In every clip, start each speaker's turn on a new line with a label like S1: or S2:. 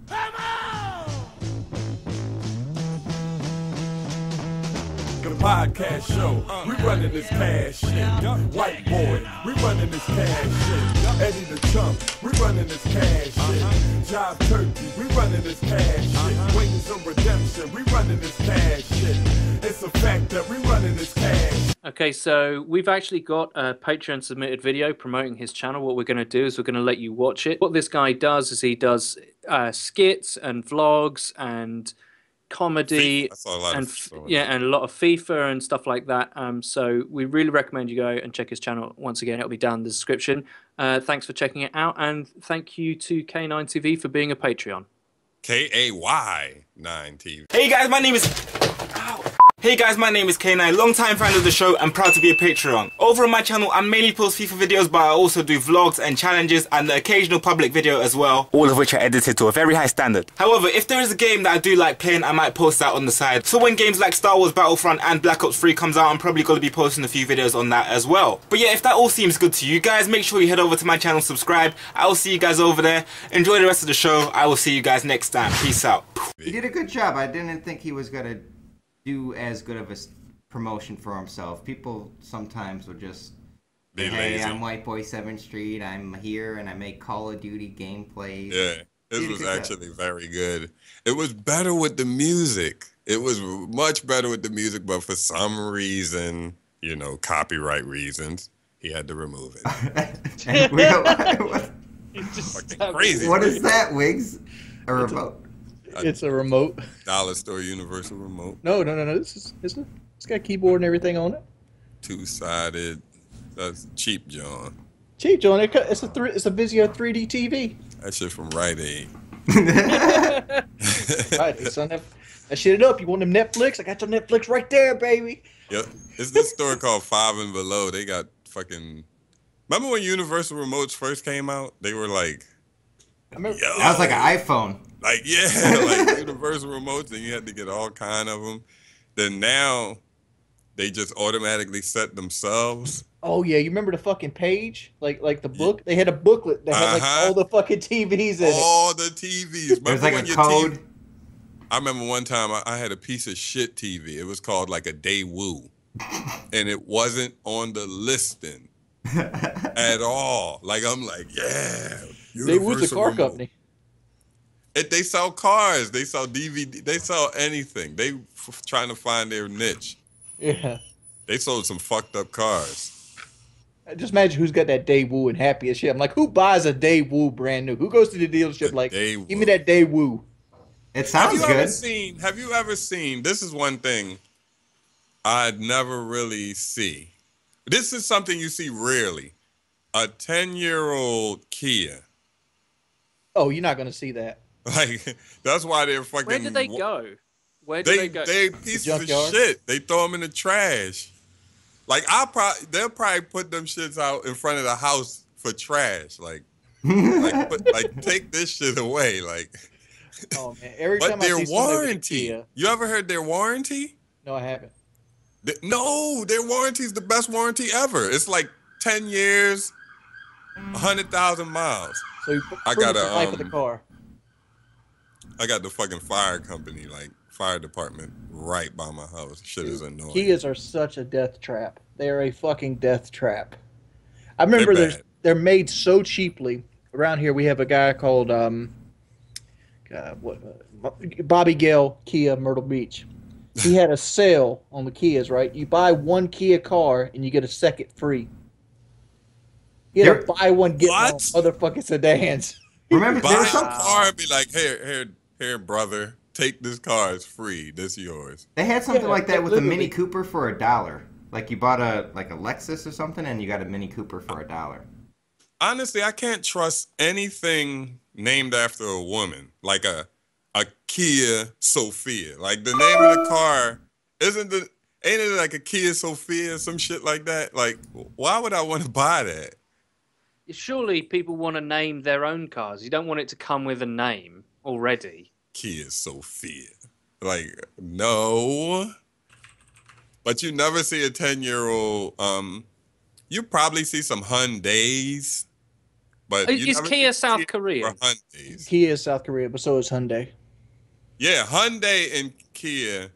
S1: Come on! The podcast show, we running this cash shit. White boy, we running this cash shit. Eddie the Chump, we running this cash shit. Job Turkey, we running this cash shit. Wings of redemption, we running this cash shit. It's a fact that we running this cash.
S2: Okay, so we've actually got a Patreon submitted video promoting his channel. What we're going to do is we're going to let you watch it. What this guy does is he does skits and vlogs and comedy and a lot of FIFA and stuff like that. So we really recommend you go and check his channel. Once again, it'll be down in the description. Thanks for checking it out, and thank you to K9TV for being a Patreon.
S3: KAY9TV.
S4: Hey guys, my name is K9, long-time fan of the show and proud to be a Patreon. Over on my channel, I mainly post FIFA videos, but I also do vlogs and challenges and the occasional public video as well, all of which are edited to a very high standard. However, if there is a game that I do like playing, I might post that on the side. So when games like Star Wars Battlefront and Black Ops 3 comes out, I'm probably going to be posting a few videos on that as well. But yeah, if that all seems good to you guys, make sure you head over to my channel, subscribe. I will see you guys over there. Enjoy the rest of the show. I will see you guys next time. Peace out.
S5: He did a good job. I didn't think he was going to do as good of a promotion for himself. People sometimes will just say, hey, I'm White Boy 7th Street, I'm here and I make Call of Duty gameplays.
S3: Yeah, this was actually very good. It was better with the music. It was much better with the music, but for some reason, you know, copyright reasons, he had to remove it. Crazy.
S5: What is that, Wiggs? A remote?
S6: It's a remote.
S3: Dollar store universal remote.
S6: No. It's got keyboard and everything on it.
S3: Two-sided. That's cheap, John.
S6: Cheap, John. It's a Vizio 3D TV.
S3: That shit from Rite Aid.
S6: Right, son. That shit it up. You want them Netflix? I got your Netflix right there, baby.
S3: Yep. It's this store called 5 and Below. They got fucking. Remember when universal remotes first came out? They were like.
S5: That was like an iPhone.
S3: Like, yeah, like universal remotes, and you had to get all kind of them. Then now, they just automatically set themselves.
S6: Oh, yeah, you remember the fucking page? Like the book? They had a booklet that had like all the fucking TVs in it.
S3: All the TVs.
S5: There's like a code.
S3: I remember one time I had a piece of shit TV. It was called like a Daewoo. And it wasn't on the listing at all. Like, I'm like, yeah.
S6: Daewoo's a car company.
S3: They sell cars. They sell DVD. They sell anything. They trying to find their niche.
S6: Yeah.
S3: They sold some fucked up cars.
S6: Just imagine who's got that Daewoo and happy as shit. I'm like, who buys a Daewoo brand new? Who goes to the dealership like, give me that Daewoo?
S5: It sounds good.
S3: Have you ever seen, this is one thing I'd never really see. This is something you see rarely. A 10-year-old Kia.
S6: Oh, you're not going to see that.
S3: Like, that's why they're fucking...
S2: Where did they go? Where did they go?
S3: They pieces of shit. They throw them in the trash. Like, they'll probably put them shits out in front of the house for trash. Like take this shit away. Like,
S6: oh man! Every time
S3: their
S6: I see
S3: warranty. You ever heard their warranty?
S6: No, I haven't.
S3: No, their warranty is the best warranty ever. It's like 10 years, 100,000 miles.
S6: So I got the life of the car.
S3: I got the fucking fire company, like fire department, right by my house. Shit is annoying.
S6: Kias are such a death trap. They are a fucking death trap. I remember they're made so cheaply. Around here we have a guy called Bobby Gale Kia Myrtle Beach. He had a sale on the Kias, right? You buy one Kia car and you get a second free. You had to buy one, get one motherfucking sedans.
S5: Remember,
S3: buy a car and be like, here, brother, take this car. It's free. This is yours.
S5: They had something like that with a Mini Cooper for $1. Like you bought a Lexus or something, and you got a Mini Cooper for $1.
S3: Honestly, I can't trust anything named after a woman, like a Kia Sophia. Like the name of the car ain't it like a Kia Sophia or some shit like that? Like, why would I want to buy that?
S2: Surely people want to name their own cars. You don't want it to come with a name already.
S3: Kia Sophia. Like, no. But you never see a 10-year-old. You probably see some Hyundais. But you
S2: Is
S3: never
S2: Kia
S3: see
S2: South
S3: Kia
S2: Korea?
S3: or Hyundais.
S6: Kia is South Korea, but so is Hyundai.
S3: Yeah, Hyundai and Kia.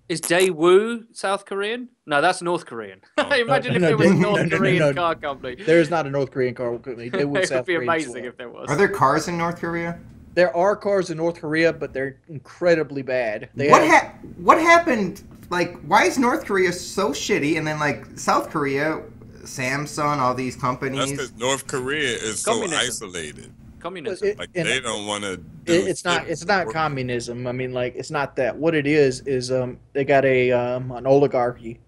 S2: Is Daewoo South Korean? No, that's North Korean. Imagine if
S6: no,
S2: there was a
S6: no,
S2: North
S6: no,
S2: Korean
S6: no.
S2: car company.
S6: There is not a North Korean car company. They
S2: It
S6: would
S2: would
S6: South
S2: be
S6: Korean as
S2: amazing
S6: well.
S2: if there was.
S5: Are there cars in North Korea?
S6: There are cars in North Korea, but they're incredibly bad.
S5: What happened? Like, why is North Korea so shitty? And then, like, South Korea, Samsung, all these companies.
S3: That's because North Korea is so
S2: Communism.
S3: isolated.
S2: Communism.
S3: Like they don't want to.
S6: It's not communism. I mean, like, it's not that. What it is they got an oligarchy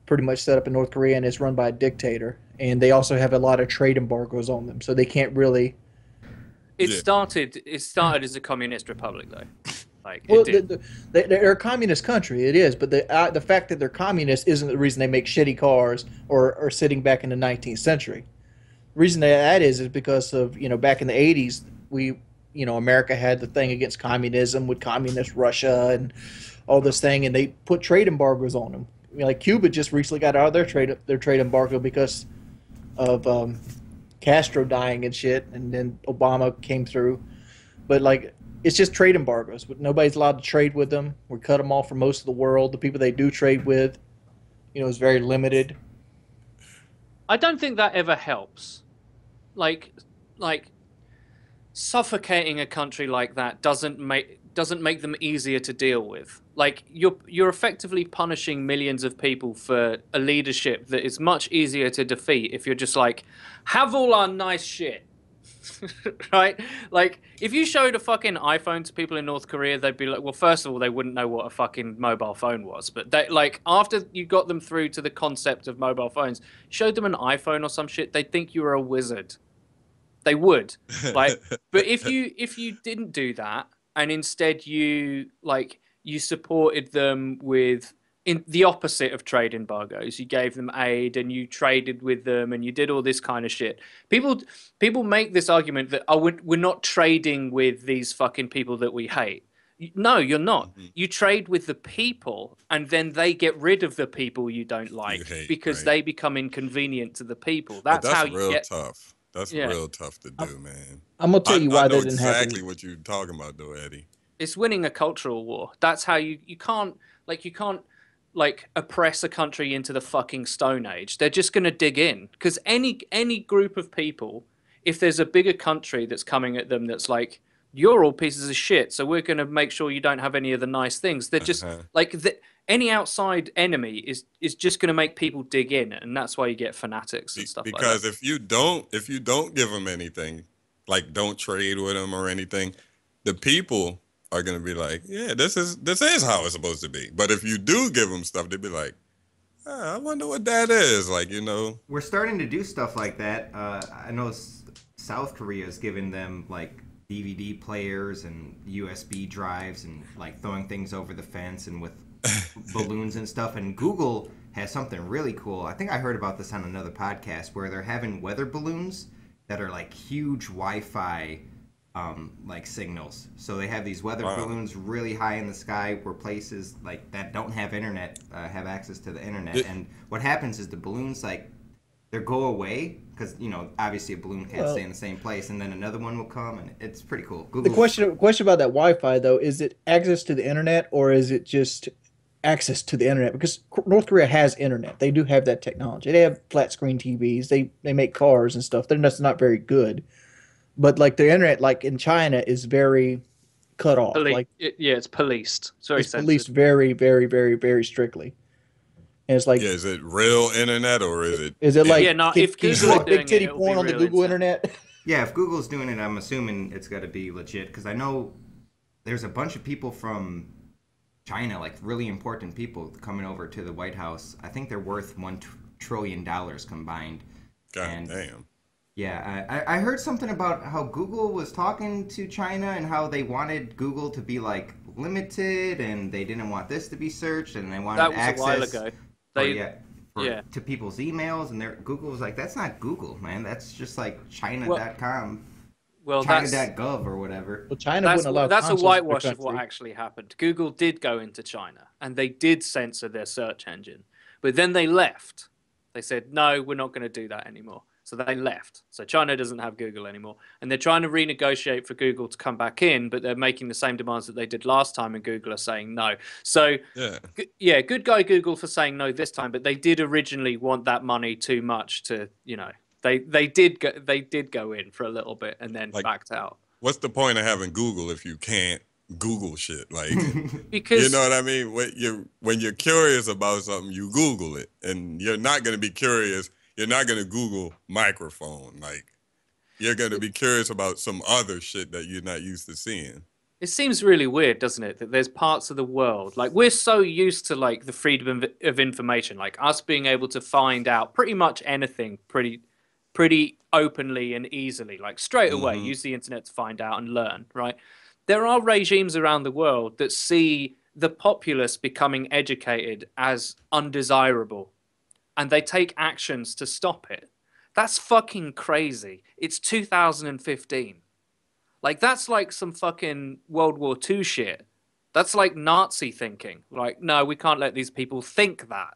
S6: pretty much set up in North Korea, and it's run by a dictator. And they also have a lot of trade embargoes on them, so they can't really.
S2: It started as a communist republic, though. Like,
S6: well, they're a communist country. It is, but the fact that they're communist isn't the reason they make shitty cars or are sitting back in the 19th century. The reason that is because of, back in the 80s, America had the thing against communism with communist Russia and all this thing, and they put trade embargoes on them. Like Cuba just recently got out of their trade embargo because of Castro dying and shit, and then Obama came through. But like, it's just trade embargoes. But nobody's allowed to trade with them. We cut them off from most of the world. The people they do trade with, is very limited.
S2: I don't think that ever helps. Like suffocating a country like that doesn't make them easier to deal with. Like, you're effectively punishing millions of people for a leadership that is much easier to defeat if you're just like, have all our nice shit. Right? Like, if you showed a fucking iPhone to people in North Korea, they'd be like, well, first of all, they wouldn't know what a fucking mobile phone was. But they, like, after you got them through to the concept of mobile phones, showed them an iPhone or some shit, they'd think you were a wizard. They would. Like, but if you didn't do that, and instead you supported them with the opposite of trade embargoes. You gave them aid and you traded with them and you did all this kind of shit. People make this argument that we're not trading with these fucking people that we hate. No, you're not. Mm-hmm. You trade with the people, and then they get rid of the people you don't like because they become inconvenient to the people. That's how you get
S3: tough. That's real tough to do, man.
S6: I'm gonna tell you why that didn't happen.
S3: Exactly what you're talking about, though, Eddie.
S2: It's winning a cultural war. That's how you can't oppress a country into the fucking Stone Age. They're just gonna dig in, because any group of people, if there's a bigger country that's coming at them that's like, you're all pieces of shit, so we're gonna make sure you don't have any of the nice things. They're just any outside enemy is just going to make people dig in, and that's why you get fanatics and stuff like that.
S3: Because if you don't give them anything, like don't trade with them or anything, the people are going to be like, yeah, this is how it's supposed to be. But if you do give them stuff, they'd be like, I wonder what that is. Like, we're
S5: starting to do stuff like that. I know South Korea is giving them like DVD players and USB drives and like throwing things over the fence and with balloons and stuff. And Google has something really cool. I think I heard about this on another podcast where they're having weather balloons that are like huge Wi-Fi like signals. So they have these weather balloons really high in the sky where places like that don't have internet have access to the internet. And what happens is the balloons they go away because obviously a balloon can't stay in the same place, and then another one will come, and it's pretty cool.
S6: The question about that Wi-Fi though, is it access to the internet or is it just access to the internet? Because North Korea has internet. They do have that technology. They have flat screen TVs. They make cars and stuff. They're just not very good. But like the internet, like in China, is very cut off.
S2: It's policed. It's
S6: policed very, very, very, very strictly. And it's like,
S3: is it real internet or is it?
S6: Is it like
S2: if Google like
S6: big titty porn on the Google internet?
S5: Yeah, if Google's doing it, I'm assuming it's got to be legit because I know there's a bunch of people from China, like really important people, coming over to the White House. I think they're worth $1 trillion combined.
S3: God damn.
S5: Yeah, I heard something about how Google was talking to China and how they wanted Google to be like limited and they didn't want this to be searched and they wanted access.
S2: That was a while ago.
S5: To people's emails, and Google was like, that's not Google, man. That's just like China.com. China.gov or whatever.
S6: Well, China wouldn't allow.
S2: That's a whitewash of what actually happened. Google did go into China and they did censor their search engine, but then they left. They said, no, we're not going to do that anymore. So so they left. So China doesn't have Google anymore, and they're trying to renegotiate for Google to come back in, but they're making the same demands that they did last time, and Google are saying no. So yeah, good guy Google for saying no this time, but they did originally want that money too much to, you know, they did go in for a little bit and then backed out.
S3: What's the point of having Google if you can't Google shit? Like,
S2: because
S3: you know what I mean? When you're curious about something, you Google it, and you're not going to be curious. You're not going to Google microphone. Like, you're going to be curious about some other shit that you're not used to seeing.
S2: It seems really weird, doesn't it, that there's parts of the world, like, we're so used to, like, the freedom of information, like us being able to find out pretty much anything pretty openly and easily, like straight away, use the internet to find out and learn, right? There are regimes around the world that see the populace becoming educated as undesirable, and they take actions to stop it. That's fucking crazy. It's 2015. Like, that's like some fucking World War II shit. That's like Nazi thinking. Like, no, we can't let these people think that.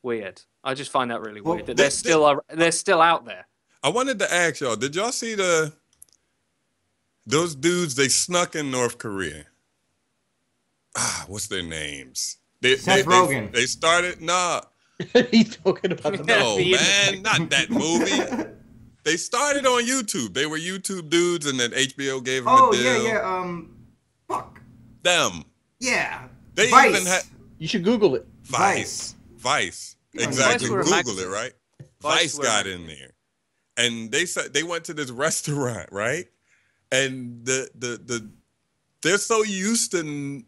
S2: Weird. I just find that really weird that they're still out there.
S3: I wanted to ask y'all, did y'all see those dudes, they snuck in North Korea? What's their names?
S5: Seth Rogen.
S3: They started, nah.
S6: He's talking about the
S3: No, man, not that movie. They started on YouTube. They were YouTube dudes, and then HBO gave them a deal.
S5: Yeah. Fuck.
S3: Them.
S5: Yeah.
S3: They
S5: Vice.
S3: even had.
S6: You should Google it.
S3: Vice. Exactly. Google it, right? Vice got in there, and they said they went to this restaurant, right? And they're so used to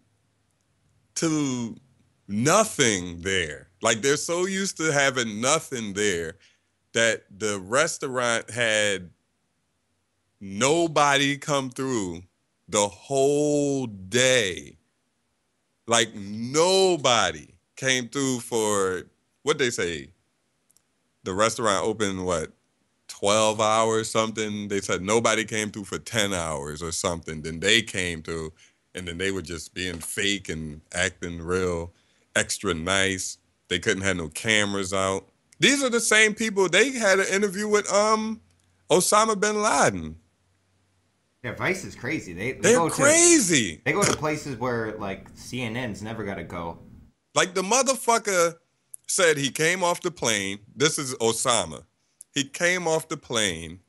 S3: nothing there. Like, they're so used to having nothing there that the restaurant had nobody come through the whole day. Like, nobody came through for, what'd they say? The restaurant opened, 12 hours, something? They said nobody came through for 10 hours or something. Then they came through, and then they were just being fake and acting real extra nice. They couldn't have no cameras out. These are the same people. They had an interview with Osama bin Laden.
S5: Yeah, Vice is crazy.
S3: They're crazy.
S5: They go to places where, like, CNN's never got to go.
S3: Like, the motherfucker said he came off the plane. This is Osama. He came off the plane.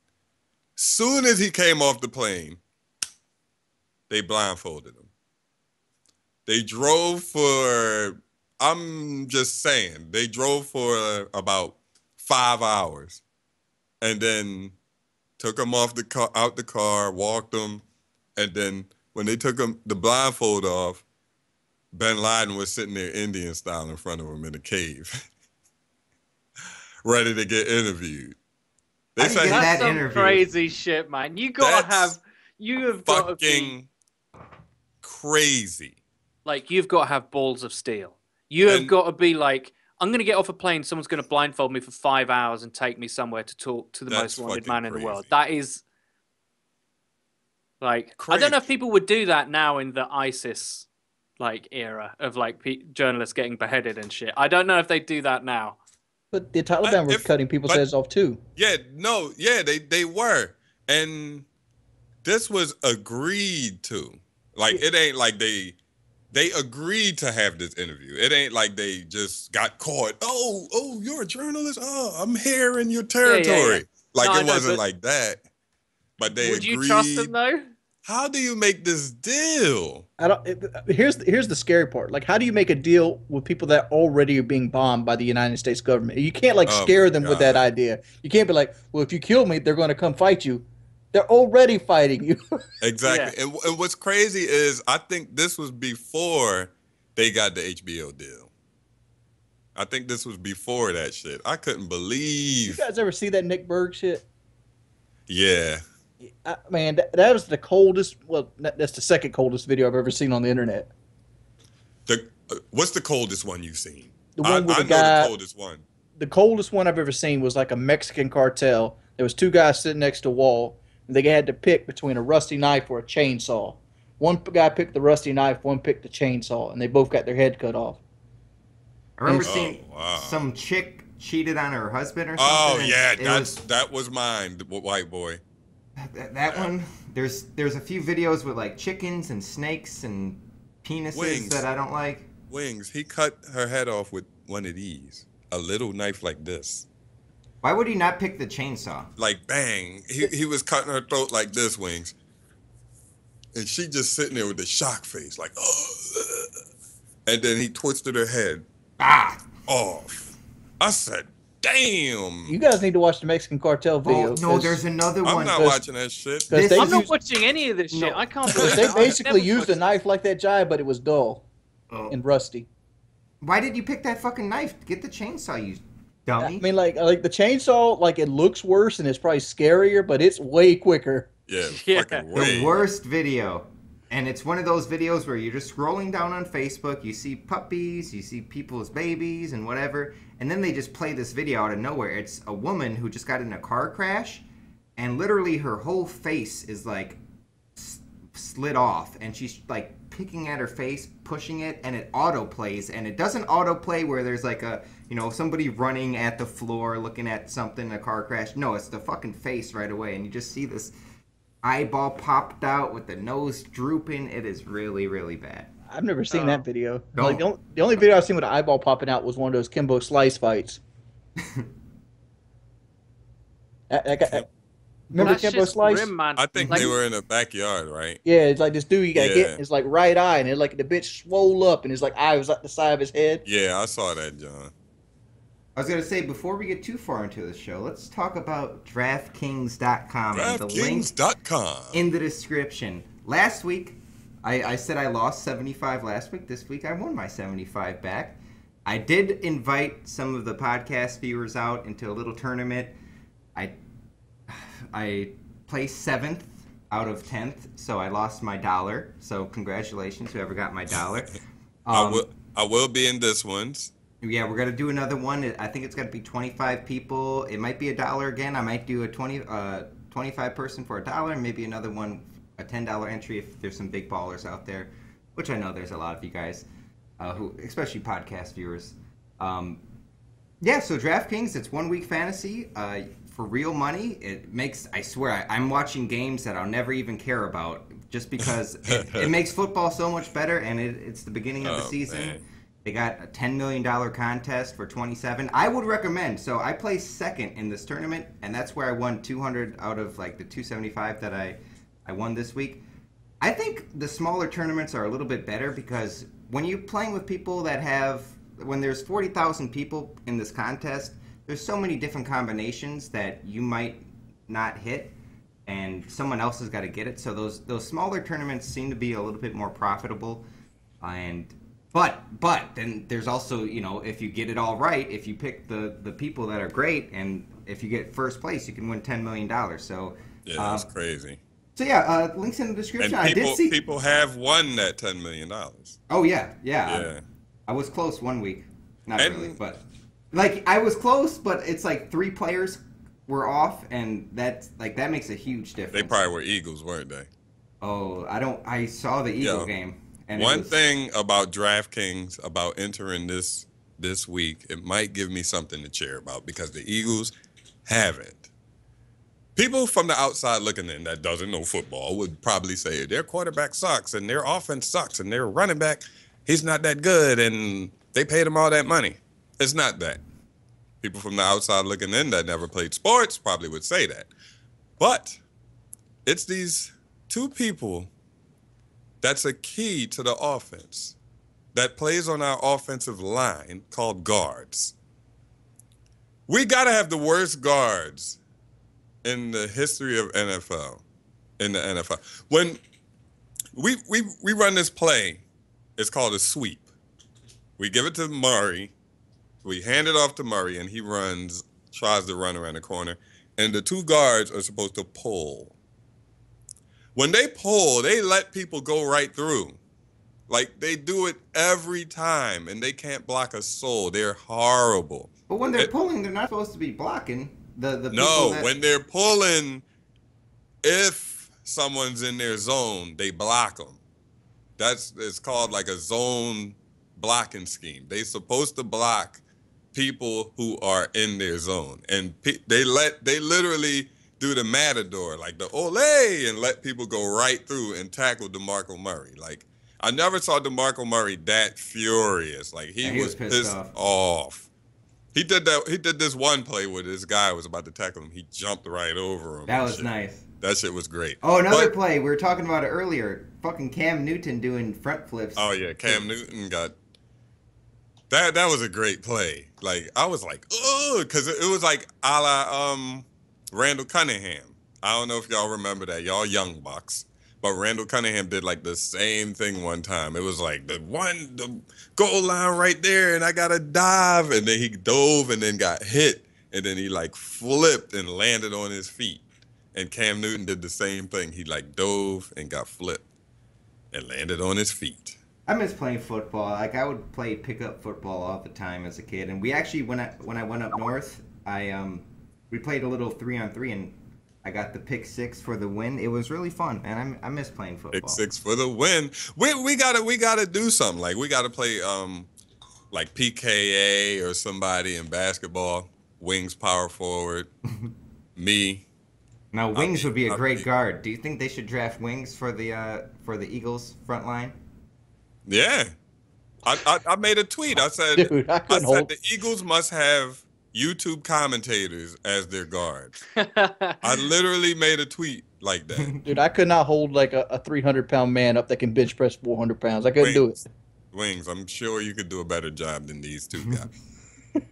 S3: Soon as he came off the plane, they blindfolded him. They drove for, I'm just saying, they drove for about 5 hours, and then took him out the car, walked him, and then when they took him the blindfold off, bin Laden was sitting there Indian style in front of him in a cave, ready to get interviewed. They say
S2: that's some crazy shit, man. You have got to be
S3: crazy.
S2: Like, you've got to have balls of steel. You have got to be like, I'm going to get off a plane, someone's going to blindfold me for 5 hours and take me somewhere to talk to the most wanted man in the world. That is, like, crazy. I don't know if people would do that now in the ISIS, like, era of, like, journalists getting beheaded and shit. I don't know if they do that now. But
S6: the Taliban were cutting people's heads off, too.
S3: Yeah, they were. And this was agreed to. Like, it ain't like they agreed to have this interview. It ain't like they just got caught. Oh, you're a journalist? Oh, I'm here in your territory. Yeah. Like, no, it wasn't like that. But they agreed.
S2: Would you trust them, though?
S3: How do you make this deal?
S6: Here's the scary part. Like, how do you make a deal with people that already are being bombed by the United States government? You can't, like, scare them with that idea. You can't be like, well, if you kill me, they're going to come fight you. They're already fighting you.
S3: Exactly. Yeah. And what's crazy is I think this was before they got the HBO deal. I think this was before that shit. I couldn't believe.
S6: You guys ever see that Nick Berg shit?
S3: Yeah.
S6: Man, that was the coldest. Well, that's the second coldest video I've ever seen on the internet.
S3: What's the coldest one you've seen?
S6: The one with
S3: I
S6: the guy.
S3: The coldest one.
S6: The coldest one I've ever seen was like a Mexican cartel. There was two guys sitting next to a wall, and they had to pick between a rusty knife or a chainsaw. One guy picked the rusty knife, one picked the chainsaw, and they both got their head cut off.
S5: I remember seeing some chick cheated on her husband or something.
S3: Oh yeah, that was mine, the white boy.
S5: That one. There's a few videos with like chickens and snakes and penises that I don't like.
S3: Wings. He cut her head off with one of these, a little knife like this.
S5: Why would he not pick the chainsaw?
S3: Like bang, he was cutting her throat like this, Wings, and she just sitting there with the shock face, like oh, and then he twisted her head off. I said, damn.
S6: You guys need to watch the Mexican Cartel video.
S5: Oh, no, there's another one.
S3: I'm not watching that shit.
S2: I'm not watching any of this shit. I can't believe
S6: They basically used a knife like that, Jai, but it was dull and rusty.
S5: Why did you pick that fucking knife? Get the chainsaw, you dummy.
S6: I mean, like the chainsaw, like it looks worse and it's probably scarier, but it's way quicker.
S3: Yeah, fucking
S5: way. The worst video. And it's one of those videos where you're just scrolling down on Facebook, you see puppies, you see people's babies and whatever, and then they just play this video out of nowhere. It's a woman who just got in a car crash, and literally her whole face is like slid off, and she's like picking at her face, pushing it, and it auto plays, and it doesn't auto play where there's like a, you know, somebody running at the floor looking at something in a car crash. No, it's the fucking face right away, and you just see this eyeball popped out with the nose drooping. It is really, really bad.
S6: I've never seen that video. Like the only video I've seen with an eyeball popping out was one of those Kimbo Slice fights. Remember Kimbo Slice?
S2: Grim, man.
S3: I think they were in the backyard, right?
S6: Yeah, it's like this dude you gotta get his like right eye, and it like the bitch swole up, and his like eye was at the side of his head.
S3: Yeah, I saw that, John.
S5: I was going to say, before we get too far into the show, let's talk about DraftKings.com.
S3: DraftKings.com.
S5: In the description. Last week, I said I lost 75 last week. This week, I won my 75 back. I did invite some of the podcast viewers out into a little tournament. I placed 7th out of 10th, so I lost my $1. So congratulations, whoever got my $1.
S3: I will be in this one's.
S5: Yeah, we're gonna do another one. I think it's gonna be 25 people. It might be $1 again. I might do a 25 person for $1. Maybe another one, a $10 entry if there's some big ballers out there, which I know there's a lot of you guys, who, especially podcast viewers. Yeah, so DraftKings, it's 1 week fantasy for real money. It makes, I swear, I'm watching games that I'll never even care about just because it makes football so much better, and it's the beginning of the season. Man. They got a $10 million contest for 27. I would recommend. So I placed second in this tournament, and that's where I won 200 out of like the 275 that I won this week. I think the smaller tournaments are a little bit better because when you're playing with people that have, when there's 40,000 people in this contest, there's so many different combinations that you might not hit, and someone else has got to get it. So those smaller tournaments seem to be a little bit more profitable, But then there's also, you know, if you get it all right, if you pick the people that are great, and if you get first place, you can win $10 million. So
S3: yeah, that's crazy.
S5: So yeah, links in the description.
S3: And people, I did see people have won that $10 million.
S5: Oh yeah. I was close 1 week, not really, but like I was close, but it's like 3 players were off, and that makes a huge difference.
S3: They probably were Eagles, weren't they?
S5: Oh, I saw the Eagle game. And
S3: one thing about DraftKings, about entering this week, it might give me something to cheer about because the Eagles haven't. People from the outside looking in that doesn't know football would probably say their quarterback sucks and their offense sucks and their running back, he's not that good and they paid him all that money. It's not that. People from the outside looking in that never played sports probably would say that. But it's these 2 people that's a key to the offense that plays on our offensive line called guards. We got to have the worst guards in the history of NFL, in the NFL. When we run this play, it's called a sweep. We give it to Murray, we hand it off to Murray, and he tries to run around the corner, and the 2 guards are supposed to pull. When they pull, they let people go right through. Like, they do it every time, and they can't block a soul. They're horrible.
S5: But when they're pulling, they're not supposed to be blocking.
S3: When they're pulling, if someone's in their zone, they block them. It's called like a zone blocking scheme. They're supposed to block people who are in their zone, and they literally do the matador, like the ole, and let people go right through and tackle DeMarco Murray. Like, I never saw DeMarco Murray that furious. Like, he was pissed off. He did that. He did this one play where this guy was about to tackle him. He jumped right over him.
S5: That was nice.
S3: That shit was great.
S5: Oh, another play. We were talking about it earlier. Fucking Cam Newton doing front flips.
S3: Oh yeah, Cam Newton got that. That was a great play. Like, I was like, oh, because it was like a la Randall Cunningham. I don't know if y'all remember that. Y'all young bucks. But Randall Cunningham did like the same thing one time. It was like the goal line right there, and I got to dive. And then he dove and then got hit. And then he like flipped and landed on his feet. And Cam Newton did the same thing. He like dove and got flipped and landed on his feet.
S5: I miss playing football. Like, I would play pickup football all the time as a kid. And we actually, when I went up north, we played a little 3-on-3, and I got the pick 6 for the win. It was really fun, and I miss playing football.
S3: Pick 6 for the win. We gotta do something. Like, we gotta play like PKA or somebody in basketball. Wings, power forward. Me.
S5: Now, Wings would be a great guard. Do you think they should draft Wings for the Eagles front line?
S3: Yeah, I made a tweet. I said,
S6: Dude,
S3: the Eagles must have YouTube commentators as their guards. I literally made a tweet like that.
S6: Dude, I could not hold like a 300-pound man up that can bench press 400 pounds. I couldn't do it.
S3: Wings, I'm sure you could do a better job than these two guys.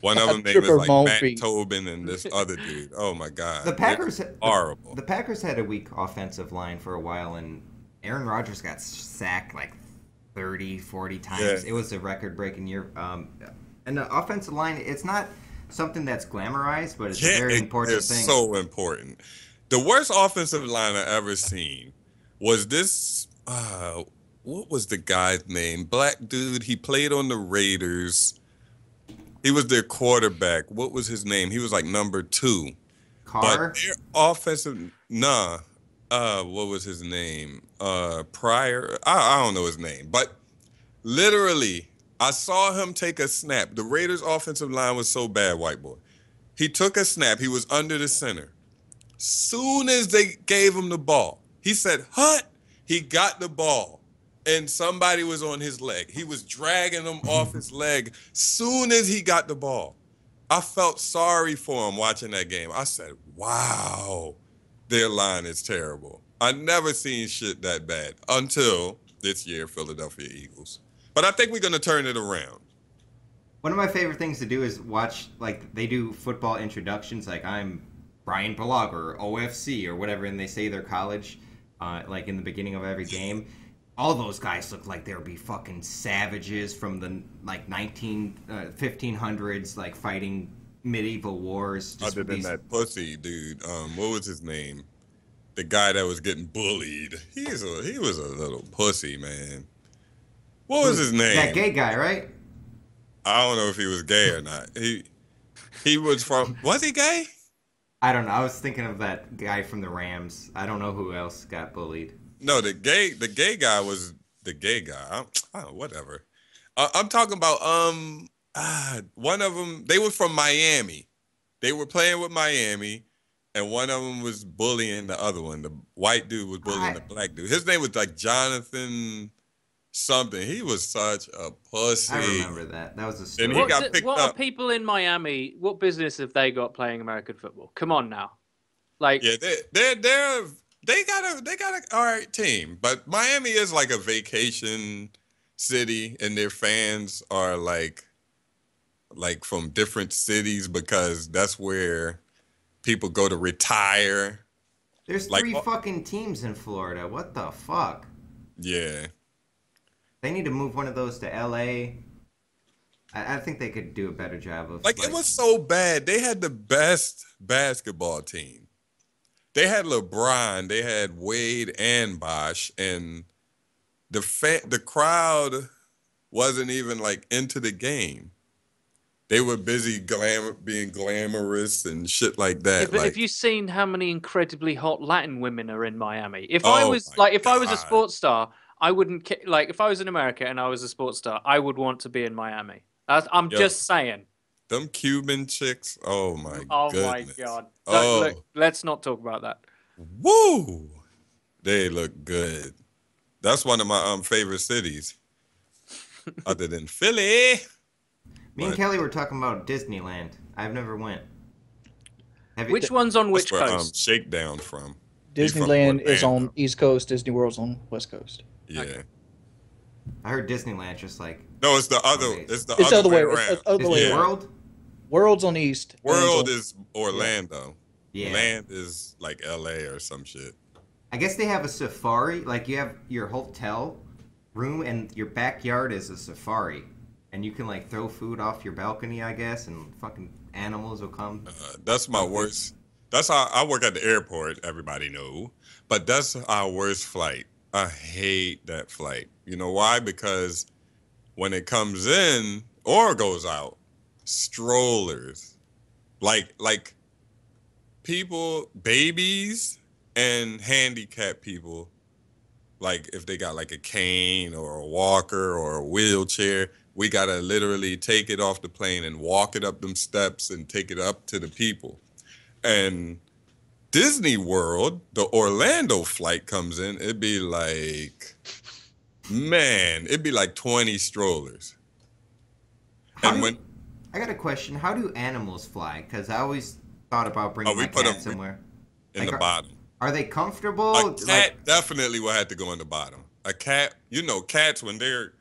S3: One of them name is like Matt Tobin, and this other dude. Oh my God,
S5: the Packers
S3: horrible.
S5: The Packers had a weak offensive line for a while, and Aaron Rodgers got sacked like 30, 40 times. Yeah. It was a record-breaking year. And the offensive line, it's not something that's glamorized, but it's a very important thing.
S3: It's so important. The worst offensive line I ever seen was this. What was the guy's name? Black dude. He played on the Raiders. He was their quarterback. What was his name? He was like number 2.
S5: Carr?
S3: But their offensive, what was his name? Pryor? I don't know his name. But literally, I saw him take a snap. The Raiders' offensive line was so bad, white boy. He took a snap. He was under the center. Soon as they gave him the ball, he said, "Hut." He got the ball. And somebody was on his leg. He was dragging him off his leg soon as he got the ball. I felt sorry for him watching that game. I said, wow, their line is terrible. I never seen shit that bad until this year, Philadelphia Eagles. But I think we're going to turn it around.
S5: One of my favorite things to do is watch, like, they do football introductions. Like, I'm Brian Balaga or OFC or whatever, and they say their college, like, in the beginning of every game. All those guys look like they would be fucking savages from the, like, 1500s, like, fighting medieval wars. Just
S3: other than that pussy dude, what was his name? The guy that was getting bullied. He was a little pussy, man. What was his name?
S5: That gay guy, right?
S3: I don't know if he was gay or not. He was from. Was he gay?
S5: I don't know. I was thinking of that guy from the Rams. I don't know who else got bullied.
S3: No, the gay guy was the gay guy. Whatever. I'm talking about one of them. They were from Miami. They were playing with Miami, and one of them was bullying the other one. The white dude was bullying the black dude. His name was like Jonathan something. He was such a pussy.
S5: I remember that. That was a story.
S3: And he got picked
S2: what
S3: up.
S2: Are people in Miami? What business have they got playing American football? Come on now, like
S3: yeah, they got a all right team, but Miami is like a vacation city, and their fans are like from different cities because that's where people go to retire.
S5: There's 3 fucking teams in Florida. What the fuck?
S3: Yeah.
S5: They need to move one of those to LA. I think they could do a better job of
S3: it was so bad. They had the best basketball team. They had LeBron, they had Wade and Bosh, and the crowd wasn't even like into the game. They were busy being glamorous and shit like that.
S2: Yeah, but have you seen how many incredibly hot Latin women are in Miami? If I was a sports star, I wouldn't like. If I was in America and I was a sports star, I would want to be in Miami. I'm just saying.
S3: Them Cuban chicks. Oh my
S2: Oh
S3: goodness.
S2: my God.
S3: Oh,
S2: Look, let's not talk about that.
S3: woo! They look good. That's one of my favorite cities, other than Philly.
S5: Me and Kelly were talking about Disneyland. I've never went.
S2: Which one's on which
S3: That's where
S2: coast?
S3: Shakedown from.
S6: Disneyland is on East Coast. Disney World's on West Coast.
S3: Yeah.
S2: Okay.
S5: I heard Disneyland just like.
S3: No, it's the other. It's the
S6: It's
S3: other way
S6: It's
S3: around.
S6: the other way
S5: Disney
S6: around.
S5: World.
S6: World's on East.
S3: World is Orlando.
S5: Yeah.
S3: Land is like LA or some shit.
S5: I guess they have a safari. Like you have your hotel room and your backyard is a safari, and you can like throw food off your balcony, I guess, and fucking animals will come.
S3: That's my worst. That's how I work at the airport. Everybody know, but that's our worst flight. I hate that flight. You know why? Because when it comes in or goes out, strollers, like people, babies and handicapped people, like if they got like a cane or a walker or a wheelchair, we gotta literally take it off the plane and walk it up them steps and take it up to the people. And Disney World, the Orlando flight comes in, it'd be like, man, it'd be like 20 strollers.
S5: I got a question. How do animals fly? Because I always thought about bringing my cat somewhere.
S3: In the bottom.
S5: Are they comfortable?
S3: A cat definitely will have to go in the bottom. A cat, you know, cats when they're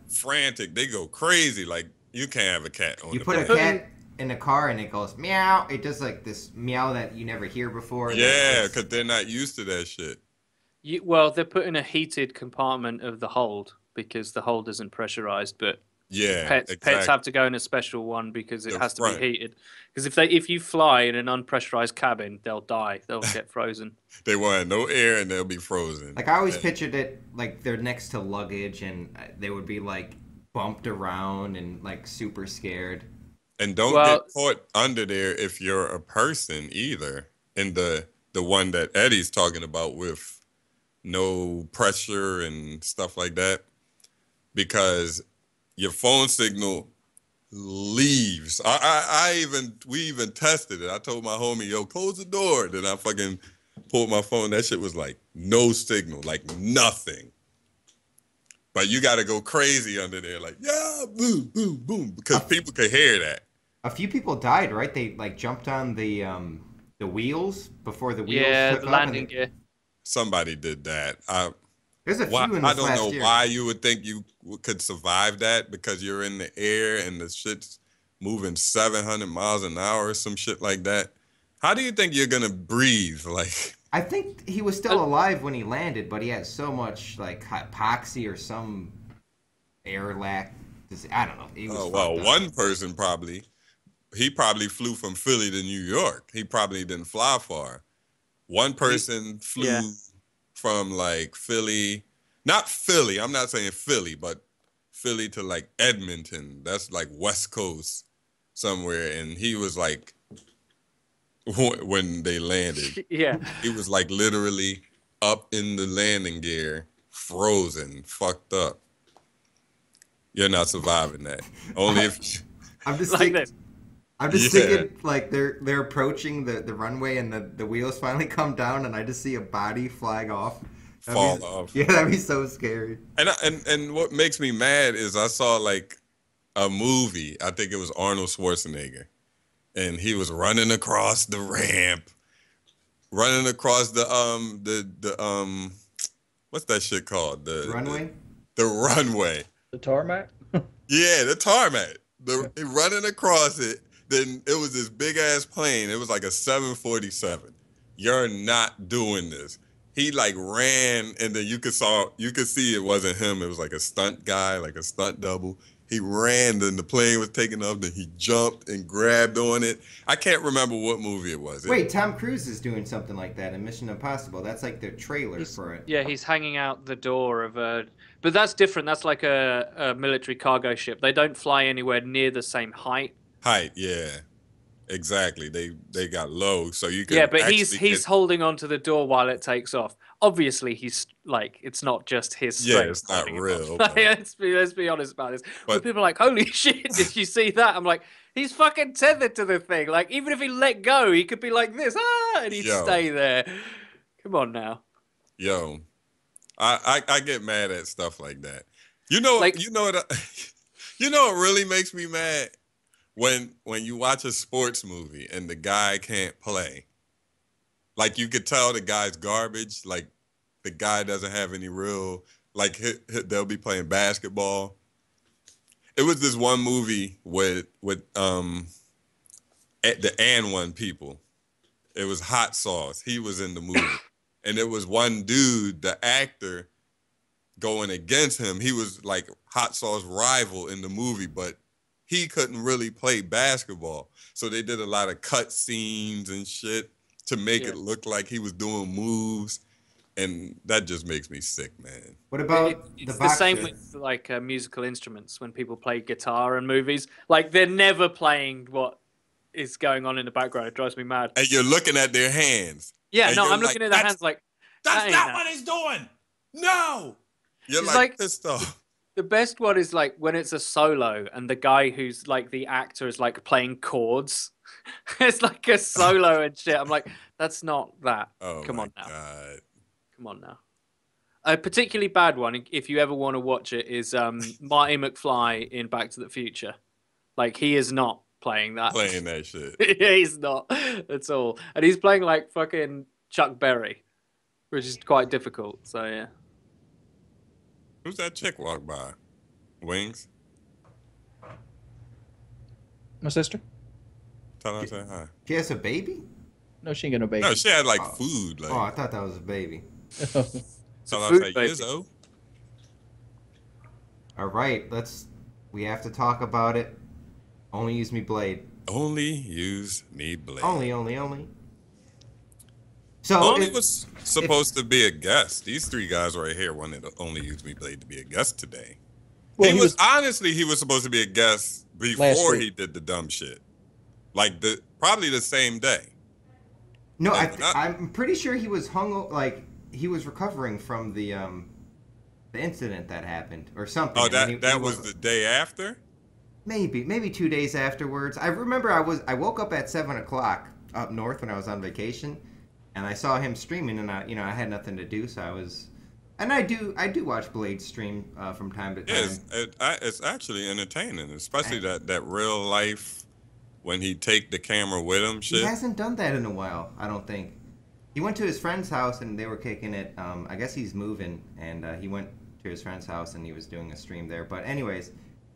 S3: frantic, they go crazy. Like you can't have a cat on. You
S5: put a cat in the car and it goes meow. It does like this meow that you never hear before.
S3: Yeah, because they're not used to that shit.
S2: Well, they're put in a heated compartment of the hold because the hold isn't pressurized, but pets have to go in a special one because it has to be heated. Because if you fly in an unpressurized cabin, they'll die. They'll get frozen.
S3: They want no air and they'll be frozen.
S5: Like I always pictured it like they're next to luggage and they would be like bumped around and like super scared.
S3: And don't get caught under there if you're a person either. And the one that Eddie's talking about with no pressure and stuff like that, because your phone signal leaves. We even tested it. I told my homie, yo, close the door. Then I fucking pulled my phone. That shit was like no signal, like nothing. But you got to go crazy under there, like, yeah, boom, boom, boom, because people could hear that.
S5: A few people died, right? They like jumped on the wheels before the wheels took
S2: the
S5: up
S2: landing gear.
S3: Somebody did that.
S5: There's a few in this last year. I don't know
S3: why you would think you could survive that, because you're in the air and the shit's moving 700 miles an hour or some shit like that. How do you think you're gonna breathe? Like,
S5: I think he was still alive when he landed, but he had so much like hypoxia or some air lack. I don't know. He was
S3: one person probably. He probably flew from Philly to New York. He probably didn't fly far. One person flew from like Philly, not Philly, I'm not saying Philly, but Philly to like Edmonton. That's like West Coast somewhere. And he was like, when they landed, he was like literally up in the landing gear, frozen, fucked up. You're not surviving that. Only if
S5: I'm just like this. I'm just thinking, like, they're approaching the runway and the wheels finally come down and I just see a body flag off.
S3: Fall off.
S5: Yeah, that'd be so scary.
S3: And what makes me mad is I saw, like, a movie. I think it was Arnold Schwarzenegger. And he was running across the ramp. Running across the what's that shit called? The
S5: runway?
S3: The runway.
S6: The tarmac?
S3: Yeah, the tarmac. Running across it. Then it was this big ass plane. It was like a 747. You're not doing this. He like ran, and then you could see it wasn't him. It was like a stunt guy, like a stunt double. He ran, then the plane was taking off. Then he jumped and grabbed on it. I can't remember what movie it was.
S5: Wait, Tom Cruise is doing something like that in Mission Impossible. That's like their trailer for it.
S2: Yeah, he's hanging out the door of a. But that's different. That's like a military cargo ship. They don't fly anywhere near the same height.
S3: Yeah, exactly. They got low, so you can.
S2: Yeah, but he's holding onto the door while it takes off. Obviously, he's like, it's not just his strength.
S3: Yeah, it's not real.
S2: Let's be honest about this. But people are like, holy shit, did you see that? I'm like, He's fucking tethered to the thing. Like, even if he let go, he could be like this, and he'd stay there. Come on now.
S3: Yo, I get mad at stuff like that. You know,
S2: Like,
S3: you know what? You know what really makes me mad? When you watch a sports movie and the guy can't play. Like, you could tell the guy's garbage. Like, the guy doesn't have any real, like, they'll be playing basketball. It was this one movie with the And One people. It was Hot Sauce. He was in the movie. And it was one dude, the actor, going against him. He was like Hot Sauce rival in the movie, but he couldn't really play basketball. So they did a lot of cut scenes and shit to make it look like he was doing moves. And that just makes me sick, man.
S5: What about
S2: it's the same with like musical instruments when people play guitar in movies? Like, they're never playing what is going on in the background. It drives me mad.
S3: And you're looking at their hands.
S2: Yeah, no, I'm looking at their hands like,
S7: that's not what he's doing. No.
S3: You're like pissed off.
S2: The best one is like when it's a solo and the guy who's like the actor is like playing chords. It's like a solo and shit. I'm like, that's not that.
S3: Oh,
S2: come on now.
S3: God.
S2: Come on now. A particularly bad one, if you ever want to watch it, is Marty McFly in Back to the Future. Like, he is not playing that.
S3: Playing that shit.
S2: He's not at all. And he's playing like fucking Chuck Berry, which is quite difficult. So, yeah.
S3: Who's that chick walk by? Wings?
S6: My sister?
S3: Tell her I say hi.
S5: She has a baby?
S6: No, she ain't got no baby.
S3: No, she had like food. Like,
S5: oh, I thought that was a baby.
S3: Tell her I say Yizzo.
S5: All right, we have to talk about it. Only use me blade.
S3: Only use me blade.
S5: Only. So
S3: Only was supposed to be a guest. These three guys right here wanted to Only Use Me Blade to be a guest today. Well, he was honestly, he was supposed to be a guest before he did the dumb shit. Like probably the same day.
S5: No, I'm pretty sure he was he was recovering from the incident that happened or something.
S3: Oh, that was the day after?
S5: Maybe 2 days afterwards. I remember I woke up at 7 o'clock up north when I was on vacation. And I saw him streaming, and I had nothing to do, so I was, and I do watch Blade stream from time to time.
S3: Yeah, it's actually entertaining, especially that real life when he take the camera with him. Shit.
S5: He hasn't done that in a while, I don't think. He went to his friend's house and they were kicking it. I guess he's moving, and he went to his friend's house and he was doing a stream there. But anyways,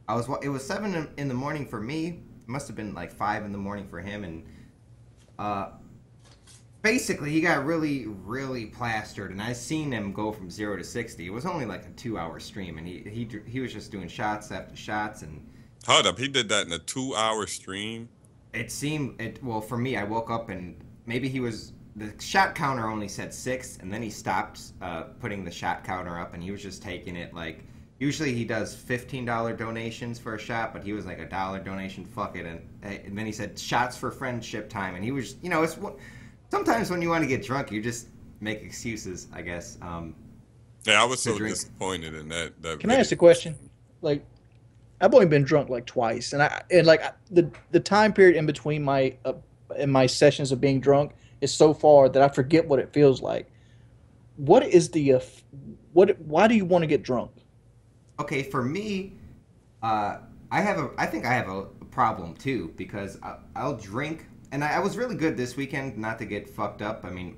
S5: it was 7 in the morning for me. It must have been like 5 in the morning for him, and basically, he got really, really plastered, and I seen him go from 0 to 60. It was only like a 2-hour stream, and he was just doing shots after shots. And
S3: hold up, he did that in a 2-hour stream.
S5: Well, for me, I woke up and maybe the shot counter only said 6, and then he stopped putting the shot counter up, and he was just taking it like. Usually he does $15 donations for a shot, but he was like $1 donation. Fuck it, and then he said shots for friendship time, and he was, it's. Sometimes when you want to get drunk, you just make excuses, I guess.
S3: Yeah, I was so disappointed in that.
S6: Can I ask a question? Like, I've only been drunk like twice, and the time period in between my sessions of being drunk is so far that I forget what it feels like. What is why do you want to get drunk?
S5: Okay, for me, I think I have a problem too, because I'll drink. And I was really good this weekend, not to get fucked up. I mean,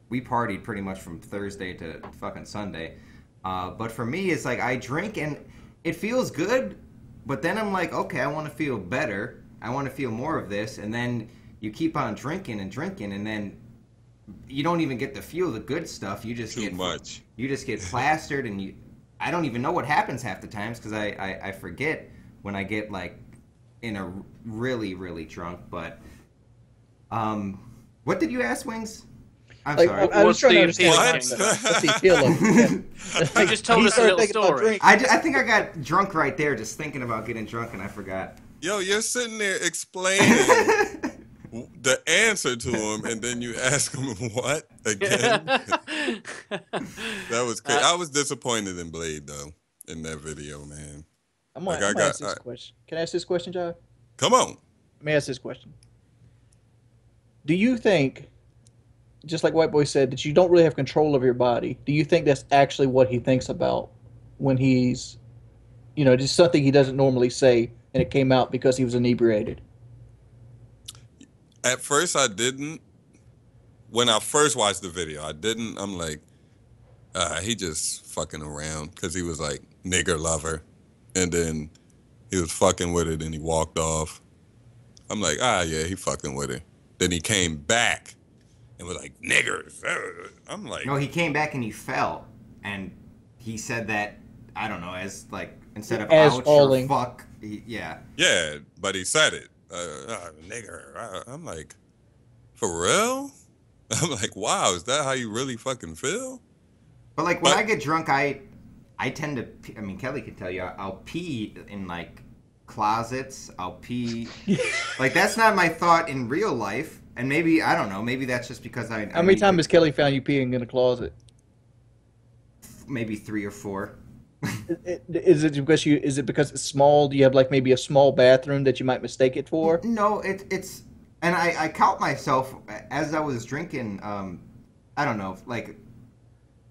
S5: we partied pretty much from Thursday to fucking Sunday. But for me, it's like I drink and it feels good, but then I'm like, okay, I want to feel better. I want to feel more of this. And then you keep on drinking and drinking, and then you don't even get to feel the good stuff. You just You just get plastered, and I don't even know what happens half the times because I forget when I get like in a really, really drunk. But what did you ask, Wings? I'm sorry.
S6: I was trying to understand what's the appeal of it.
S2: You just told us a little story.
S5: I think I got drunk right there just thinking about getting drunk, and I forgot.
S3: Yo, you're sitting there explaining the answer to him, and then you ask him what again? That was crazy. I was disappointed in Blade, though, in that video, man.
S6: I'm gonna ask this question. Can I ask this question, John?
S3: Come on.
S6: Let me ask this question. Do you think, just like White Boy said, that you don't really have control of your body? Do you think that's actually what he thinks about when he's, just something he doesn't normally say, and it came out because he was inebriated?
S3: At first, I didn't. When I first watched the video, I didn't. I'm like, he just fucking around because he was like nigger lover, and then he was fucking with it and he walked off. I'm like, yeah, he fucking with it. Then he came back and was like, niggers. I'm like,
S5: no, he came back and he fell, and he said that, I don't know, as like instead of
S6: as
S5: ouch
S6: falling.
S5: or fuck, yeah,
S3: but he said it, nigger. I'm like, for real? I'm like, wow, is that how you really fucking feel?
S5: But like when I get drunk, I tend to pee. I mean, Kelly can tell you, I'll pee in like closets. I'll pee like that's not my thought in real life. And maybe, I don't know, maybe that's just because I
S6: How many times has Kelly found you peeing in a closet?
S5: Maybe 3 or 4.
S6: Is it because it's small? Do you have like maybe a small bathroom that you might mistake it for?
S5: No, it's and I count myself as I was drinking. I don't know, like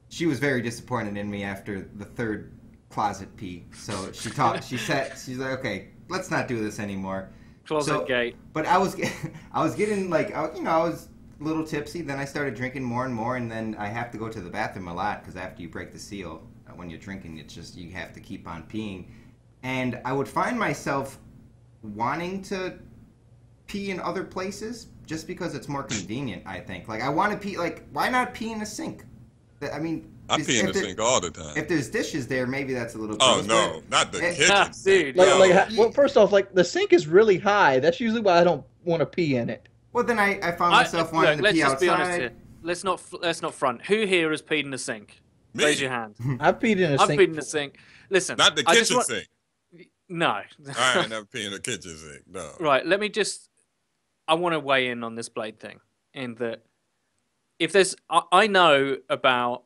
S5: she was very disappointed in me after the 3rd closet pee. So she's like, okay, let's not do this anymore.
S2: Closet gate.
S5: But I was getting like, I was a little tipsy. Then I started drinking more and more, and then I have to go to the bathroom a lot because after you break the seal, when you're drinking, it's just you have to keep on peeing. And I would find myself wanting to pee in other places just because it's more convenient. I think, like, I want to pee. Like, why not pee in a sink? I mean,
S3: I pee in the sink all the time.
S5: If there's dishes there, maybe that's a little.
S3: Oh
S5: gross,
S3: no, not the kitchen sink.
S2: Dude.
S6: Well, first off, like the sink is really high. That's usually why I don't want to pee in it.
S5: Well, then I found myself wanting to pee outside. Let's just be honest here.
S2: Let's not front. Who here has peed in the sink?
S3: Me.
S2: Raise your hand.
S6: I've peed in a sink.
S2: I've peed in the sink. Listen,
S3: not the kitchen sink.
S2: No.
S3: I never pee in the kitchen sink. No.
S2: Right. Let me just. I want to weigh in on this Blade thing, in that if there's, I know about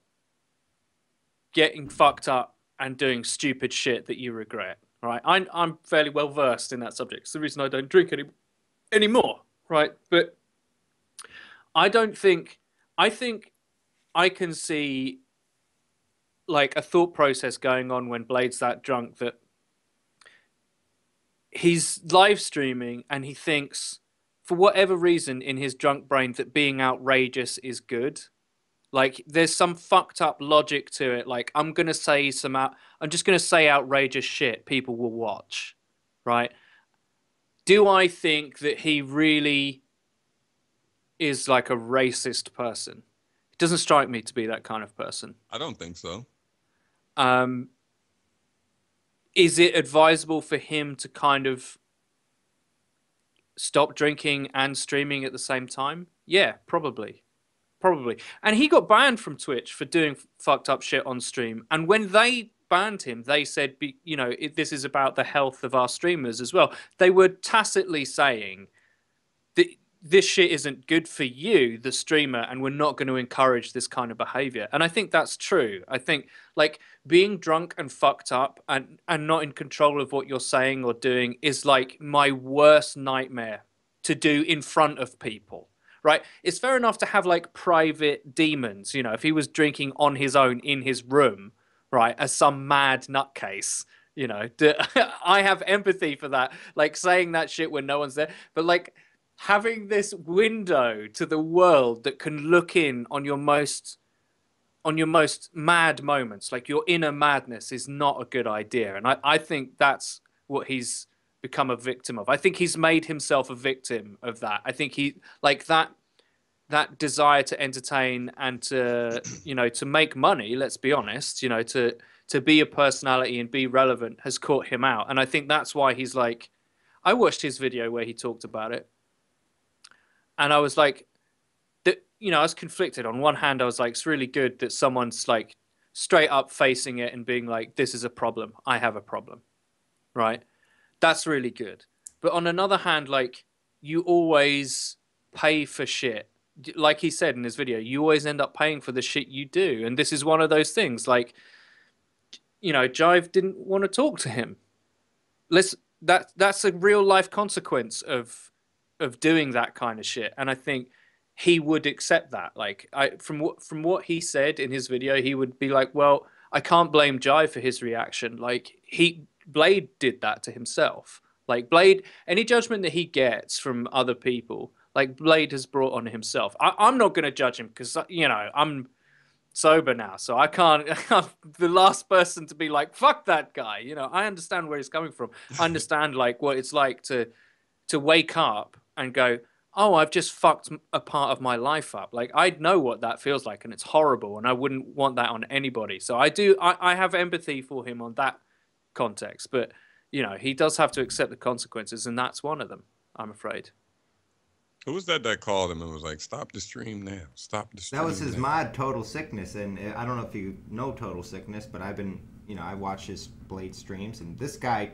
S2: getting fucked up and doing stupid shit that you regret. Right. I'm fairly well versed in that subject. It's the reason I don't drink anymore. Right. But I think I can see like a thought process going on when Blade's that drunk that he's live streaming and he thinks for whatever reason in his drunk brain that being outrageous is good. Like there's some fucked up logic to it. Like I'm just going to say outrageous shit people will watch. Right. Do I think that he really is like a racist person? It doesn't strike me to be that kind of person.
S3: I don't think so.
S2: Is it advisable for him to kind of stop drinking and streaming at the same time? Yeah, probably. And he got banned from Twitch for doing fucked up shit on stream. And when they banned him, they said, this is about the health of our streamers as well. They were tacitly saying that this shit isn't good for you, the streamer, and we're not going to encourage this kind of behavior. And I think that's true. I think like being drunk and fucked up and not in control of what you're saying or doing is like my worst nightmare to do in front of people, right? It's fair enough to have like private demons, if he was drinking on his own in his room, right, as some mad nutcase, I have empathy for that, like saying that shit when no one's there, but like having this window to the world that can look in on your most mad moments, like your inner madness, is not a good idea. And I think that's what he's become a victim of. I think he's made himself a victim of that. I think he like that desire to entertain and to to make money, let's be honest, to be a personality and be relevant has caught him out. And I think that's why he's like, I watched his video where he talked about it. And I was like, I was conflicted. On one hand, I was like, it's really good that someone's like straight up facing it and being like, this is a problem. I have a problem. Right? That's really good. But on another hand, like, you always pay for shit. Like he said in his video, you always end up paying for the shit you do. And this is one of those things. Like, Jive didn't want to talk to him. that's a real life consequence of doing that kind of shit. And I think he would accept that. Like, from what he said in his video, he would be like, well, I can't blame Jive for his reaction. Like, Blade did that to himself. Like, Blade, any judgment that he gets from other people, like, Blade has brought on himself. I'm not going to judge him because, you know, I'm sober now, so I can't. I'm the last person to be like, fuck that guy. You know, I understand where he's coming from. I understand, like, what it's like to wake up and go, oh, I've just fucked a part of my life up. Like, I know what that feels like, and it's horrible, and I wouldn't want that on anybody. So I have empathy for him on that context, but, you know, he does have to accept the consequences, and that's one of them, I'm afraid.
S3: Who was that called him and was like, stop the stream now, stop the stream
S5: That was his
S3: now.
S5: mod, Total Sickness, and I don't know if you know Total Sickness, but I've been, you know, I watch his Blade streams, and this guy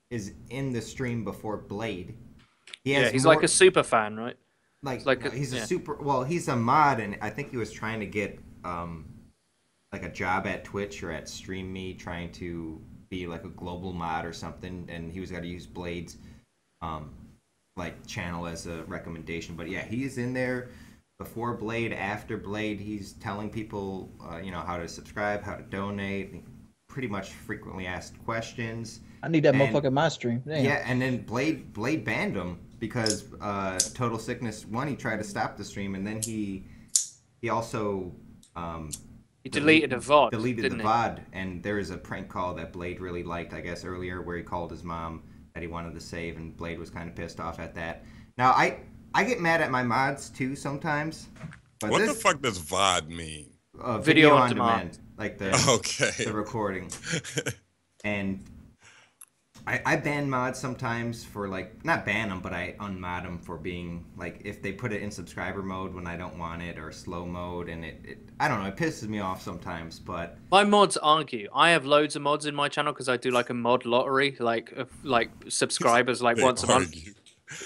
S5: is in the stream before Blade.
S2: He's like a super fan, right?
S5: He's a super. Well, he's a mod, and I think he was trying to get like a job at Twitch or at Stream Me, trying to be like a global mod or something, and he was got to use Blade's like channel as a recommendation. But yeah, he's in there before Blade, after Blade. He's telling people you know, how to subscribe, how to donate. Pretty much frequently asked questions.
S6: I need that motherfucker in my stream. Damn.
S5: Yeah, and then Blade banned him because Total Sickness, one, he tried to stop the stream, and then he also
S2: he deleted a VOD.
S5: Deleted the VOD, and there is a prank call that Blade really liked, I guess, earlier, where he called his mom that he wanted to save, and Blade was kind of pissed off at that. Now, I get mad at my mods too sometimes. But
S3: what the fuck does VOD mean?
S5: Video on demand. Like the recording. And I ban mods sometimes for, like, not ban them, but I unmod them for being, like, if they put it in subscriber mode when I don't want it, or slow mode, and it I don't know, it pisses me off sometimes, but...
S2: My mods argue. I have loads of mods in my channel because I do, like, a mod lottery, like subscribers, like, once a month.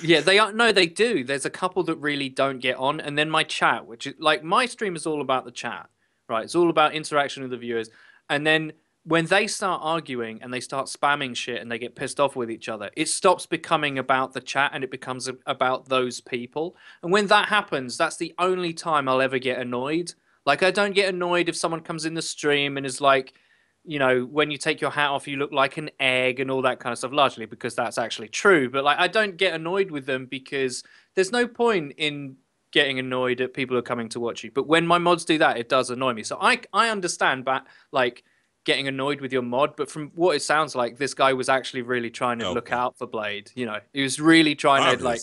S2: Yeah, they do. There's a couple that really don't get on, and then my chat, which is, like, my stream is all about the chat, right? It's all about interaction with the viewers, and then when they start arguing and they start spamming shit and they get pissed off with each other, it stops becoming about the chat and it becomes about those people. And when that happens, that's the only time I'll ever get annoyed. Like, I don't get annoyed if someone comes in the stream and is like, you know, when you take your hat off, you look like an egg and all that kind of stuff, largely because that's actually true. But, like, I don't get annoyed with them because there's no point in getting annoyed at people who are coming to watch you. But when my mods do that, it does annoy me. So I understand, but, like, getting annoyed with your mod, but from what it sounds like, this guy was actually really trying to look out for Blade. You know, he was really trying to, like,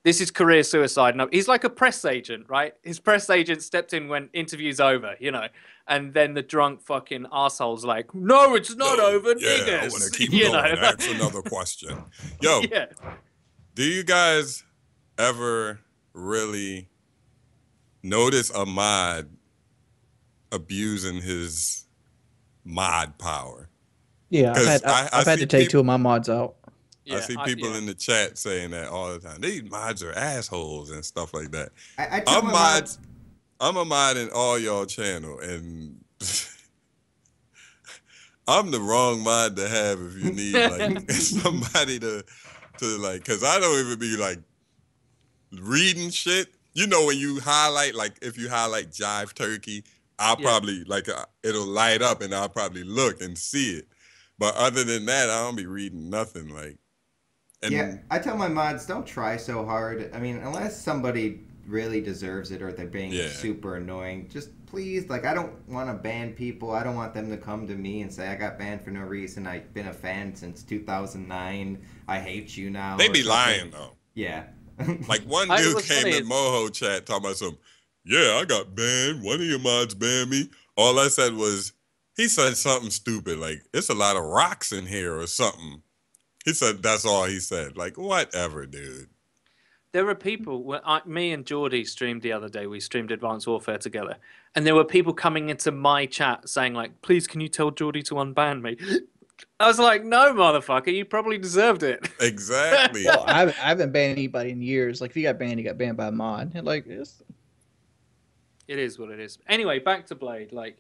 S2: this is career suicide. No, he's like a press agent, right? His press agent stepped in when interview's over, you know, and then the drunk fucking asshole's like, no, it's not over, niggas.
S3: I want to keep going. That's another question. Yo, do you guys ever really notice a mod abusing his mod power?
S6: Yeah, I've had to take two of my mods out.
S3: I see people in the chat saying that all the time. These mods are assholes and stuff like that. I'm a mod in all y'all channel, and I'm the wrong mod to have if you need, like, somebody to like, because I don't even be, like, reading shit. You know, when you highlight, like, if you highlight Jive Turkey, I'll probably, like, it'll light up and I'll probably look and see it. But other than that, I don't be reading nothing, like.
S5: Yeah, I tell my mods, don't try so hard. I mean, unless somebody really deserves it or they're being super annoying, just please, like, I don't want to ban people. I don't want them to come to me and say, I got banned for no reason. I've been a fan since 2009. I hate you now.
S3: They be lying, though.
S5: Yeah.
S3: Like, one dude came in Moho chat talking about something. Yeah, I got banned. One of your mods banned me. All I said was, he said something stupid, like, it's a lot of rocks in here or something. He said, that's all he said. Like, whatever, dude.
S2: There are people, me and Geordie streamed the other day, we streamed Advanced Warfare together, and there were people coming into my chat saying, like, please, can you tell Geordie to unban me? I was like, no, motherfucker, you probably deserved it.
S3: Exactly.
S6: Well, I haven't banned anybody in years. Like, if you got banned, you got banned by a mod. And, like, it
S2: is what it is. Anyway, back to Blade. Like,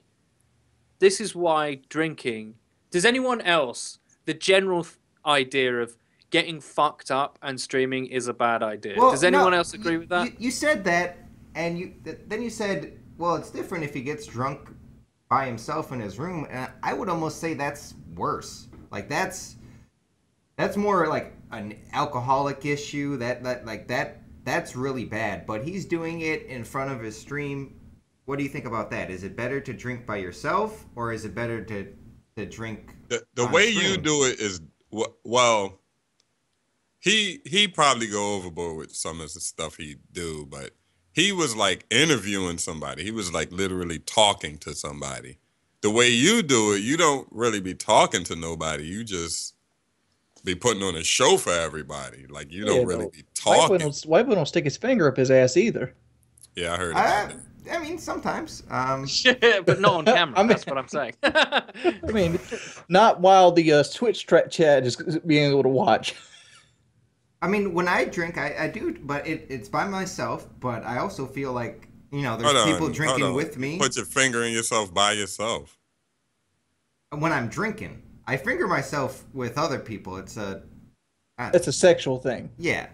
S2: this is why drinking... Does anyone else, the general idea of getting fucked up and streaming is a bad idea.
S5: Well,
S2: Does anyone else agree with that?
S5: You said that, and then you said, well, it's different if he gets drunk by himself in his room, and I would almost say that's worse. Like that's more like an alcoholic issue. That's really bad. But he's doing it in front of his stream. What do you think about that? Is it better to drink by yourself, or is it better to drink?
S3: The way stream? You do it is well. He probably go overboard with some of the stuff he do, but he was like interviewing somebody. He was like literally talking to somebody. The way you do it, you don't really be talking to nobody. You just be putting on a show for everybody. Like you don't really be talking.
S6: White boy don't stick his finger up his ass either.
S3: Yeah, I heard that.
S5: I mean, sometimes.
S2: But not on camera. That's what I'm saying.
S6: I mean, not while the Twitch chat is being able to watch.
S5: I mean, when I drink, I do, but it's by myself. But I also feel like, you know, there's people drinking with me.
S3: Put your finger in yourself by yourself.
S5: When I'm drinking, I finger myself with other people. It's a
S6: sexual thing.
S5: Yeah.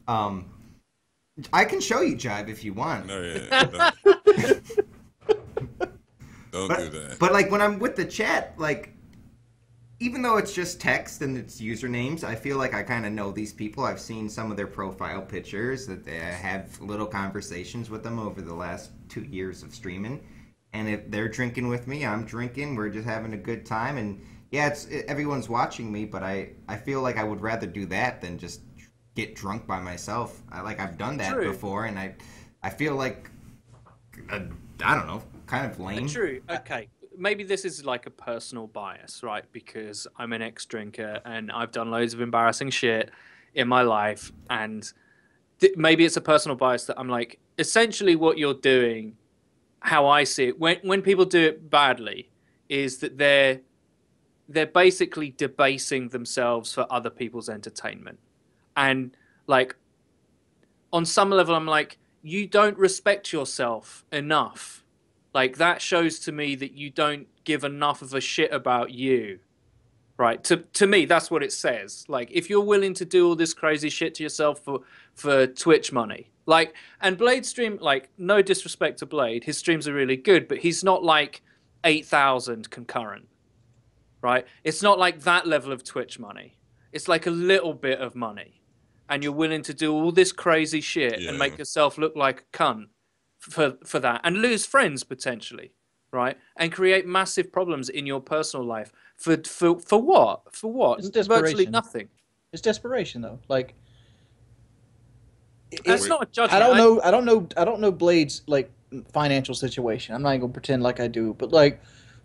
S5: I can show you, Jive, if you want.
S3: No, yeah. Don't do that.
S5: But like when I'm with the chat, like, even though it's just text and it's usernames, I feel like I kind of know these people. I've seen some of their profile pictures, that they have little conversations with them over the last 2 years of streaming. And if they're drinking with me, I'm drinking. We're just having a good time. And yeah, everyone's watching me, but I feel like I would rather do that than just get drunk by myself. I've done that before, and I feel like I don't know, kind of lame.
S2: True. Okay. Maybe this is like a personal bias, right? Because I'm an ex-drinker and I've done loads of embarrassing shit in my life, and maybe it's a personal bias that I'm like, essentially what you're doing, how I see it, when people do it badly, is that they're basically debasing themselves for other people's entertainment. And like, on some level, I'm like, you don't respect yourself enough. Like, that shows to me that you don't give enough of a shit about you, right? To me, that's what it says. Like, if you're willing to do all this crazy shit to yourself for Twitch money, like, and Blade stream, like, no disrespect to Blade, his streams are really good, but he's not like 8,000 concurrent, right? It's not like that level of Twitch money. It's like a little bit of money. And you're willing to do all this crazy shit and make yourself look like a cunt for that, and lose friends potentially, right? And create massive problems in your personal life for what? For what?
S6: It's desperation.
S2: Virtually nothing.
S6: It's desperation, though. Like,
S2: it's not a judgment.
S6: I don't know Blade's like financial situation. I'm not even gonna pretend like I do, but like,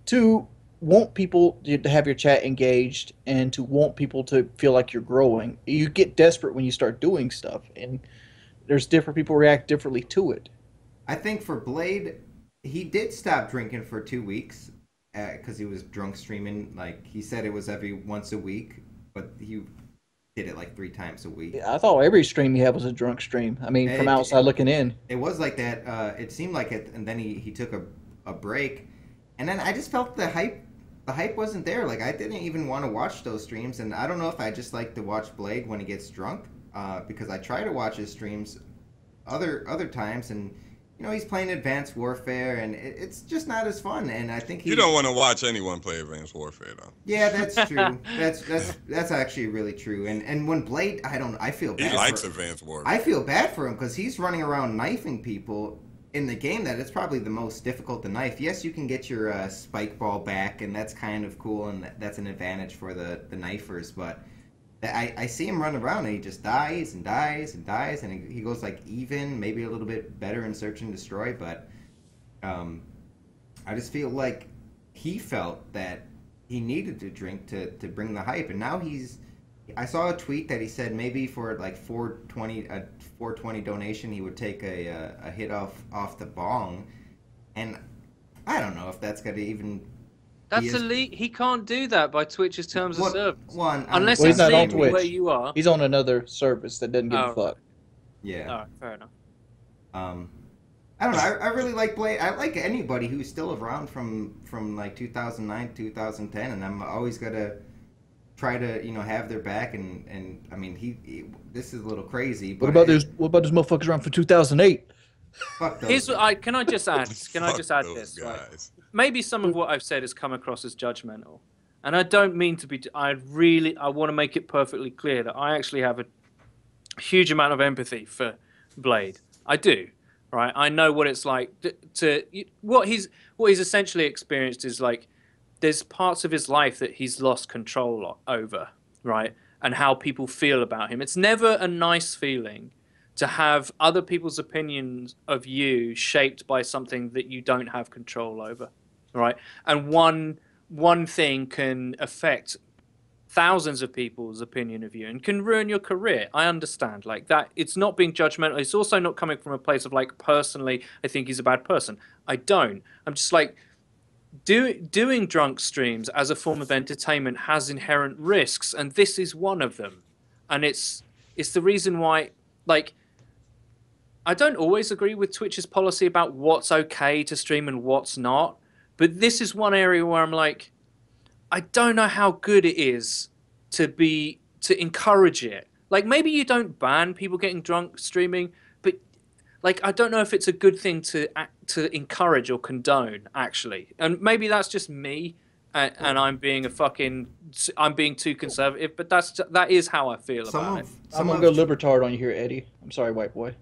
S6: to want people to have your chat engaged and to want people to feel like you're growing, you get desperate when you start doing stuff, and there's different people react differently to it.
S5: I think for Blade, he did stop drinking for 2 weeks because he was drunk streaming. Like, he said it was every once a week, but he did it like 3 times a week.
S6: Yeah, I thought every stream he had was a drunk stream. I mean, from outside looking in.
S5: It was like that. It seemed like it, and then he took a break. And then I just felt the hype wasn't there. Like, I didn't even want to watch those streams, and I don't know if I just like to watch Blade when he gets drunk, because I try to watch his streams other times, and you know, he's playing Advanced Warfare, and it's just not as fun. And I think
S3: you don't want to watch anyone play Advanced Warfare, though.
S5: Yeah, that's true. that's actually really true. And when Blade, I feel bad.
S3: He likes Advanced Warfare.
S5: I feel bad for him because he's running around knifing people in the game that it's probably the most difficult to knife. Yes, you can get your spike ball back, and that's kind of cool, and that's an advantage for the knifers, but I see him run around, and he just dies and dies and dies, and he goes like even, maybe a little bit better in Search and Destroy, but I just feel like he felt that he needed to drink to bring the hype, and now I saw a tweet that he said maybe for like 420 donation he would take a hit off the bong, and I don't know if that's gonna even.
S2: That's elite. He can't do that by Twitch's terms of service.
S5: Unless
S6: he's not on
S2: Twitch.
S6: Where
S2: you are.
S6: He's on another service that doesn't give a fuck.
S5: Yeah.
S2: All right, fair enough.
S5: I don't know. I really like Blade. I like anybody who's still around from like 2009, 2010, and I'm always gonna try to, you know, have their back, and I mean, he this is a little crazy. But
S6: what about those motherfuckers around for 2008?
S5: Fuck those.
S2: Can I just add? Can I just add
S3: those
S2: this?
S3: guys.
S2: Right? Maybe some of what I've said has come across as judgmental, and I don't mean to be. I want to make it perfectly clear that I actually have a huge amount of empathy for Blade. I do. Right? I know what it's like what he's essentially experienced is like there's parts of his life that he's lost control over, right? And how people feel about him. It's never a nice feeling to have other people's opinions of you shaped by something that you don't have control over, right? And one thing can affect thousands of people's opinion of you and can ruin your career. I understand like that. It's not being judgmental. It's also not coming from a place of like, personally, I think he's a bad person. I don't. I'm just like, doing drunk streams as a form of entertainment has inherent risks, and this is one of them. And it's the reason why, like, I don't always agree with Twitch's policy about what's okay to stream and what's not, but this is one area where I'm like, I don't know how good it is to encourage it. Like, maybe you don't ban people getting drunk streaming, but like, I don't know if it's a good thing to encourage or condone, actually. And maybe that's just me, and I'm being too conservative. But that is how I feel about it.
S6: I'm gonna go libertard on you here, Eddie. I'm sorry, white boy.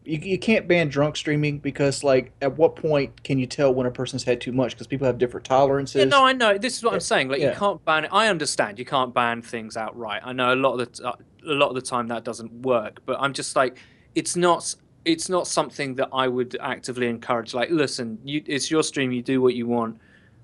S6: You can't ban drunk streaming because, like, at what point can you tell when a person's had too much? Because people have different tolerances.
S2: Yeah, no, I know. This is what I'm saying. Like, you can't ban it. I understand you can't ban things outright. I know a lot of the time that doesn't work. But I'm just like, it's not something that I would actively encourage. Like, listen, it's your stream. You do what you want.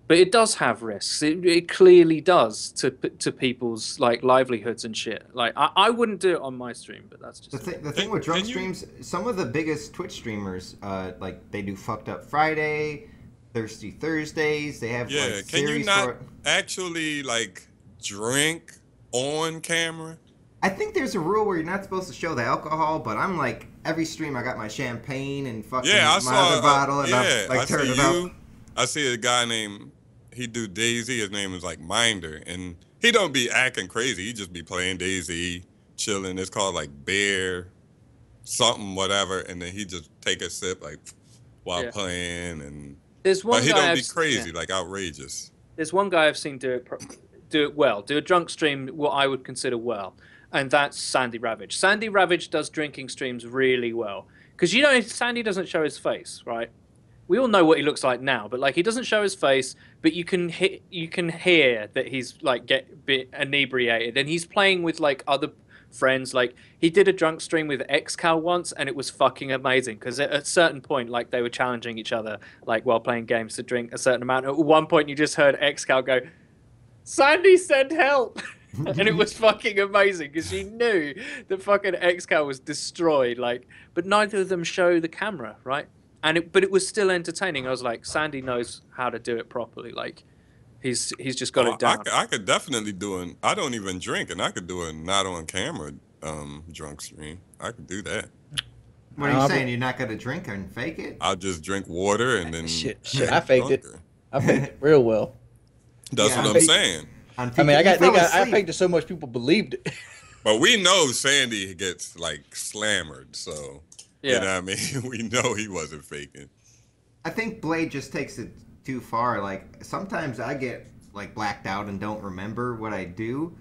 S2: But it does have risks. It clearly does to people's like livelihoods and shit. Like I wouldn't do it on my stream, but that's just
S5: the thing with drunk streams. Some of the biggest Twitch streamers, like they do Fucked Up Friday, Thirsty Thursdays. They have like
S3: can you
S5: series
S3: not actually like drink on camera?
S5: I think there's a rule where you're not supposed to show the alcohol, but I'm like every stream I got my champagne and fucking my other bottle and I'm like turn it up.
S3: I see a guy named. He do DayZ. His name is like Minder, and he don't be acting crazy. He just be playing DayZ, chilling. It's called like Bear, something whatever, and then he just take a sip like while playing. And
S2: there's one
S3: but he
S2: guy
S3: don't be crazy, like outrageous.
S2: There's one guy I've seen do it well, do a drunk stream what I would consider well, and that's Sandy Ravage. Sandy Ravage does drinking streams really well because you know Sandy doesn't show his face, right? We all know what he looks like now, but like he doesn't show his face, but you can hear that he's like bit inebriated, and he's playing with like other friends. Like he did a drunk stream with XCal once, and it was fucking amazing because at a certain point, like they were challenging each other, like while playing games to drink a certain amount. At one point, you just heard XCal go, "Sandy, send help." And it was fucking amazing because you knew that fucking XCal was destroyed. Like, but neither of them show the camera, right? But it was still entertaining. I was like, Sandy knows how to do it properly. Like, he's just got it down.
S3: I could definitely do I don't even drink, and I could do a not on camera drunk stream. I could do that.
S5: What are you saying? You're not gonna drink and fake it?
S3: I'll just drink water and then
S6: shit. I faked it. I faked it real well.
S3: That's what I'm saying.
S6: I mean, I faked it so much people believed it.
S3: But we know Sandy gets like slammered, so. Yeah. You know what I mean? We know he wasn't faking.
S5: I think Blade just takes it too far. Like, sometimes I get, like, blacked out and don't remember what I do,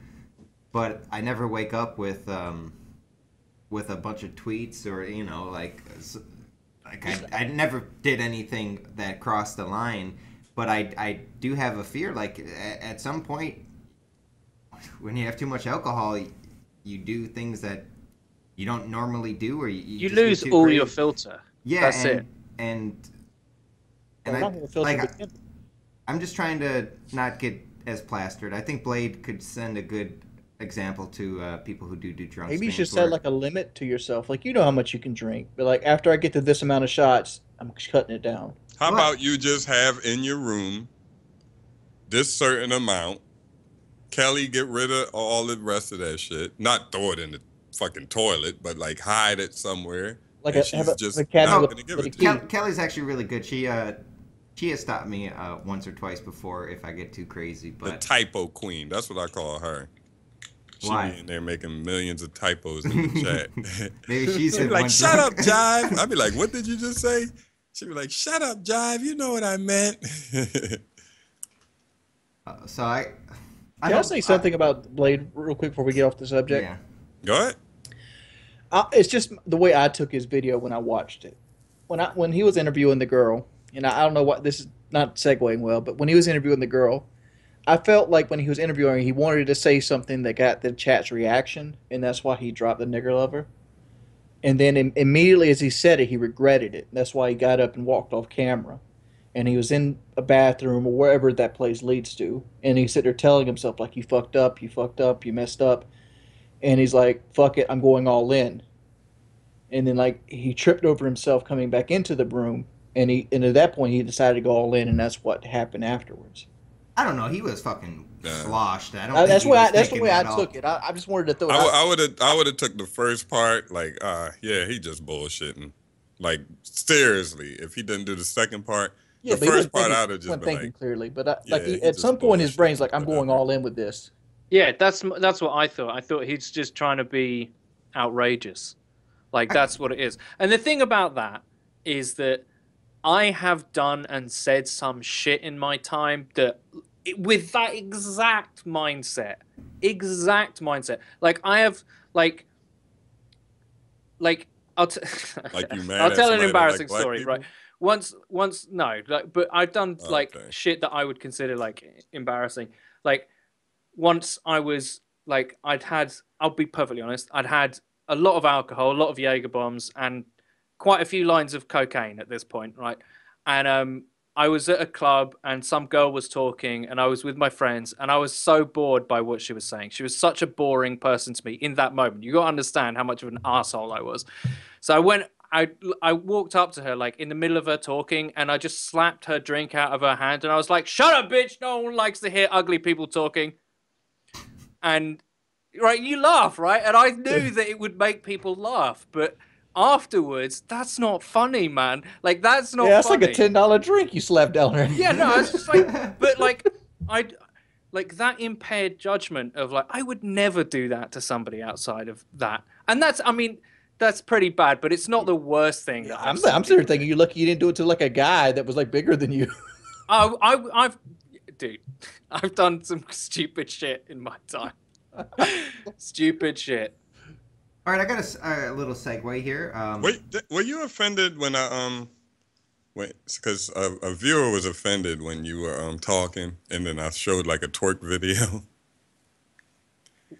S5: but I never wake up with a bunch of tweets or, you know, like I never did anything that crossed the line, but I do have a fear, like, at some point, when you have too much alcohol, you do things that you don't normally do, or you
S2: lose all crazy. Your filter.
S5: Yeah, that's it. And I'm just trying to not get as plastered. I think Blade could send a good example to people who do drunk.
S6: Maybe you should set like a limit to yourself. Like, you know how much you can drink, but like after I get to this amount of shots, I'm cutting it down.
S3: How about you just have in your room this certain amount? Kelly, get rid of all the rest of that shit. Not throw it in the fucking toilet, but like hide it somewhere.
S6: Like
S3: she's just not gonna give it to you.
S5: Kelly's actually really good. She She has stopped me once or twice before if I get too crazy. But
S3: the typo queen, that's what I call her. She
S5: why?
S3: be in there making millions of typos in the chat.
S5: Maybe she said
S3: like,
S5: one
S3: shut up,
S5: drunk.
S3: Jive. I'd be like, what did you just say? She'd be like, shut up, Jive. You know what I meant.
S5: So I
S6: Can I say something about Blade real quick before we get off the subject?
S5: Yeah.
S3: Go ahead.
S6: It's just the way I took his video when I watched it. When he was interviewing the girl, and I don't know what this is not segueing well, but when he was interviewing the girl, I felt like when he was interviewing her, he wanted to say something that got the chat's reaction, and that's why he dropped the nigger lover. And then immediately as he said it, he regretted it. That's why he got up and walked off camera. And he was in a bathroom or wherever that place leads to, and he's sitting there telling himself like, you fucked up, you messed up. And he's like, fuck it, I'm going all in. And then like he tripped over himself coming back into the room, and at that point he decided to go all in, and that's what happened afterwards.
S5: I don't know. He was fucking sloshed. I don't.
S6: That's
S5: think
S6: the way I took it. I just wanted to throw it out.
S3: I would have took the first part like, yeah, he just bullshitting. Like seriously, if he didn't do the second part,
S6: yeah,
S3: the first part I'd have just been
S6: thinking
S3: like,
S6: clearly. But
S3: yeah,
S6: at some point his brain's like, I'm going all in with this.
S2: Yeah, that's what I thought. I thought he's just trying to be outrageous. Like, that's what it is. And the thing about that is that I have done and said some shit in my time that, with that exact mindset. Like, I have, like I'll tell an embarrassing story, right? Once, no, like, but I've done, shit that I would consider, like, embarrassing. Like, once I was, like, I'll be perfectly honest, I'd had a lot of alcohol, a lot of Jaeger bombs, and quite a few lines of cocaine at this point, right? And I was at a club, and some girl was talking, and I was with my friends, and I was so bored by what she was saying. She was such a boring person to me in that moment. You got to understand how much of an asshole I was. So I walked up to her, like, in the middle of her talking, and I just slapped her drink out of her hand, and I was like, shut up, bitch! No one likes to hear ugly people talking. And... right, you laugh, right? And I knew that it would make people laugh, but afterwards, that's not funny, man. Like, that's not
S6: that's
S2: funny.
S6: like a $10 drink you slapped down there.
S2: Yeah, no, it's just like, but like, like that impaired judgment of like, I would never do that to somebody outside of that. And that's, I mean, that's pretty bad, but it's not the worst thing. That
S6: I'm sitting there thinking you're lucky you didn't do it to like a guy that was like bigger than you.
S2: Dude, I've done some stupid shit in my time. Stupid shit.
S5: All right, I got a little segue here.
S3: Wait, were you offended when because a viewer was offended when you were talking, and then I showed like a twerk video.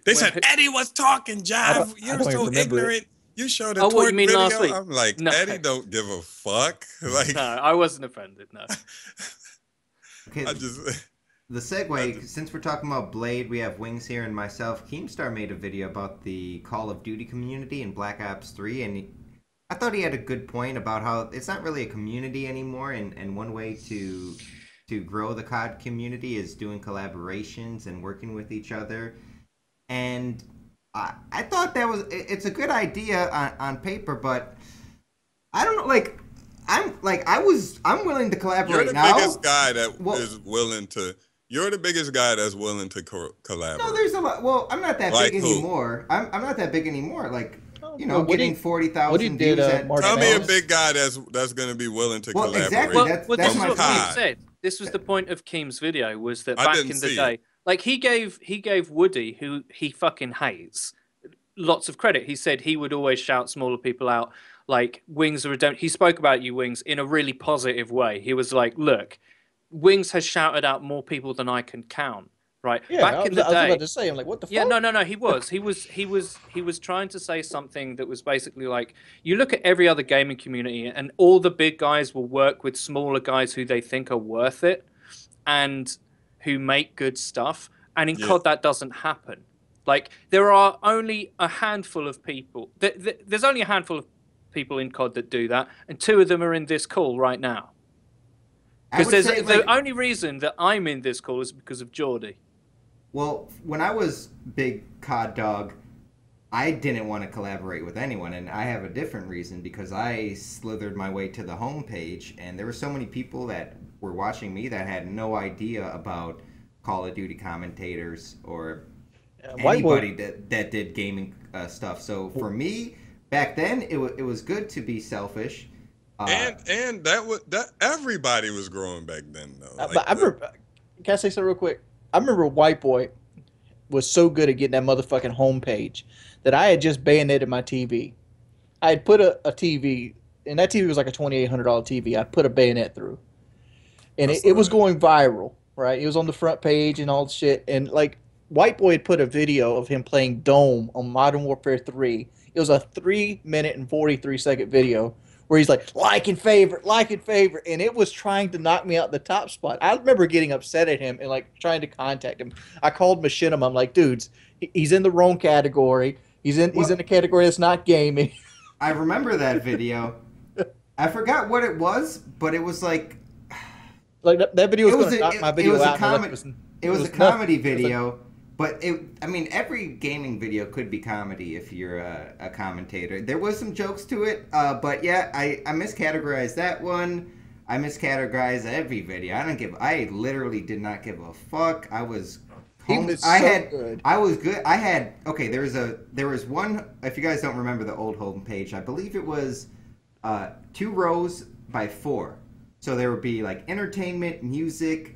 S3: They said Eddie was talking, Jive. You're so ignorant. You showed a twerk video. Last week? I'm like, no. Eddie don't give a fuck. Like,
S2: no, I wasn't offended. No.
S5: Okay. The segue, since we're talking about Blade, we have Wings here and myself. Keemstar made a video about the Call of Duty community in Black Ops 3, and I thought he had a good point about how it's not really a community anymore, and one way to grow the COD community is doing collaborations and working with each other. And I thought it's a good idea on paper, but I don't know, like, I'm willing to collaborate now.
S3: You're the biggest guy that is willing to... You're the biggest guy that's willing to collaborate.
S5: No, there's a lot. Well, I'm not that big anymore. I'm not that big anymore. Like, getting 40,000 views.
S3: Tell me a big guy that's going to be willing to collaborate.
S5: Exactly. That's
S2: what
S5: my
S2: Keem said. This was the point of Keem's video, was that back in the day, like he gave Woody, who he fucking hates, lots of credit. He said he would always shout smaller people out. Like, Wings are redemption. He spoke about you, Wings, in a really positive way. He was like, look, Wings has shouted out more people than I can count, right?
S6: Yeah,
S2: back in the day,
S6: I was about to say, I'm like, what the fuck?
S2: Yeah, no, he was trying to say something that was basically like, you look at every other gaming community, and all the big guys will work with smaller guys who they think are worth it, and who make good stuff. And in COD, that doesn't happen. Like, there are only a handful of people. There's only a handful of people in COD that do that, and 2 of them are in this call right now. Because the only reason that I'm in this call is because of Geordie.
S5: Well, when I was big COD dog, I didn't want to collaborate with anyone, and I have a different reason, because I slithered my way to the homepage, and there were so many people that were watching me that had no idea about Call of Duty commentators or anybody that did gaming stuff. So for me, back then, it was good to be selfish.
S3: And that everybody was growing back then though.
S6: But I remember, can I say something real quick? I remember White Boy was so good at getting that motherfucking homepage that I had just bayoneted my TV. I had put a TV, and that TV was like a $2,800 TV. I put a bayonet through, and it was going viral. Right, it was on the front page and all the shit. And like White Boy had put a video of him playing Dome on Modern Warfare 3. It was a 3-minute and 43-second video where he's like and favorite, and it was trying to knock me out the top spot. I remember getting upset at him and like trying to contact him. I called Machinima. I'm like, dudes, he's in the wrong category. He's in a category that's not gaming.
S5: I remember that video. I forgot what it was, but it was like
S6: that video was going to knock my video out.
S5: It was a comedy video. But I mean, every gaming video could be comedy if you're a commentator. There was some jokes to it, but yeah, I miscategorized that one. I miscategorized every video. I literally did not give a fuck. I was
S6: good.
S5: I was good. I had okay. There was one. If you guys don't remember the old homepage, I believe it was 2 rows by 4. So there would be like entertainment, music,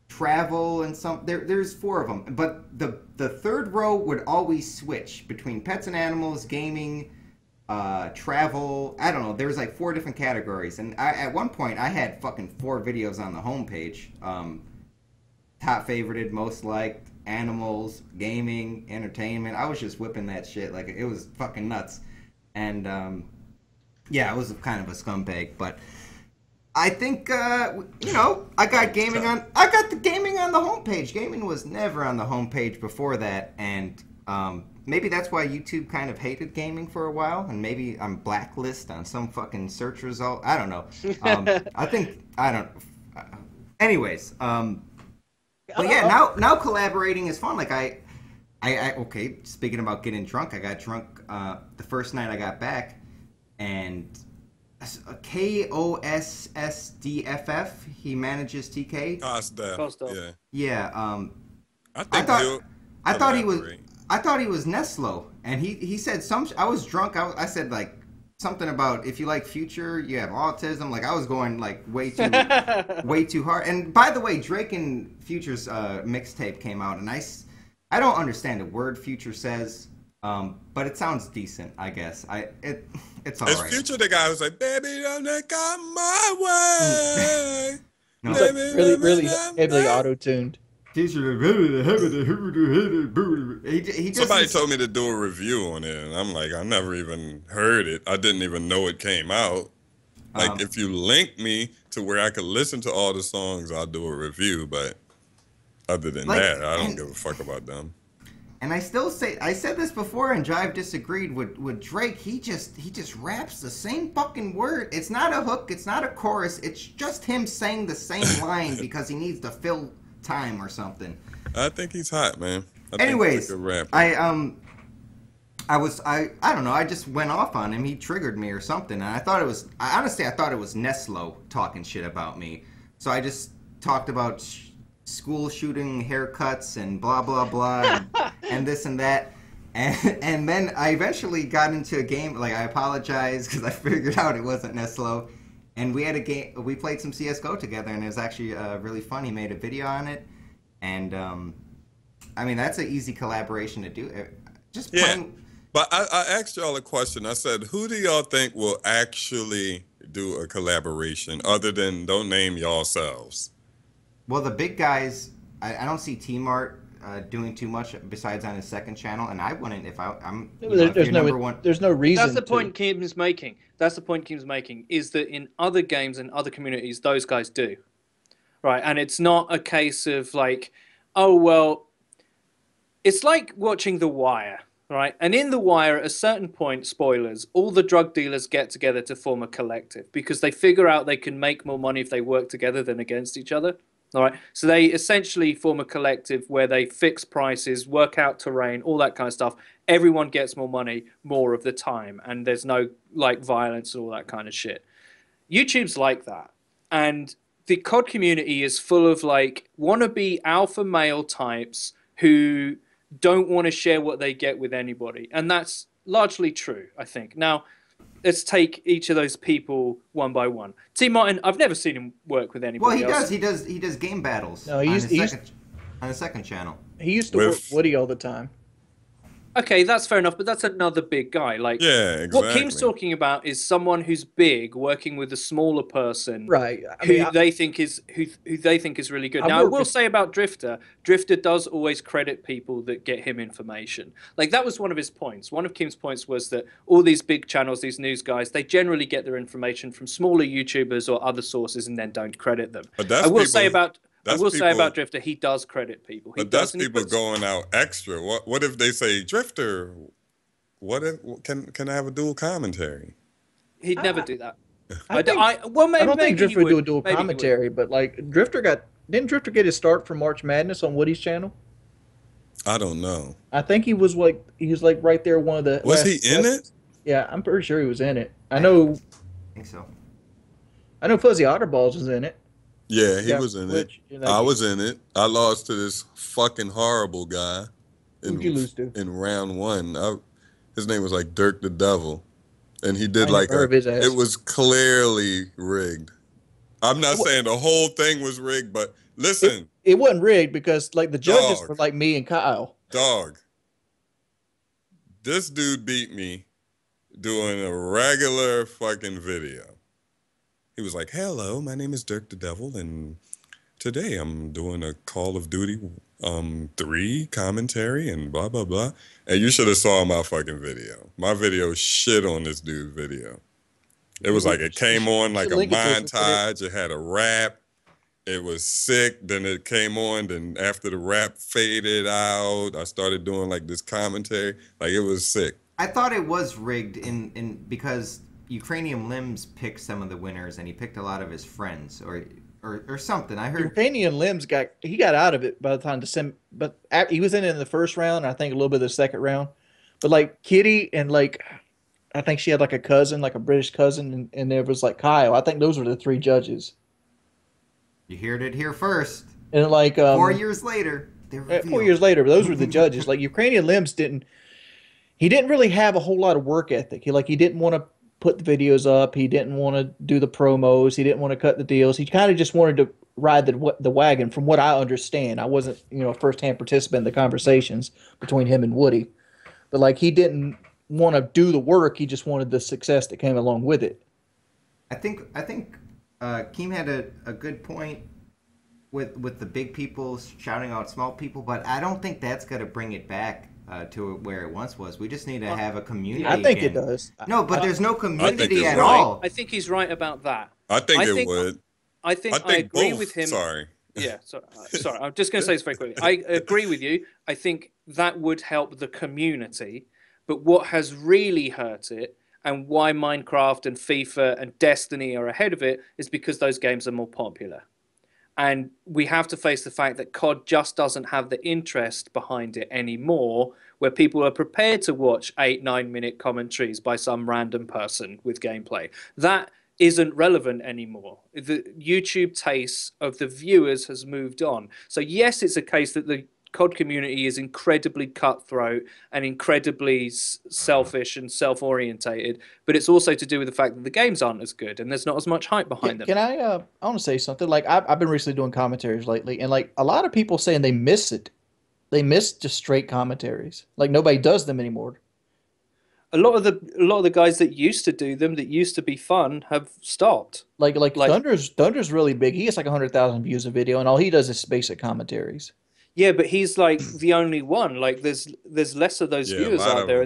S5: travel, and there's 4 of them, but the third row would always switch between pets and animals, gaming, travel. I don't know, there was like 4 different categories, and at one point I had fucking 4 videos on the homepage. Top favorited, most liked, animals, gaming, entertainment. I was just whipping that shit like it was fucking nuts. And yeah, I was kind of a scumbag, but I think I got the gaming on the homepage. Gaming was never on the homepage before that, and maybe that's why YouTube kind of hated gaming for a while, and maybe I'm blacklisted on some fucking search result. I don't know. Anyways, but yeah, now collaborating is fun. Like I okay. Speaking about getting drunk, I got drunk the first night I got back, and KOSSDFF. He manages TK.
S3: Cosdef.
S5: Yeah.
S3: I
S5: thought he was Neslo, and he said I was drunk. I said like something about if you like Future, you have autism. Like I was going like way too hard. And by the way, Drake and Future's mixtape came out, and I don't understand a word Future says. But it sounds decent, I guess. It's all right.
S3: Is Future the guy who's like, baby, don't take out my way?
S6: No. Really heavily auto-tuned.
S3: Somebody told me to do a review on it, and I'm like, I never even heard it. I didn't even know it came out. Like, if you link me to where I could listen to all the songs, I'll do a review. But other than that, I don't give a fuck about them.
S5: And I said this before, and Jive disagreed with Drake. He just raps the same fucking word. It's not a hook. It's not a chorus. It's just him saying the same line because he needs to fill time or something.
S3: I think he's hot, man.
S5: Anyways, I don't know. I just went off on him. He triggered me or something, and I thought it was Neslo talking shit about me. So I just talked about school shooting haircuts and blah blah blah and this and that, and then I eventually got into a game. Like I apologized because I figured out it wasn't Neslo, and we had a game. We played some CS:GO together, and it was actually really fun. He made a video on it, and I mean that's an easy collaboration to do. Just playing.
S3: But I asked y'all a question. I said, who do y'all think will actually do a collaboration other than don't name yourselves?
S5: Well, the big guys, I don't see T-Mart doing too much besides on his second channel, and I wouldn't if I'm.
S6: There's no reason.
S2: That's the point Kim's making. Is that in other games and other communities, those guys do, right? And it's not a case of like, oh well, it's like watching The Wire, right? And in The Wire, at a certain point, spoilers, all the drug dealers get together to form a collective because they figure out they can make more money if they work together than against each other. All right, so they essentially form a collective where they fix prices, work out terrain, all that kind of stuff. Everyone gets more money more of the time, and there's no like violence and all that kind of shit. YouTube's like that, and the COD community is full of like wannabe alpha male types who don't want to share what they get with anybody, and that's largely true, I think. Now, let's take each of those people one by one. T. Martin, I've never seen him work with anybody else.
S5: He does game battles.
S6: No,
S5: on the second channel.
S6: He used to work Woody all the time.
S2: Okay, that's fair enough, but that's another big guy. Like,
S3: yeah, exactly.
S2: What Keem's talking about is someone who's big working with a smaller person,
S6: right?
S2: Who they think is really good. Now, I will say about Drifter does always credit people that get him information. Like, that was one of his points. One of Keem's points was that all these big channels, these news guys, they generally get their information from smaller YouTubers or other sources and then don't credit them.
S3: But that's say
S2: about Drifter, he does credit people.
S3: That's people going out extra. What if they say, Drifter, what if can I have a dual commentary?
S2: He'd never do that.
S6: I don't think Drifter would do a dual commentary, but like didn't Drifter get his start from March Madness on Woody's channel?
S3: I don't know.
S6: I think he was right there. One of the
S3: was he in it?
S6: Yeah, I'm pretty sure he was in it. I think so. I know Fuzzy Otterballs was in it.
S3: Yeah, he was in it. I was in it. I lost to this fucking horrible guy.
S6: Who'd you lose to?
S3: In round 1. His name was like Dirk the Devil. And he did it was clearly rigged. I'm not saying the whole thing was rigged, but listen.
S6: It wasn't rigged because like the judges were like me and Kyle.
S3: Dog. This dude beat me doing a regular fucking video. He was like, hello, my name is Dirk the Devil, and today I'm doing a Call of Duty 3 commentary and blah, blah, blah. And you should have saw my fucking video. My video shit on this dude's video. It was like it came on like a montage. It had a rap. It was sick. Then it came on. Then after the rap faded out, I started doing like this commentary. Like it was sick.
S5: I thought it was rigged because Ukrainian Limbs picked some of the winners, and he picked a lot of his friends, or something. I heard
S6: Ukrainian Limbs got out of it by the time but he was in it in the first round. I think a little bit of the second round, but like Kitty and like I think she had like a cousin, like a British cousin, and there was like Kyle. I think those were the 3 judges.
S5: You heard it here first.
S6: And like
S5: 4 years later,
S6: 4 years later, those were the judges. Like Ukrainian Limbs didn't really have a whole lot of work ethic. He didn't want to put the videos up. He didn't want to do the promos. He didn't want to cut the deals. He kind of just wanted to ride the wagon, from what I understand. I wasn't, a first-hand participant in the conversations between him and Woody. But, like, he didn't want to do the work. He just wanted the success that came along with it.
S5: I think Keem had a good point with the big people shouting out small people, but I don't think that's going to bring it back to where it once was. We just need to have a community.
S6: I think it does.
S5: No, but there's no community at all.
S2: I think he's right about that.
S3: I think it would.
S2: I agree
S3: both.
S2: with him.
S3: Sorry.
S2: Yeah, sorry. I'm just going to say this very quickly. I agree with you. I think that would help the community, but what has really hurt it, and why Minecraft and FIFA and Destiny are ahead of it, is because those games are more popular. And we have to face the fact that COD just doesn't have the interest behind it anymore, where people are prepared to watch 8-9 minute commentaries by some random person with gameplay. That isn't relevant anymore. The YouTube taste of the viewers has moved on. So yes, it's a case that the COD community is incredibly cutthroat and incredibly selfish and self-orientated, but it's also to do with the fact that the games aren't as good and there's not as much hype behind them.
S6: Can I want to say something? Like I've been recently doing commentaries lately, and like a lot of people saying they miss it. They miss just straight commentaries. Like nobody does them anymore.
S2: A lot of the guys that used to do them, that used to be fun, have stopped. Like
S6: Thunder's really big. He gets like 100,000 views a video, and all he does is basic commentaries.
S2: Yeah, but he's like the only one. Like there's less of those viewers out there.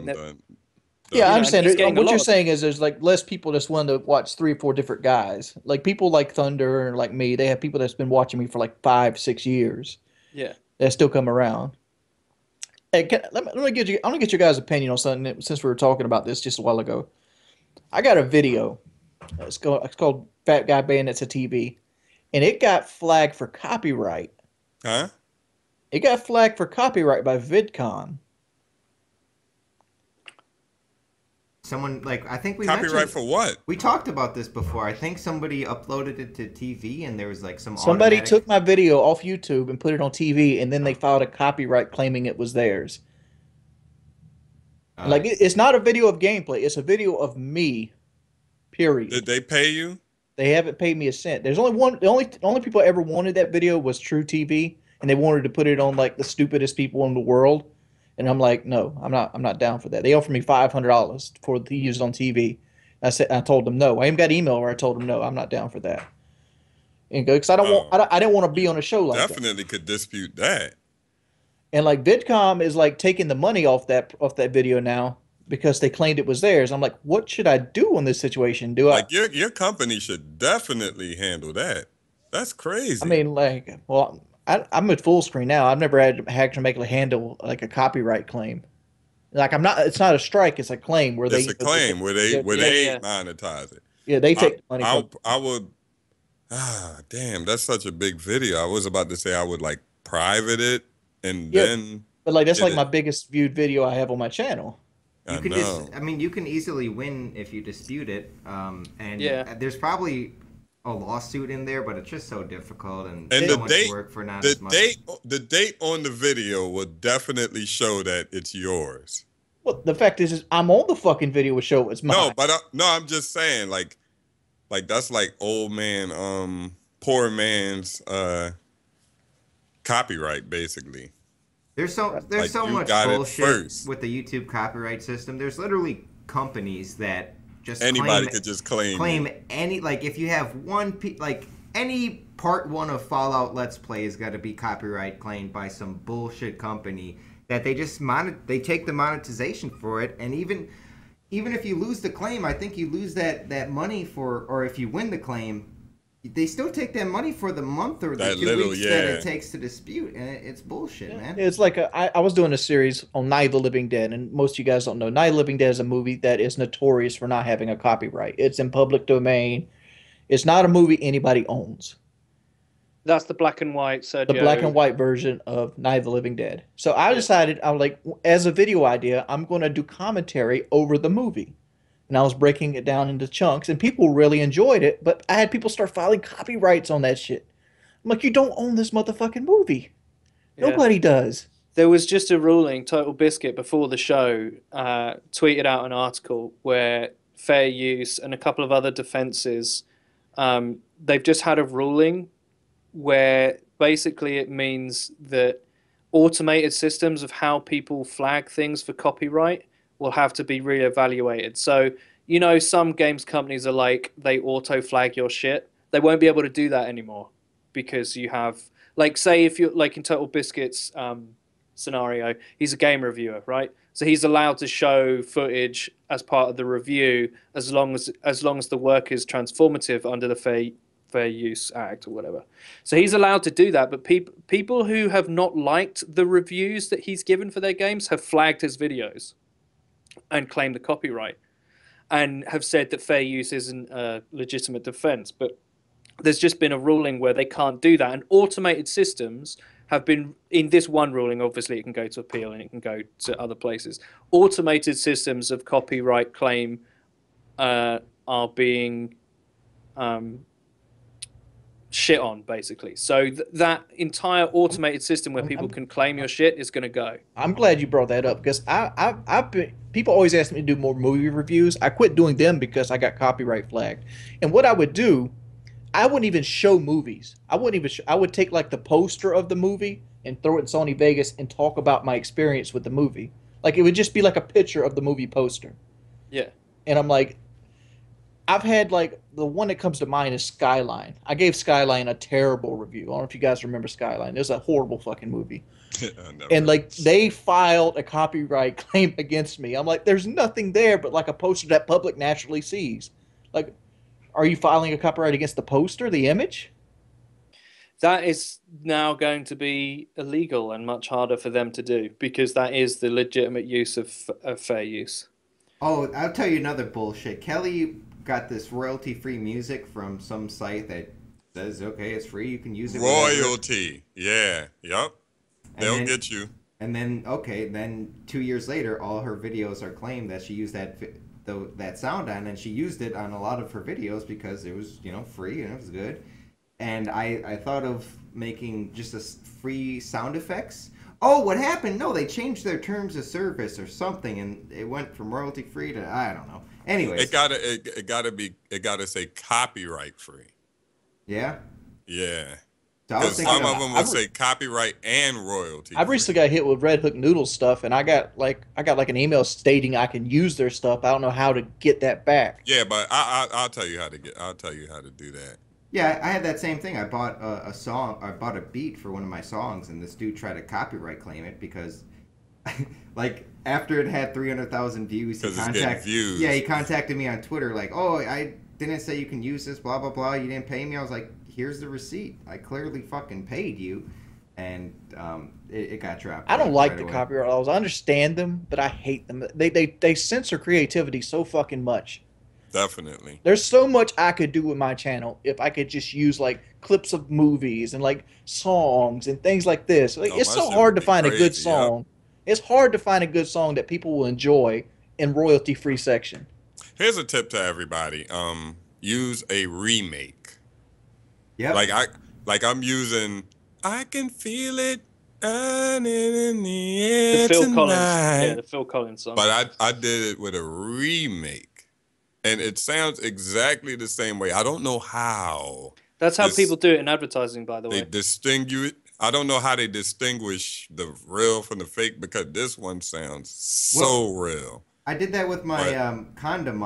S6: Yeah, I understand. What you're saying is there's like less people just want to watch 3 or 4 different guys. Like people like Thunder and like me, they have people that's been watching me for like 5-6 years.
S2: Yeah,
S6: that still come around. Hey, let me get your guys' opinion on something, since we were talking about this just a while ago. I got a video. It's called Fat Guy Bandits a TV, and it got flagged for copyright.
S3: Huh?
S6: It got flagged for copyright by VidCon.
S5: Someone, like, I think we
S3: Copyright
S5: mentioned,
S3: for what?
S5: we talked about this before. I think somebody uploaded it to TV and there was like
S6: Somebody
S5: automatic...
S6: took my video off YouTube and put it on TV, and then they filed a copyright claiming it was theirs. Like, it's not a video of gameplay. It's a video of me, period.
S3: Did they pay you?
S6: They haven't paid me a cent. There's only one. The only people ever wanted that video was True TV, and they wanted to put it on like the stupidest people in the world. And I'm like, no, I'm not down for that. They offered me $500 for to use it on TV. I told them no. I even got email where I told them no, I'm not down for that. And because I didn't want to be on a show like that.
S3: Definitely could dispute that.
S6: And like VidCom is like taking the money off that video now because they claimed it was theirs. I'm like, what should I do in this situation?
S3: Your company should definitely handle that. That's crazy.
S6: I mean, like, well, I'm at full screen now. I've never had to make a handle like a copyright claim. Like it's not a strike, it's a claim where
S3: it's a claim where they monetize it.
S6: Yeah, they take the money.
S3: I would. Damn, that's such a big video. I was about to say I would like private it and then. But
S6: like that's like my biggest viewed video I have on my channel.
S5: You can easily win if you dispute it. And there's probably a lawsuit in there, but it's just so difficult and so much work for not as much.
S3: The date on the video will definitely show that it's yours.
S6: Well, the fact is I'm on the fucking video will show it's mine.
S3: No, but I'm just saying, like that's like old man, poor man's copyright, basically.
S5: There's so much bullshit with the YouTube copyright system. There's literally companies that just
S3: could just claim
S5: any, like, if you have any part 1 of Fallout Let's Play has got to be copyright claimed by some bullshit company that they just they take the monetization for it, and even if you lose the claim, I think you lose that money or if you win the claim, they still take that money for the month or the 2 weeks that it takes to dispute, and it's bullshit, man.
S6: It's like I was doing a series on Night of the Living Dead, and most of you guys don't know, Night of the Living Dead is a movie that is notorious for not having a copyright. It's in public domain. It's not a movie anybody owns.
S2: That's the black and white, Sergio.
S6: The black and white version of Night of the Living Dead. So I decided, I was like, as a video idea, I'm going to do commentary over the movie. And I was breaking it down into chunks, and people really enjoyed it, but I had people start filing copyrights on that shit. I'm like, you don't own this motherfucking movie. Yeah. Nobody does.
S2: There was just a ruling, Total Biscuit, before the show, tweeted out an article where Fair Use and a couple of other defenses, they've just had a ruling where basically it means that automated systems of how people flag things for copyright will have to be reevaluated. So, some games companies are like, they auto-flag your shit. They won't be able to do that anymore because you have, like, say if you're, like in Total Biscuit's scenario, he's a game reviewer, right? So he's allowed to show footage as part of the review as long as the work is transformative under the Fair Use Act or whatever. So he's allowed to do that, but people who have not liked the reviews that he's given for their games have flagged his videos and claim the copyright and have said that fair use isn't a legitimate defense. But there's just been a ruling where they can't do that. And automated systems have been, in this one ruling, obviously it can go to appeal and it can go to other places. Automated systems of copyright claim are being shit on, basically. So that entire automated system where people can claim your shit is going to go.
S6: I'm glad you brought that up because people always ask me to do more movie reviews. I quit doing them because I got copyright flagged. And what I would do, I wouldn't even show movies. I would take like the poster of the movie and throw it in Sony Vegas and talk about my experience with the movie. Like it would just be like a picture of the movie poster.
S2: Yeah.
S6: And I'm like, I've had, like, the one that comes to mind is Skyline. I gave Skyline a terrible review. I don't know if you guys remember Skyline. It was a horrible fucking movie. And, like, they filed a copyright claim against me. I'm like, there's nothing there but, like, a poster that public naturally sees. Like, are you filing a copyright against the poster, the image?
S2: That is now going to be illegal and much harder for them to do because that is the legitimate use of fair use.
S5: Oh, I'll tell you another bullshit. Kelly got this royalty-free music from some site that says, okay, it's free, you can use it.
S3: Royalty. Yeah. Yep. They'll get you.
S5: And then, okay, then 2 years later, all her videos are claimed that she used that that sound on, and she used it on a lot of her videos because it was, you know, free and it was good. And I thought of making just a free sound effects. Oh, what happened? No, they changed their terms of service or something, and it went from royalty free to, I don't know. Anyways,
S3: it gotta say copyright free.
S5: Yeah.
S3: Yeah.
S5: So
S3: because some of them will say copyright and royalty.
S6: I've recently got hit with Red Hook Noodles stuff, and I got like an email stating I can use their stuff. I don't know how to get that back.
S3: Yeah, but I'll tell you how to do that.
S5: Yeah, I had that same thing. I bought a song. I bought a beat for one of my songs, and this dude tried to copyright claim it because, like, after it had 300,000 views, he contacted me on Twitter like, "Oh, I didn't say you can use this. Blah blah blah. You didn't pay me." I was like, "Here's the receipt. I clearly fucking paid you," and it got dropped.
S6: I don't like the copyright laws. I understand them, but I hate them. They censor creativity so fucking much.
S3: Definitely.
S6: There's so much I could do with my channel if I could just use like clips of movies and like songs and things like this. Like, it's so hard to find a good song. Yep. It's hard to find a good song that people will enjoy in royalty-free section.
S3: Here's a tip to everybody. Use a remake.
S5: Yeah.
S3: Like I'm using I Can Feel It in the air
S2: the Phil
S3: tonight.
S2: Collins. Yeah, the Phil Collins song.
S3: But I did it with a remake. And it sounds exactly the same way. I don't know how.
S2: That's how people do it in advertising, by the way.
S3: They distinguish. I don't know how they distinguish the real from the fake because this one sounds so real.
S5: I did that with my Condom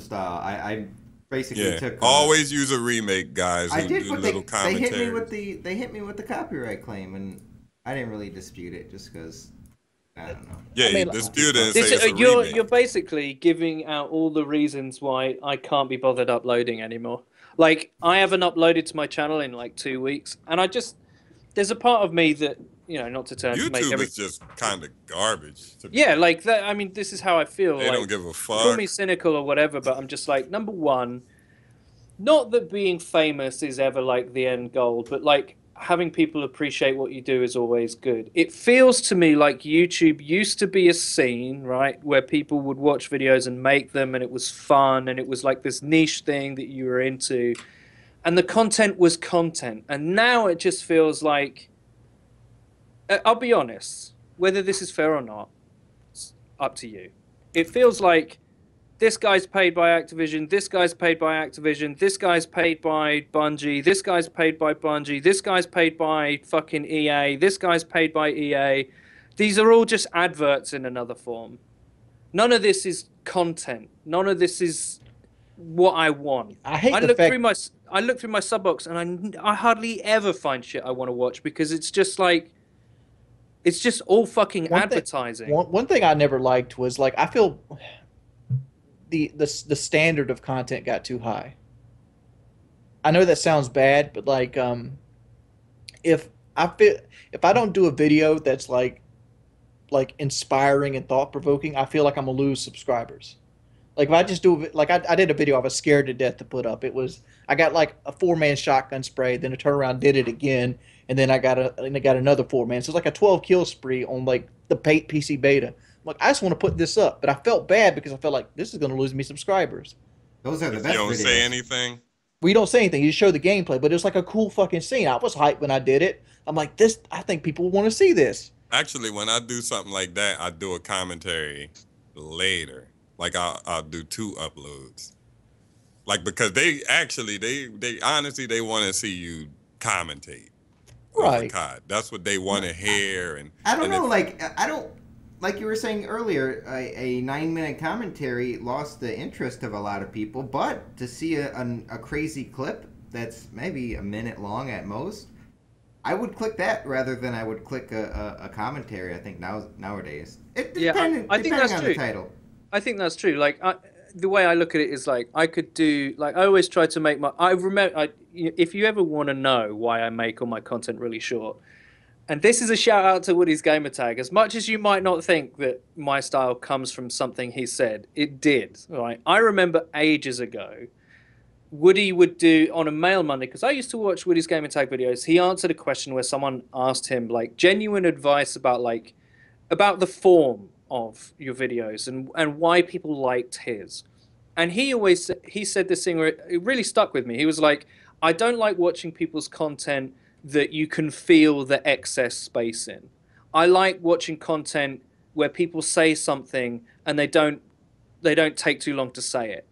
S5: style. I basically took.
S3: Always use a remake, guys.
S5: I did, but they hit me with the copyright claim, and I didn't really dispute it just because. I don't know.
S3: Yeah, you dispute it and say it's a remake.
S2: You're basically giving out all the reasons why I can't be bothered uploading anymore. Like, I haven't uploaded to my channel in like 2 weeks, and there's a part of me that, you know, not to turn
S3: YouTube
S2: to make
S3: is just kind of garbage.
S2: Yeah, like that. I mean, this is how I feel.
S3: They
S2: like,
S3: don't give a fuck.
S2: Call me cynical or whatever, but I'm just like, number one, not that being famous is ever like the end goal, but like having people appreciate what you do is always good. It feels to me like YouTube used to be a scene, right, where people would watch videos and make them, and it was fun, and it was like this niche thing that you were into, and the content was content. And now it just feels like, I'll be honest, whether this is fair or not, it's up to you. It feels like this guy's paid by Activision, this guy's paid by Activision, this guy's paid by Bungie, this guy's paid by Bungie, this guy's paid by fucking EA, this guy's paid by EA. These are all just adverts in another form. None of this is content. None of this is what I want. I look through my sub box and I hardly ever find shit I want to watch because it's just like, it's just all fucking advertising.
S6: One thing I never liked was like, I feel the standard of content got too high. I know that sounds bad, but like if I don't do a video that's like inspiring and thought provoking, I feel like I'm gonna lose subscribers. Like if I just do like I did a video I was scared to death to put up. I got like a 4-man shotgun spray, then I turned around, did it again, and then I got another 4-man. So it's like a 12 kill spree on like the PC beta. Like, I just want to put this up, but I felt bad because I felt like this is going to lose me subscribers.
S5: Those are the best videos.
S3: You don't say anything?
S6: We don't say anything. You show the gameplay, but it was like a cool fucking scene. I was hyped when I did it. I'm like, I think people want to see this.
S3: Actually, when I do something like that, I do a commentary later. Like, I'll do 2 uploads. Like, because they honestly, they want to see you commentate.
S6: Right.
S3: That's what they want to hear. And
S5: I don't know, like you were saying earlier, a 9-minute commentary lost the interest of a lot of people, but to see a crazy clip that's maybe a minute long at most, I would click that rather than I would click a commentary, I think, nowadays.
S2: I think that's true.
S5: The title.
S2: I think that's true. Like, the way I look at it is like, I could do, like, I always try to make if you ever want to know why I make all my content really short, and this is a shout out to Woody's Gamertag. As much as you might not think that my style comes from something he said, it did. Right? I remember ages ago, Woody would do on a Mail Monday, because I used to watch Woody's Gamertag videos. He answered a question where someone asked him like genuine advice about the form of your videos and why people liked his. And he said this thing where it really stuck with me. He was like, I don't like watching people's content that you can feel the excess space in. I like watching content where people say something and they don't take too long to say it,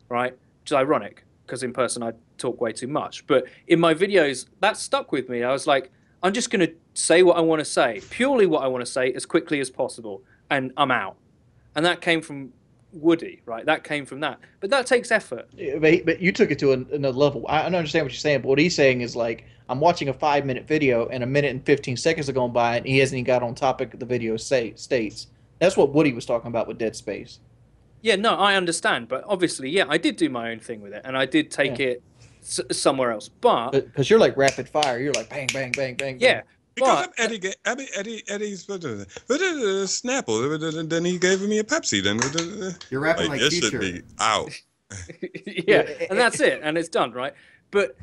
S2: right? Which is ironic because in person I talk way too much. But in my videos, that stuck with me. I was like, I'm just going to say what I want to say, purely what I want to say as quickly as possible, and I'm out. And that came from Woody, right? That came from that. But that takes effort.
S6: Yeah, but you took it to another level. I don't understand what you're saying, but what he's saying is like, I'm watching a 5-minute video and a minute and 15 seconds are going by and he hasn't even got on topic the video states. That's what Woody was talking about with Dead Space.
S2: Yeah, no, I understand. But obviously, yeah, I did do my own thing with it and I did take it somewhere else. But
S6: because you're like rapid fire, you're like bang, bang, bang, bang.
S2: Yeah.
S3: Because Eddie's Snapple. Then he gave me a Pepsi. Then
S5: you're rapping like
S3: this
S5: Future.
S3: Should be out.
S2: Yeah, and that's it, and it's done, right? But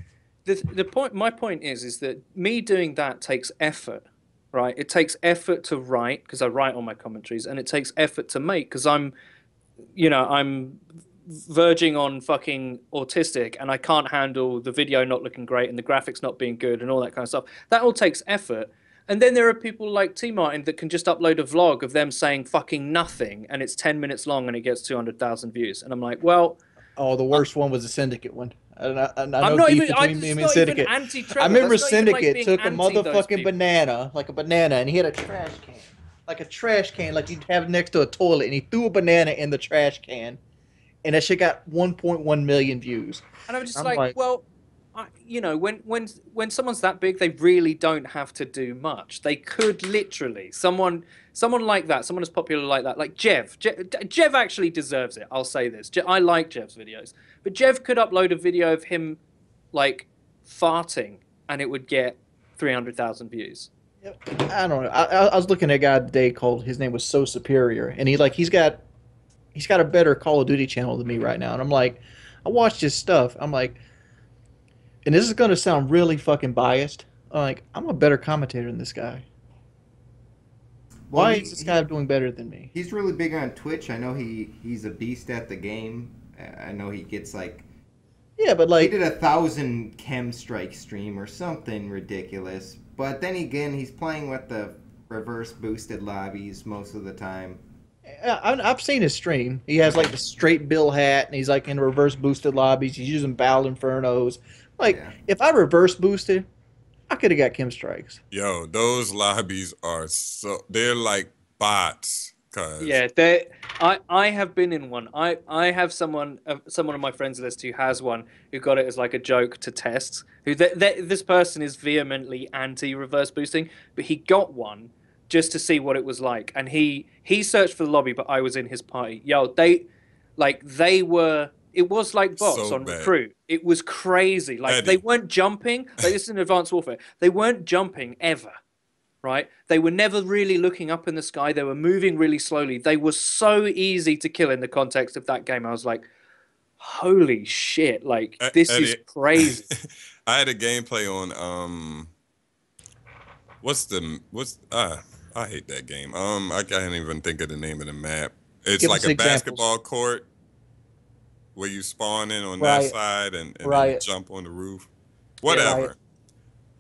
S2: the point, my point is that me doing that takes effort, right? It takes effort to write because I write all my commentaries, and it takes effort to make because I'm verging on fucking autistic and I can't handle the video not looking great and the graphics not being good and all that kind of stuff. That all takes effort. And then there are people like T Martin that can just upload a vlog of them saying fucking nothing and it's 10 minutes long and it gets 200,000 views. And I'm like, well...
S6: Oh, the worst one was the Syndicate one. I know
S2: I'm not even,
S6: Syndicate.
S2: I
S6: remember Syndicate took a motherfucking banana, like a banana, and he had a trash can. Like a trash can, like you'd have next to a toilet, and he threw a banana in the trash can. And that shit got 1.1 million views.
S2: And I'm just like, well, when someone's that big, they really don't have to do much. They could literally, someone like that, someone as popular like that, like Jev. Jev actually deserves it. I'll say this. I like Jev's videos. But Jev could upload a video of him, like, farting, and it would get 300,000 views.
S6: I don't know. I was looking at a guy today called, his name was So Superior, and he's got a better Call of Duty channel than me right now. And I'm like, I watched his stuff. I'm like, and this is going to sound really fucking biased. I'm like, I'm a better commentator than this guy. Why is this guy doing better than me?
S5: He's really big on Twitch. I know he's a beast at the game. I know he gets like...
S6: Yeah, but like...
S5: He did 1,000 chem strike stream or something ridiculous. But then again, he's playing with the reverse boosted lobbies most of the time.
S6: I've seen his stream. He has like the straight bill hat, and he's like in reverse boosted lobbies. He's using Battle Infernos. Like, if I reverse boosted, I could have got Chem Strikes.
S3: Yo, those lobbies are they're like bots.
S2: Yeah, I have been in one. I have someone of my friends list who has one who got it as like a joke to test. This person is vehemently anti-reverse boosting, but he got one just to see what it was like, and he searched for the lobby, but I was in his party. Yo, it was like bots on Recruit. It was crazy. Like Eddie. They weren't jumping. Like, this is in Advanced Warfare. They weren't jumping ever, right? They were never really looking up in the sky. They were moving really slowly. They were so easy to kill in the context of that game. I was like, holy shit! Like this Eddie, is crazy.
S3: I had a gameplay on I hate that game. I can't even think of the name of the map. It's like a basketball court where you spawn in on that side and then you jump on the roof. Whatever. Yeah,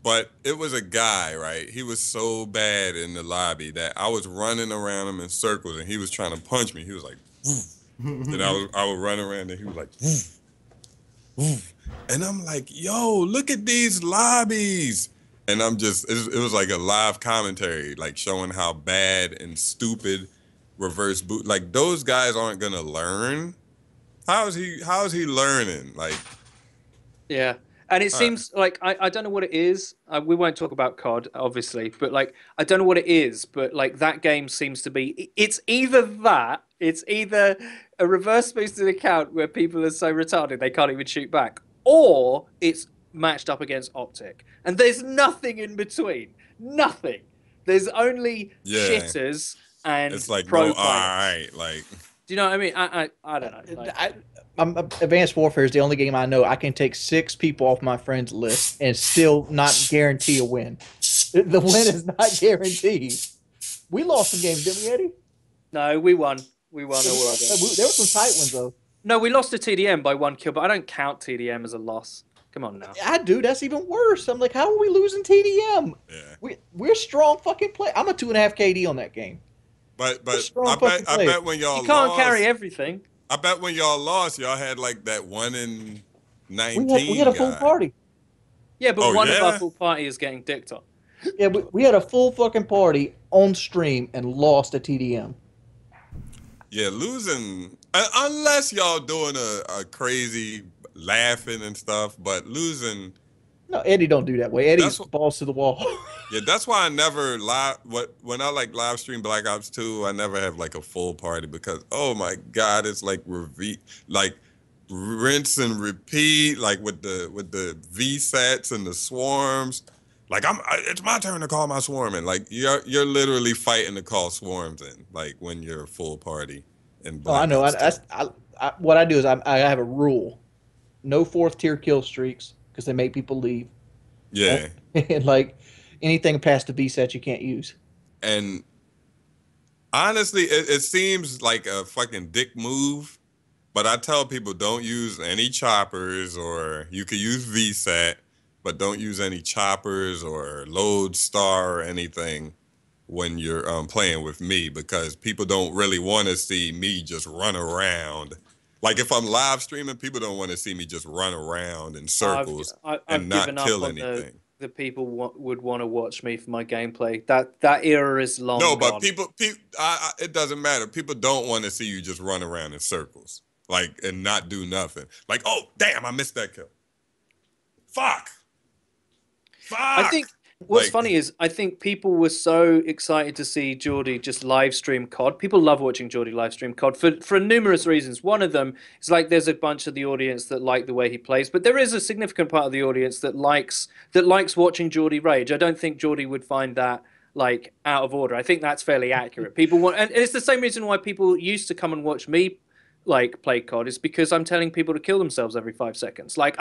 S3: but it was a guy, right? He was so bad in the lobby that I was running around him in circles and he was trying to punch me. He was like, woof. And I would run around and he was like, woof, woof. And I'm like, yo, look at these lobbies. And I'm just, it was like a live commentary, like showing how bad and stupid reverse boot, like those guys aren't gonna learn. How is he learning? Like,
S2: yeah. And it seems like, I don't know what it is. We won't talk about COD, obviously, but like, I don't know what it is, but like that game seems to be, it's either a reverse boosted account where people are so retarded they can't even shoot back, or it's matched up against Optic. And there's nothing in between. Nothing. There's only shitters and
S3: it's like,
S2: pro
S3: all right, like.
S2: Do you know what I mean? I don't know. Like,
S6: Advanced Warfare is the only game I know I can take 6 people off my friends list and still not guarantee a win. The win is not guaranteed. We lost some games, didn't we, Eddie?
S2: No, we won. We won.
S6: There were some tight ones though.
S2: No, we lost to TDM by 1 kill, but I don't count TDM as a loss. Come on now.
S6: I do. That's even worse. I'm like, how are we losing TDM?
S3: Yeah.
S6: We're strong fucking play. I'm a 2.5 KD on that game.
S3: But I bet when y'all
S2: you can't
S3: lost,
S2: carry everything.
S3: I bet when y'all lost, y'all had like that 1 in 19.
S6: We had a full party.
S2: Yeah, but one of our full party is getting dicked on.
S6: Yeah, we had a full fucking party on stream and lost at TDM.
S3: Yeah, losing unless y'all doing a crazy laughing and stuff, but losing.
S6: No, Eddie don't do that way. Eddie's balls to the wall.
S3: Yeah, that's why I never when I like live stream Black Ops 2, I never have like a full party because oh my god, it's like rinse and repeat, like with the VSATs and the swarms. Like it's my turn to call my swarm in. Like you're literally fighting to call swarms in. Like when you're a full party.
S6: I know. What I do is I have a rule: no 4th tier kill streaks because they make people leave.
S3: Yeah.
S6: And like anything past the VSAT you can't use.
S3: And honestly, it seems like a fucking dick move. But I tell people don't use any choppers, or you could use VSAT, but don't use any choppers or Lodestar or anything when you're playing with me, because people don't really want to see me just run around. Like if I'm live streaming, people don't want to see me just run around in circles and not kill anything.
S2: The people would want to watch me for my gameplay. That era is long gone.
S3: No, but people it doesn't matter. People don't want to see you just run around in circles. Like, and not do nothing. Like, oh, damn, I missed that kill. Fuck.
S2: I think what's funny is I think people were so excited to see Geordie just live stream COD. People love watching Geordie live stream COD for numerous reasons. One of them is like there's a bunch of the audience that like the way he plays, but there is a significant part of the audience that likes watching Geordie rage. I don't think Geordie would find that like out of order. I think that's fairly accurate. People want, and it's the same reason why people used to come and watch me like play COD, is because I'm telling people to kill themselves every 5 seconds. Like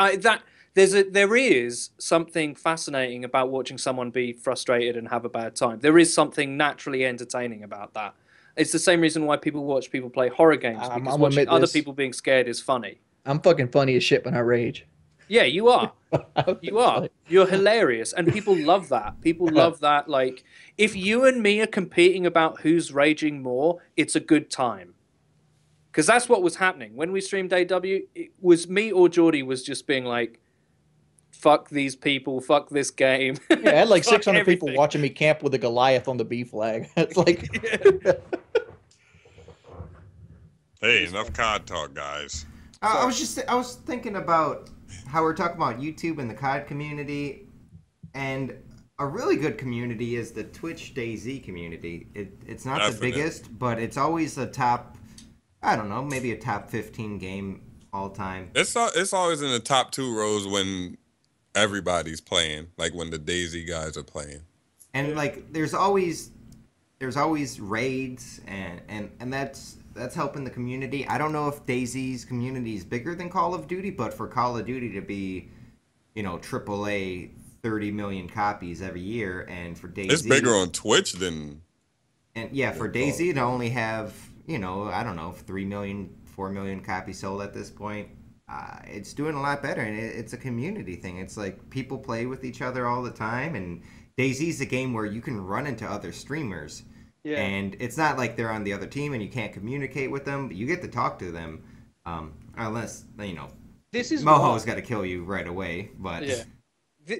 S2: there is something fascinating about watching someone be frustrated and have a bad time. There is something naturally entertaining about that. It's the same reason why people watch people play horror games, because watching other people being scared is funny.
S6: I'm fucking funny as shit when I rage.
S2: Yeah, you are. You are. You're hilarious, and people love that. People love that. Like, if you and me are competing about who's raging more, it's a good time. Because that's what was happening. When we streamed AW, it was me or Geordie was just being like, fuck these people, fuck this game.
S6: Yeah, I had like 600 people watching me camp with a Goliath on the B flag. It's like...
S3: Hey, enough COD talk, guys.
S5: I was thinking about how we're talking about YouTube and the COD community, and a really good community is the Twitch DayZ community. It's not the biggest, but it's always a top, I don't know, maybe a top 15 game all time.
S3: It's always in the top 2 rows when everybody's playing, like when the DayZ guys are playing.
S5: And like there's always raids and that's helping the community. I don't know if DayZ's community is bigger than Call of Duty, but for Call of Duty to be, AAA 30 million copies every year, and for DayZ,
S3: it's bigger on Twitch than.
S5: And yeah, for DayZ to only have, I don't know, 3 million, 4 million copies sold at this point, it's doing a lot better, and it's a community thing. It's like people play with each other all the time, and DayZ's a game where you can run into other streamers. Yeah. And it's not like they're on the other team and you can't communicate with them, but you get to talk to them, unless,
S2: this is
S5: Moho's got to kill you right away. But
S2: yeah.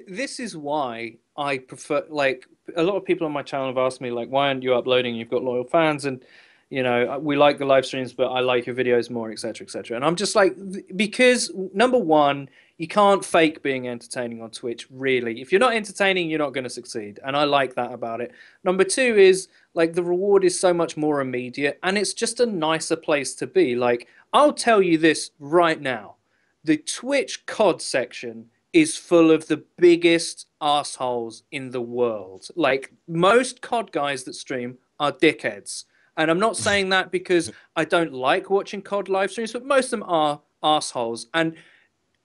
S2: This is why I prefer, like, a lot of people on my channel have asked me, like, why aren't you uploading? You've got loyal fans, and, we like the live streams, but I like your videos more, etc., etc. And I'm just like, because, number one, you can't fake being entertaining on Twitch, really. If you're not entertaining, you're not going to succeed. And I like that about it. Number two is, like, the reward is so much more immediate, and it's just a nicer place to be. Like, I'll tell you this right now. The Twitch COD section is full of the biggest assholes in the world. Like, most COD guys that stream are dickheads. And I'm not saying that because I don't like watching COD live streams, but most of them are assholes. And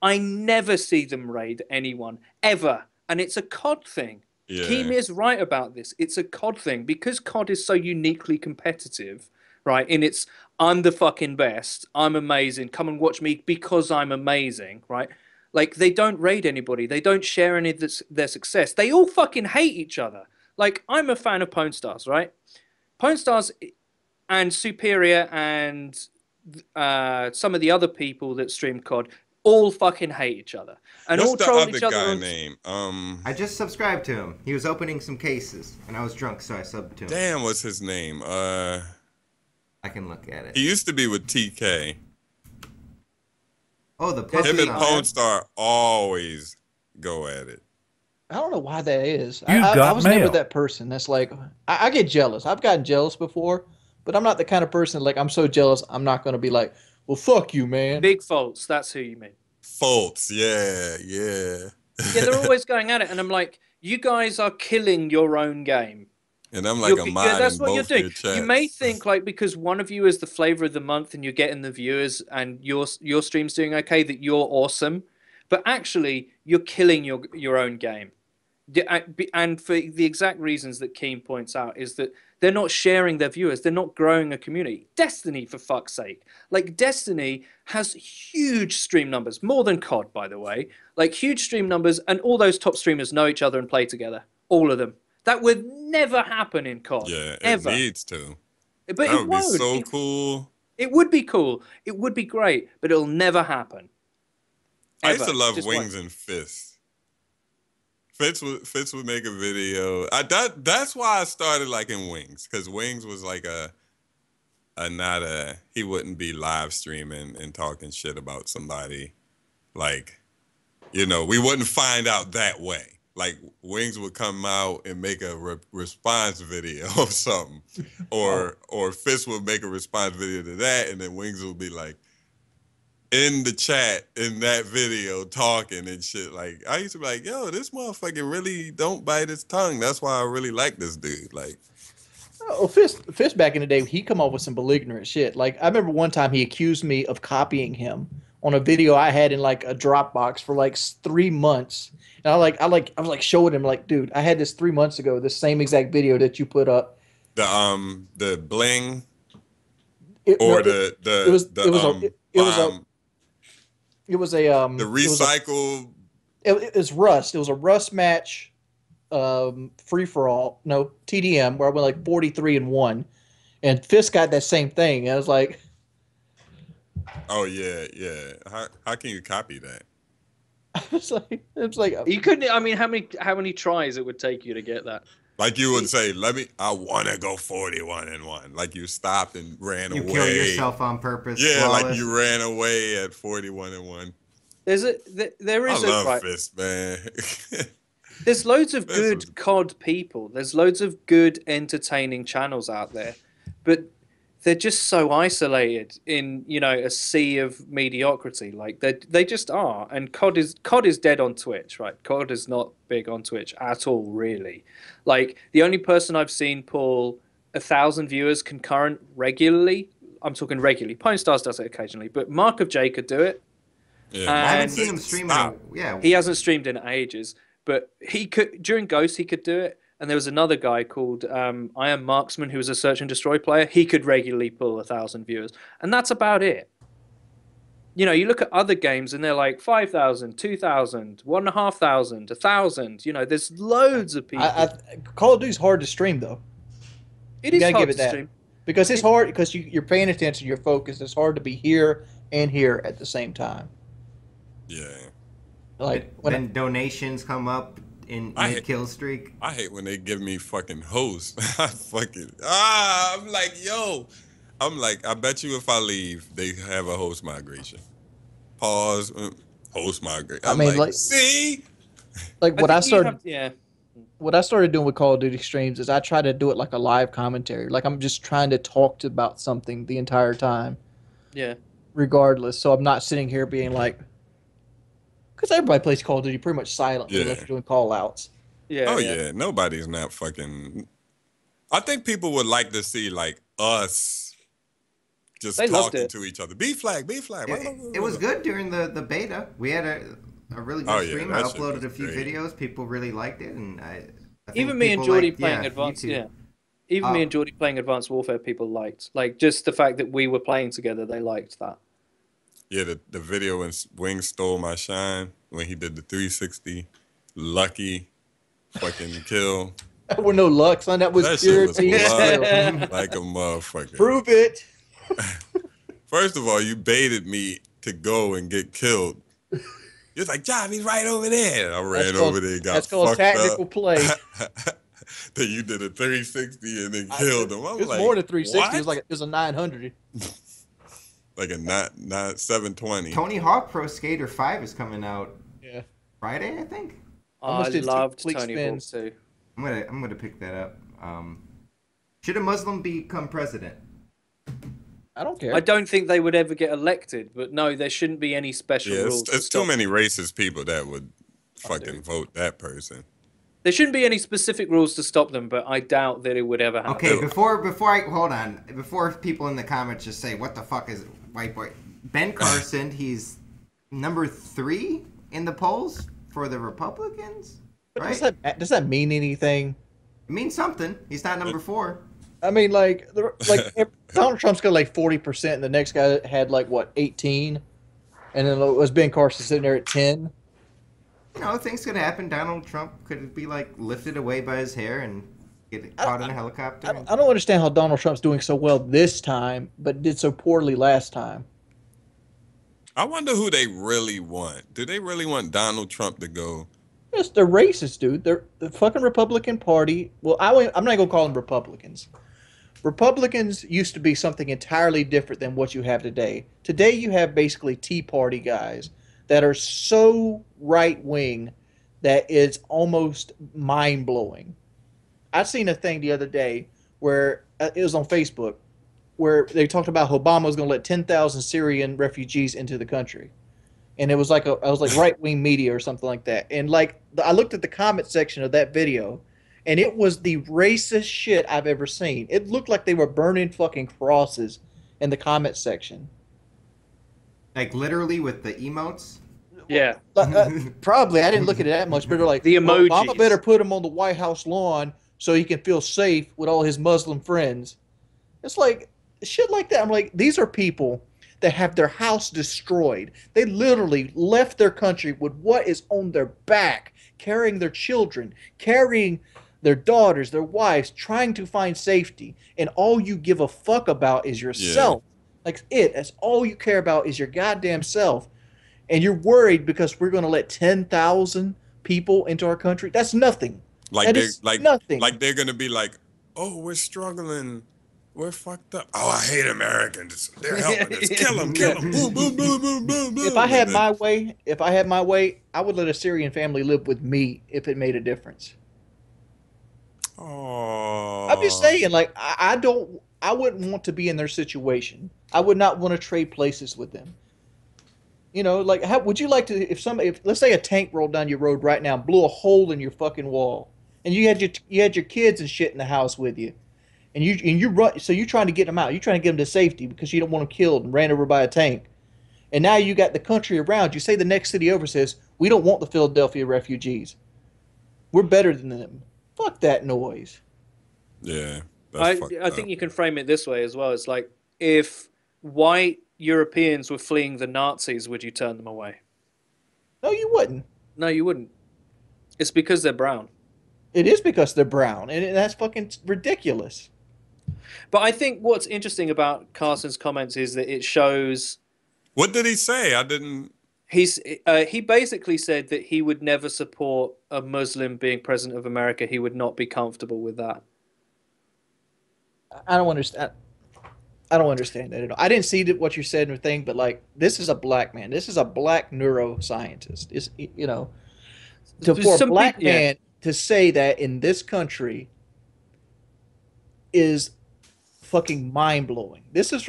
S2: I never see them raid anyone, ever. And it's a COD thing. Yeah. Keem is right about this. It's a COD thing. Because COD is so uniquely competitive, right? And it's I'm the fucking best. I'm amazing. Come and watch me because I'm amazing, right? Like they don't raid anybody. They don't share any of their success. They all fucking hate each other. Like I'm a fan of Pwn Stars, right? Pwn Stars and Superior and some of the other people that stream COD all fucking hate each other and
S3: What's
S2: all
S3: the
S2: troll
S3: other
S2: each other.
S3: guy name?
S5: I just subscribed to him. He was opening some cases, and I was drunk, so I subbed to him.
S3: Damn, what's his name?
S5: I can look at it.
S3: He used to be with TK.
S5: Oh, the
S3: Him and Pwn Star always go at it.
S6: I don't know why that is. I was never that person. That's like I get jealous. I've gotten jealous before, but I'm not the kind of person like I'm so jealous. I'm not going to be like, well, fuck you, man.
S2: Big faults. That's who you mean.
S3: Faults. Yeah, yeah.
S2: Yeah, they're always going at it, and I'm like, you guys are killing your own game.
S3: And I'm like a mod
S2: yeah, that's
S3: in
S2: what
S3: both
S2: you're doing.
S3: your chats.
S2: You may think like because one of you is the flavor of the month and you're getting the viewers and your stream's doing okay that you're awesome, but actually you're killing your own game. And for the exact reasons that Keen points out is that they're not sharing their viewers. They're not growing a community. Destiny, for fuck's sake. Like, Destiny has huge stream numbers. More than COD, by the way. Like, huge stream numbers. And all those top streamers know each other and play together. All of them. That would never happen in COD.
S3: Yeah,
S2: ever.
S3: It needs to.
S2: But
S3: that
S2: it
S3: would be so cool.
S2: It would be cool. It would be great. But it'll never happen.
S3: I used to love Wings and Fists. Fitz would make a video. That's why I started liking Wings, because Wings was like he wouldn't be live streaming and talking shit about somebody. Like, you know, we wouldn't find out that way. Like, Wings would come out and make a response video of something, or Fitz would make a response video to that, and then Wings would be like, in the chat in that video talking and shit. Like, I used to be like, yo, this motherfucker really don't bite his tongue. That's why I really like this dude. Like,
S6: oh, Fist back in the day, he come up with some belligerent shit. Like, I remember one time he accused me of copying him on a video I had in like a Dropbox for like 3 months. And I was like showing him like, dude, I had this 3 months ago, the same exact video that you put up.
S3: The bling
S6: It was a
S3: the recycle.
S6: It was Rust. It was a Rust match, free for all. No, TDM, where I went like 43-1, and Fist got that same thing. And I was like,
S3: oh yeah. How can you copy that?
S6: it's like
S2: you couldn't. I mean, how many tries it would take you to get that?
S3: Like you would say, I want to go 41-1. Like you stopped and ran away.
S5: You kill yourself on purpose.
S3: Yeah,
S5: flawless.
S3: like you ran away at 41-1.
S2: There is
S3: I love Fist, man.
S2: There's loads of good COD people. There's loads of good entertaining channels out there, but they're just so isolated in, you know, a sea of mediocrity. Like they just are. And COD is dead on Twitch, right? COD is not big on Twitch at all, really. Like the only person I've seen pull 1,000 viewers concurrent regularly, I'm talking regularly. Pwn Stars does it occasionally, but Mark of J could do it.
S3: Yeah,
S5: I haven't seen him stream.
S2: He hasn't streamed in ages, but he could during Ghost he could do it. And there was another guy called I Am Marksman who was a Search and Destroy player. He could regularly pull 1,000 viewers. And that's about it. You know, you look at other games and they're like 5,000, 2,000, 1,500, 1,000. You know, there's loads of people.
S6: Call of Duty's hard to stream, though.
S2: It is hard to stream.
S6: Because it's hard, because you're paying attention, you're focused. It's hard to be here and here at the same time.
S3: Yeah.
S5: Like when donations come up in kill streak.
S3: I hate when they give me fucking hosts. I'm like, yo. I'm like, I bet you if I leave, they have a host migration. Pause. Host migration. I mean, like, see?
S6: Like what I started doing with Call of Duty streams is I try to do it like a live commentary. Like I'm just trying to talk about something the entire time.
S2: Yeah.
S6: Regardless. So I'm not sitting here being like, because everybody plays Call of Duty pretty much silently unless you're doing call-outs.
S2: Yeah.
S3: Oh, yeah. Nobody's not fucking... I think people would like to see, like, us just talking to each other. B-flag.
S5: It was good during the beta. We had a really good stream. I uploaded a few videos. People really liked it. And I think
S2: even me and Jordy playing Advanced, Even me and Jordy playing Advanced Warfare, people liked. Like, just the fact that we were playing together, they liked that.
S3: Yeah, the video when Wing stole my shine, when he did the 360, lucky fucking kill.
S6: There were no luck, son. That was pure team skill.
S3: Like a motherfucker.
S6: Prove it.
S3: First of all, you baited me to go and get killed. You're like, John, he's right over there. I ran over there and got fucked up.
S6: That's called tactical play.
S3: Then you did a 360 and then killed him.
S6: It was like, more than 360. What? It was a 900.
S3: Like a 720.
S5: Tony Hawk Pro Skater 5 is coming out.
S6: Yeah.
S5: Friday, I think.
S2: I loved Tony Hawk too.
S5: I'm gonna pick that up. Should a Muslim become president?
S6: I don't care.
S2: I don't think they would ever get elected, but no, there shouldn't be any special rules.
S3: It's too many racist people that would fucking vote that person.
S2: There shouldn't be any specific rules to stop them, but I doubt that it would ever happen.
S5: Okay, before people in the comments just say, what the fuck is white boy? Ben Carson, he's number 3 in the polls for the Republicans, right?
S6: Does that mean anything?
S5: It means something. He's not number 4.
S6: I mean, like Donald Trump's got like 40%, and the next guy had like what 18, and then it was Ben Carson sitting there at 10.
S5: You know, things could happen. Donald Trump could be like lifted away by his hair and get caught in a helicopter.
S6: I don't understand how Donald Trump's doing so well this time, but did so poorly last time.
S3: I wonder who they really want. Do they really want Donald Trump to go?
S6: Yes, they're racist, dude. They're the fucking Republican Party. Well, I'm not gonna call them Republicans. Republicans used to be something entirely different than what you have today. Today you have basically Tea Party guys that are so right-wing that it's almost mind-blowing. I seen a thing the other day where it was on Facebook where they talked about Obama was going to let 10,000 Syrian refugees into the country. And it was like I was like right-wing media or something like that. And like I looked at the comment section of that video, and it was the racist shit I've ever seen. It looked like they were burning fucking crosses in the comment section.
S5: Like literally with the emotes?
S2: Yeah.
S6: Probably. I didn't look at it that much, but they're like,
S2: the emojis.
S6: Obama better put him on the White House lawn so he can feel safe with all his Muslim friends. It's like, shit like that. I'm like, these are people that have their house destroyed. They literally left their country with what is on their back, carrying their children, carrying their daughters, their wives, trying to find safety. And all you give a fuck about is yourself. Yeah. Like that's all you care about is your goddamn self. And you're worried because we're going to let 10,000 people into our country. That's nothing.
S3: Like nothing. Like they're going to be like, oh, we're struggling. We're fucked up. Oh, I hate Americans. They're helping us. Kill them. Boom, boom, boom, boom, boom, boom.
S6: If I had my way, I would let a Syrian family live with me if it made a difference.
S3: Oh.
S6: I'm just saying, like, I wouldn't want to be in their situation. I would not want to trade places with them. You know, like, how would you like to, if let's say a tank rolled down your road right now and blew a hole in your fucking wall, and you had your kids and shit in the house with you, and you run, so you're trying to get them out, you're trying to get them to safety because you don't want them killed and ran over by a tank, and now you got the country around you. Say the next city over says, we don't want the Philadelphia refugees, we're better than them. Fuck that noise.
S3: Yeah,
S2: I think you can frame it this way as well. It's like, if white Europeans were fleeing the Nazis, would you turn them away?
S6: No, you wouldn't.
S2: No, you wouldn't. It's because they're brown.
S6: It is because they're brown, and that's fucking ridiculous.
S2: But I think what's interesting about Carson's comments is that it shows...
S3: What did he say? I didn't...
S2: He basically said that he would never support a Muslim being president of America. He would not be comfortable with that.
S6: I don't understand that at all. I didn't see what you said in the thing, but like, this is a black man. This is a black neuroscientist. It's, you know, for a black man to say that in this country is fucking mind blowing. Let's just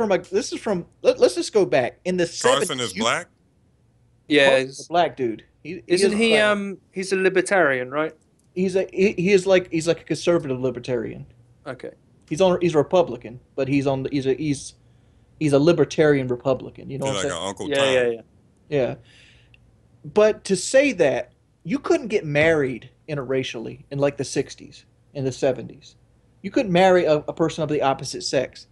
S6: go back in the 70s.
S3: Carson is black.
S2: Yeah, he's
S6: a black dude.
S2: Isn't he? He's a libertarian, right?
S6: He's like a conservative libertarian.
S2: Okay.
S6: He's a Republican, but he's a libertarian Republican. You know what I'm saying?
S3: Like Uncle Tom.
S6: Yeah. But to say that you couldn't get married interracially in like the 60s, in the 70s, You couldn't marry a person of the opposite sex.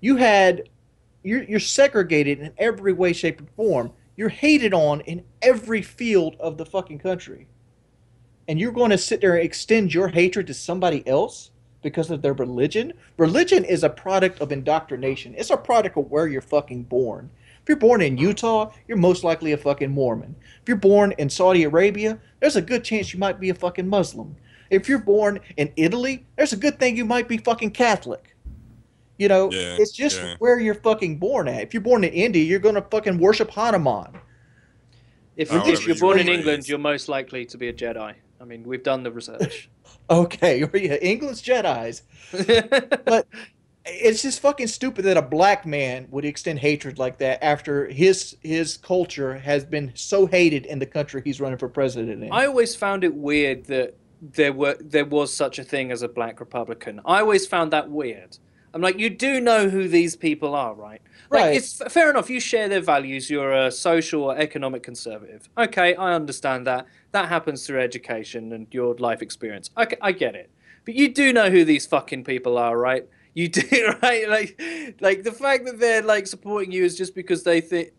S6: You're segregated in every way, shape, and form. You're hated on in every field of the fucking country. And you're going to sit there and extend your hatred to somebody else because of their religion? Religion is a product of indoctrination. It's a product of where you're fucking born. If you're born in Utah, you're most likely a fucking Mormon. If you're born in Saudi Arabia, there's a good chance you might be a fucking Muslim. If you're born in Italy, there's a good thing you might be fucking Catholic. You know, it's just where you're fucking born at. If you're born in India, you're going to fucking worship Hanuman.
S2: If you're born in England, you're most likely to be a Jedi. I mean, we've done the research.
S6: Okay, yeah, England's Jedis. But it's just fucking stupid that a black man would extend hatred like that after his culture has been so hated in the country he's running for president in.
S2: I always found it weird that there was such a thing as a black Republican. I always found that weird. I'm like, you do know who these people are, right? Like,
S6: Right.
S2: it's fair enough. You share their values. You're a social or economic conservative. Okay, I understand that. That happens through education and your life experience. Okay, I get it. But you do know who these fucking people are, right? You do, right? Like the fact that they're like supporting you is just because they think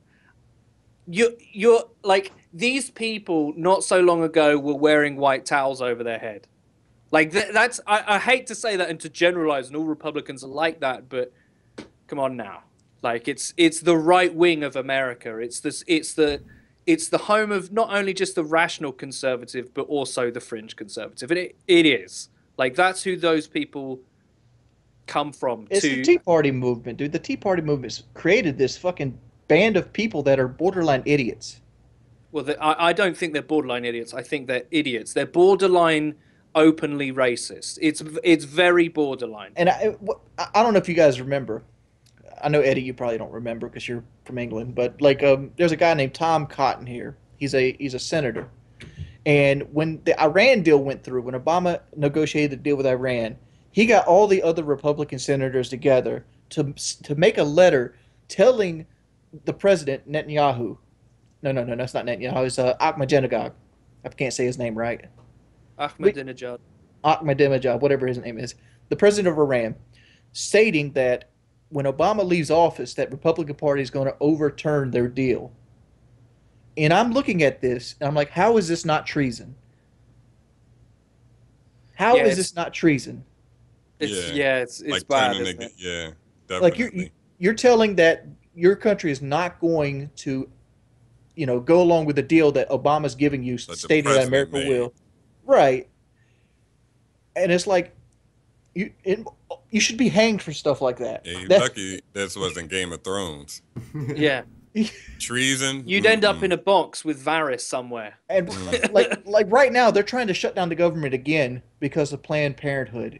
S2: you're like, these people not so long ago were wearing white towels over their head. Like that's I hate to say that and to generalize, and all Republicans are like that, but come on now. Like it's the right wing of America. It's the home of not only just the rational conservative, but also the fringe conservative. And it is. Like that's who those people come from.
S6: It's the Tea Party movement, dude. The Tea Party movement's created this fucking band of people that are borderline idiots.
S2: Well, I don't think they're borderline idiots. I think they're idiots. They're borderline openly racist. It's very borderline.
S6: And I don't know if you guys remember. I know, Eddie, you probably don't remember because you're from England, but like there's a guy named Tom Cotton here. He's a senator. And when the Iran deal went through, when Obama negotiated the deal with Iran, he got all the other Republican senators together to make a letter telling the president, Netanyahu. No, that's not Netanyahu. It's Ahmadinejad. I can't say his name right. Ahmadinejad, whatever his name is, the president of Iran, stating that when Obama leaves office, that Republican Party is going to overturn their deal. And I'm looking at this, and I'm like, how is this not treason? How is this not treason?
S2: It's
S3: like
S2: bad.
S3: Isn't it? Yeah,
S6: Like
S3: definitely.
S6: you're telling that your country is not going to, go along with the deal that Obama's giving you, stating that America will. Right. And it's like, you should be hanged for stuff like that.
S3: Yeah, you're lucky this wasn't Game of Thrones.
S2: Yeah.
S3: Treason.
S2: You'd end up in a box with Varys somewhere.
S6: And like right now, they're trying to shut down the government again because of Planned Parenthood.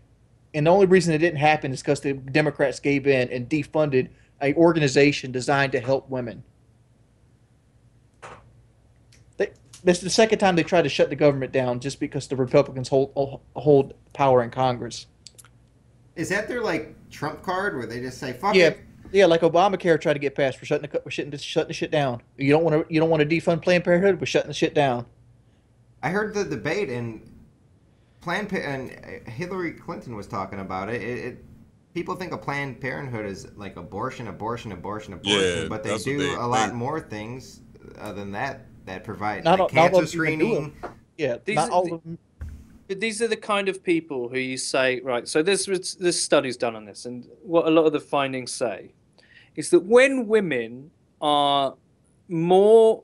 S6: And the only reason it didn't happen is because the Democrats gave in and defunded an organization designed to help women. This is the second time they tried to shut the government down just because the Republicans hold power in Congress.
S5: Is that their like trump card where they just say fuck it?
S6: Yeah, like Obamacare tried to get passed. We're shutting the shit down. You don't want to defund Planned Parenthood. We're shutting the shit down.
S5: I heard the debate and Hillary Clinton was talking about it. People think of Planned Parenthood as like abortion,
S3: Yeah,
S5: but they do a lot more things than that provide
S6: Not
S5: cancer screening.
S6: Yeah, not all of them.
S2: But these are the kind of people who you say, right, so there's studies done on this, and what a lot of the findings say is that when women are more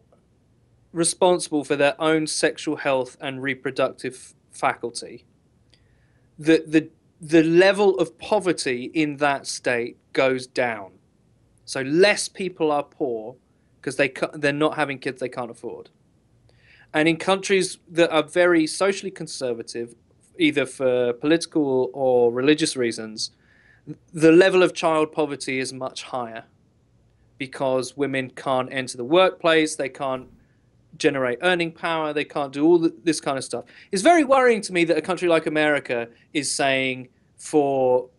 S2: responsible for their own sexual health and reproductive faculty, the level of poverty in that state goes down. So less people are poor because they're not having kids they can't afford. And in countries that are very socially conservative, either for political or religious reasons, the level of child poverty is much higher because women can't enter the workplace, they can't generate earning power, they can't do all this kind of stuff. It's very worrying to me that a country like America is saying, for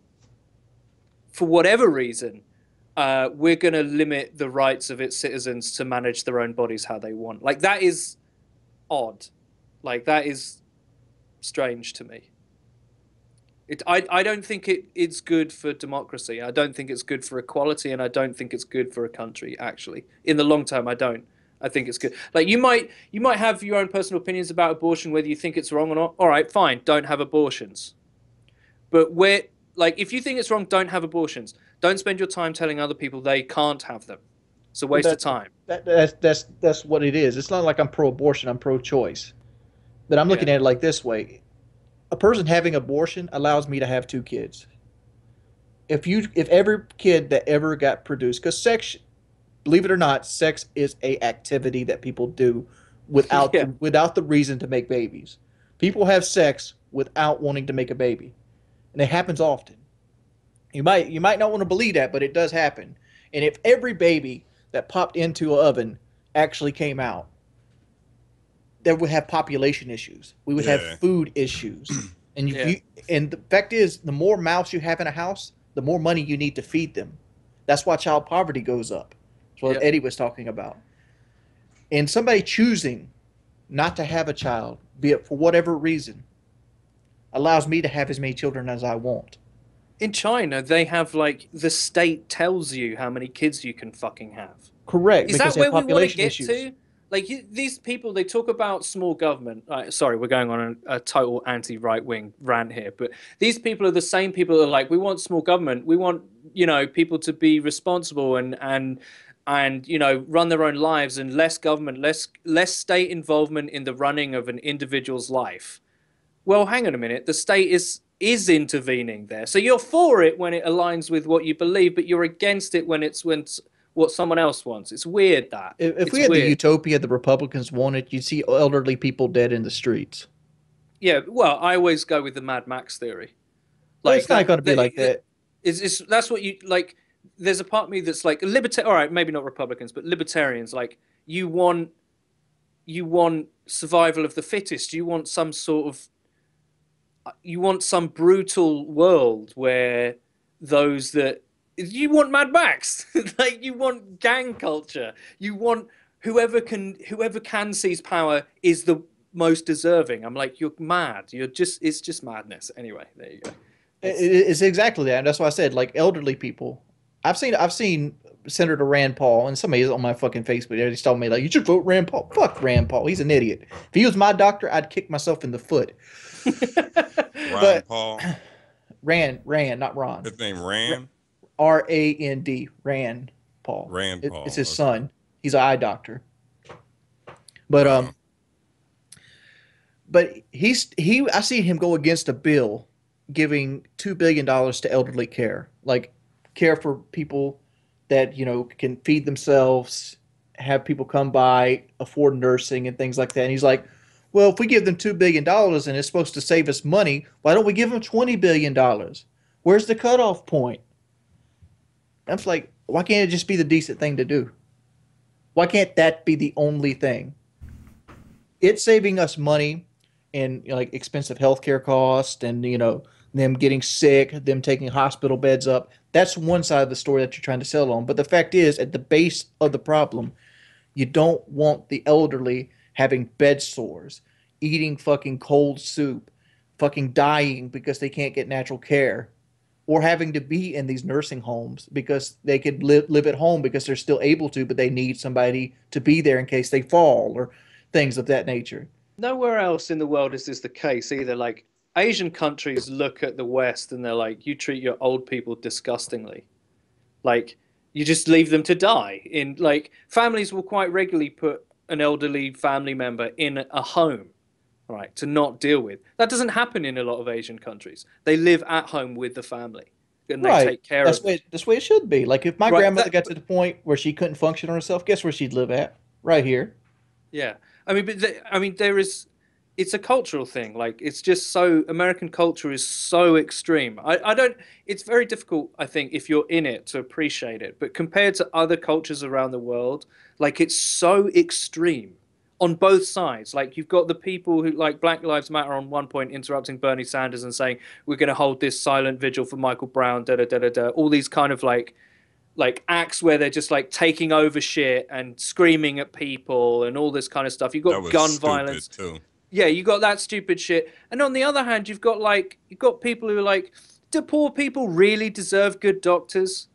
S2: whatever reason, we're going to limit the rights of its citizens to manage their own bodies how they want. Like, that is odd. Like, that is strange to me. I don't think it's good for democracy. I don't think it's good for equality, and I don't think it's good for a country. Actually, in the long term, I don't. I think it's good. Like you might have your own personal opinions about abortion, whether you think it's wrong or not. All right, fine, don't have abortions. But if you think it's wrong, don't have abortions. Don't spend your time telling other people they can't have them. It's a waste of time.
S6: That's what it is. It's not like I'm pro-abortion. I'm pro-choice. But I'm looking at it like this way: a person having abortion allows me to have 2 kids. If every kid that ever got produced, because sex, believe it or not, sex is a activity that people do without without the reason to make babies. People have sex without wanting to make a baby, and it happens often. You might not want to believe that, but it does happen. And if every baby that popped into an oven actually came out, there would have population issues. We would have food issues. And and the fact is, the more mouths you have in a house, the more money you need to feed them. That's why child poverty goes up. That's what Eddie was talking about. And somebody choosing not to have a child, be it for whatever reason, allows me to have as many children as I want.
S2: In China, they have the state tells you how many kids you can fucking have.
S6: Correct.
S2: Is that where we want to get to? These people, they talk about small government. Sorry, we're going on a total anti-right-wing rant here, but these people are the same people that are like, we want small government. We want, people to be responsible and run their own lives, and less government, less state involvement in the running of an individual's life. Well, hang on a minute. The state is intervening there. So you're for it when it aligns with what you believe, but you're against it when it's what someone else wants. It's weird that.
S6: If we had the utopia the Republicans wanted, you'd see elderly people dead in the streets.
S2: Yeah, well, I always go with the Mad Max theory.
S6: It's not going to be like that.
S2: That's what you like. There's a part of me that's like all right, maybe not Republicans, but libertarians. Like you want survival of the fittest. You want some brutal world where you want Mad Max. You want gang culture. You want whoever can seize power is the most deserving. I'm like, you're mad. It's just madness. Anyway, there you go.
S6: It's exactly that. And that's why I said, elderly people. I've seen Senator Rand Paul, and somebody's on my fucking Facebook. They just told me, you should vote Rand Paul. Fuck Rand Paul. He's an idiot. If he was my doctor, I'd kick myself in the foot.
S3: Paul.
S6: Rand, not Ron.
S3: His name Rand?
S6: R-A-N-D. Rand Paul.
S3: Rand Paul.
S6: It's his son. He's an eye doctor. But I see him go against a bill giving $2 billion to elderly care. Care for people that, can feed themselves, have people come by, afford nursing and things like that. And he's like, well, if we give them $2 billion and it's supposed to save us money, why don't we give them $20 billion? Where's the cutoff point? I'm like, why can't it just be the decent thing to do? Why can't that be the only thing? It's saving us money and expensive healthcare costs and, them getting sick, them taking hospital beds up. That's one side of the story that you're trying to sell on. But the fact is, at the base of the problem, you don't want the elderly having bed sores, eating fucking cold soup, fucking dying because they can't get natural care, or having to be in these nursing homes because they could live at home because they're still able to, but they need somebody to be there in case they fall or things of that nature.
S2: Nowhere else in the world is this the case either. Asian countries look at the West and they're like, you treat your old people disgustingly. You just leave them to die. Families will quite regularly put an elderly family member in a home, right, to not deal with. That doesn't happen in a lot of Asian countries. They live at home with the family and they take care of it.
S6: That's the way it should be. If my grandmother got to the point where she couldn't function on herself, guess where she'd live at? Right here.
S2: Yeah. It's a cultural thing. It's just American culture is so extreme. It's very difficult, I think, if you're in it to appreciate it. But compared to other cultures around the world, it's so extreme on both sides. You've got the people who, Black Lives Matter on one point, interrupting Bernie Sanders and saying, we're going to hold this silent vigil for Michael Brown, da-da-da-da-da. All these kind of acts where they're just taking over shit and screaming at people and all this kind of stuff. You've got gun violence.
S3: Too.
S2: Yeah, you got that stupid shit. And on the other hand, you've got people who are like, do poor people really deserve good doctors?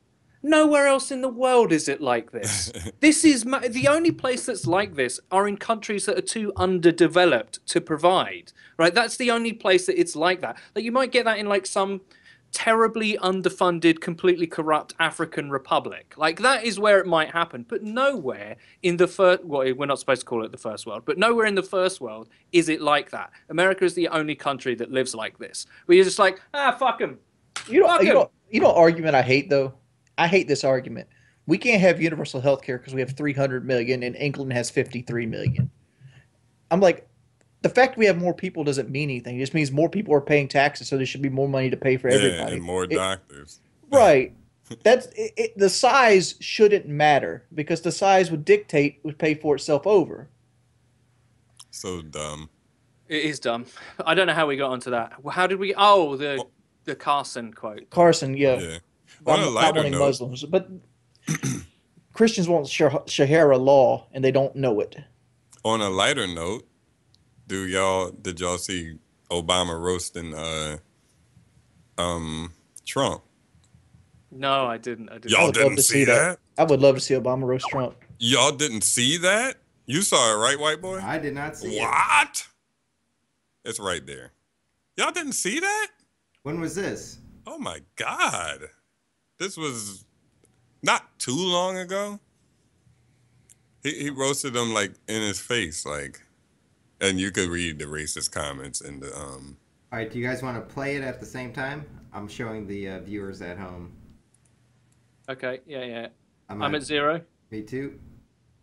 S2: Nowhere else in the world is it like this. This is the only place that's like this are in countries that are too underdeveloped to provide, right? That's the only place that it's like that. Like you might get that in like some terribly underfunded, completely corrupt African republic. Like that is where it might happen, but nowhere in the first, well, we're not supposed to call it the first world, but nowhere in the first world is it like that. America is the only country that lives like this, where you're just like, fuck them.
S6: You know argument I hate though? I hate this argument. We can't have universal health care because we have 300 million and England has 53 million. I'm like, the fact we have more people doesn't mean anything. It just means more people are paying taxes, so there should be more money to pay for everybody.
S3: And more doctors.
S6: Right. That's it. The size shouldn't matter because the size would pay for itself over.
S3: So dumb.
S2: It is dumb. I don't know how we got onto that. How did we? Oh, the Carson quote.
S6: Carson, yeah.
S3: On a lighter note,
S6: Muslims, but Christians want Sharia law and they don't know it.
S3: On a lighter note, did y'all see Obama roasting Trump?
S2: No, I didn't.
S3: Y'all didn't see that?
S6: I would love to see Obama roast Trump.
S3: Y'all didn't see that? You saw it, right, white boy?
S5: I did not see it.
S3: What? It's right there. Y'all didn't see that?
S5: When was this?
S3: Oh my God. This was not too long ago. He roasted him like in his face, like, and you could read the racist comments in the
S5: All right, do you guys want to play it at the same time? I'm showing the viewers at home.
S2: Okay, yeah. I'm at 0.
S5: Me too.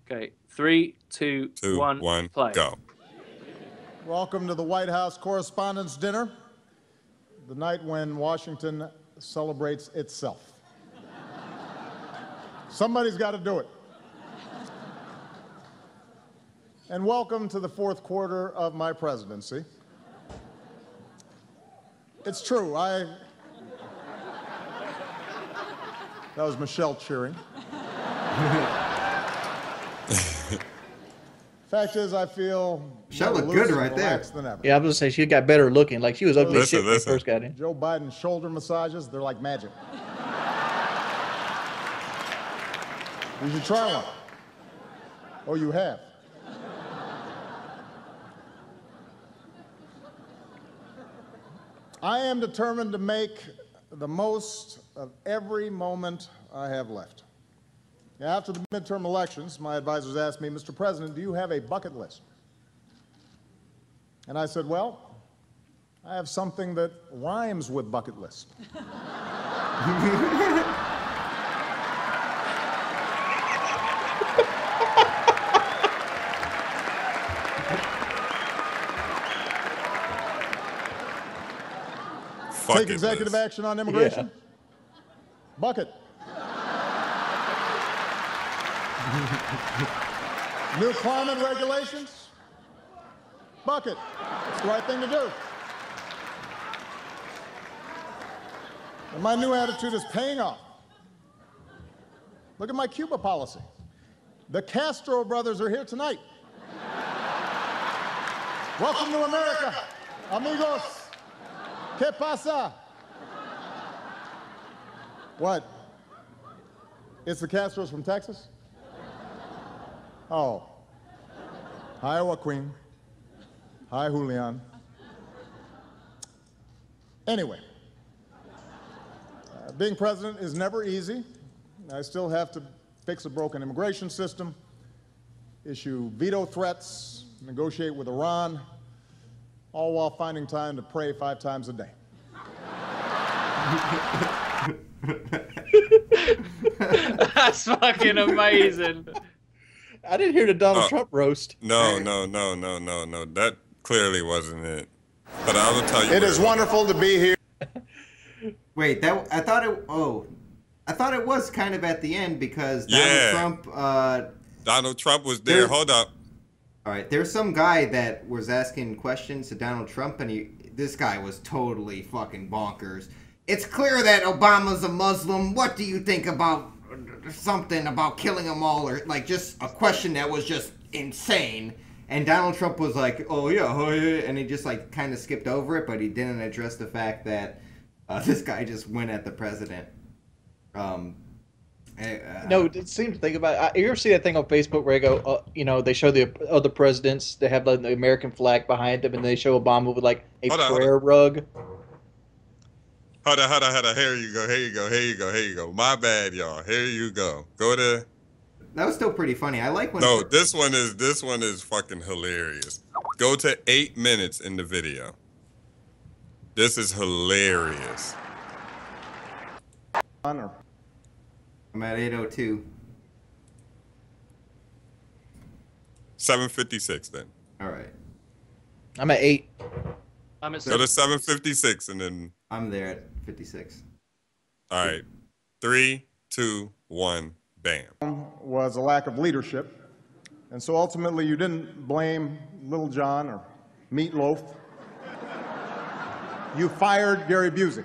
S2: Okay, 3, 2, 1, play.
S3: Go.
S8: Welcome to the White House Correspondents' Dinner, the night when Washington celebrates itself. Somebody's got to do it. And welcome to the 4th quarter of my presidency. It's true, that was Michelle cheering. Fact is, I feel
S5: Michelle looked good right there.
S8: Than ever.
S6: Yeah, I was gonna say she got better looking. Like she was ugly as shit when she first got in.
S8: Joe Biden's shoulder massages, they're like magic. You should try one. Oh, you have? I am determined to make the most of every moment I have left. After the midterm elections, my advisors asked me, Mr. President, do you have a bucket list? And I said, well, I have something that rhymes with bucket list. Take executive action on immigration? Yeah. Bucket. New climate regulations? Bucket. It's the right thing to do. And my new attitude is paying off. Look at my Cuba policy. The Castro brothers are here tonight. Welcome to America, amigos. ¿Qué pasa? What? It's the Castros from Texas? Oh. Hi, Joaquin. Hi, Julian. Anyway, being president is never easy. I still have to fix a broken immigration system, issue veto threats, negotiate with Iran, all while finding time to pray 5 times a day.
S2: That's fucking amazing.
S6: I didn't hear the Donald Trump roast.
S3: No. That clearly wasn't it. But I will tell you.
S8: It is wonderful to be here.
S5: Wait, I thought it was kind of at the end because
S3: Donald Trump was there. Hold up.
S5: All right, there's some guy that was asking questions to Donald Trump, and this guy was totally fucking bonkers. It's clear that Obama's a Muslim. What do you think about something about killing them all, or like just a question that was just insane? And Donald Trump was like, oh yeah, and he just like kind of skipped over it, but he didn't address the fact that this guy just went at the president.
S6: No, it seems to think about it. You ever see that thing on Facebook where they go, they show the other presidents, they have like, the American flag behind them, and they show Obama with like a prayer rug.
S3: Hold on. Here you go. My bad, y'all. Here you go. Go to.
S5: That was still pretty funny. I like when.
S3: No, this one is fucking hilarious. Go to 8 minutes in the video. This is hilarious.
S5: Honor. I'm at 8:02.
S3: 7:56 then.
S5: All right.
S6: I'm at 8.
S2: I'm at
S3: Go to 7:56 and then.
S5: I'm there at 56.
S3: All right. 3, 2, 1, bam.
S8: Was a lack of leadership, and so ultimately you didn't blame Little John or Meatloaf. You fired Gary Busey.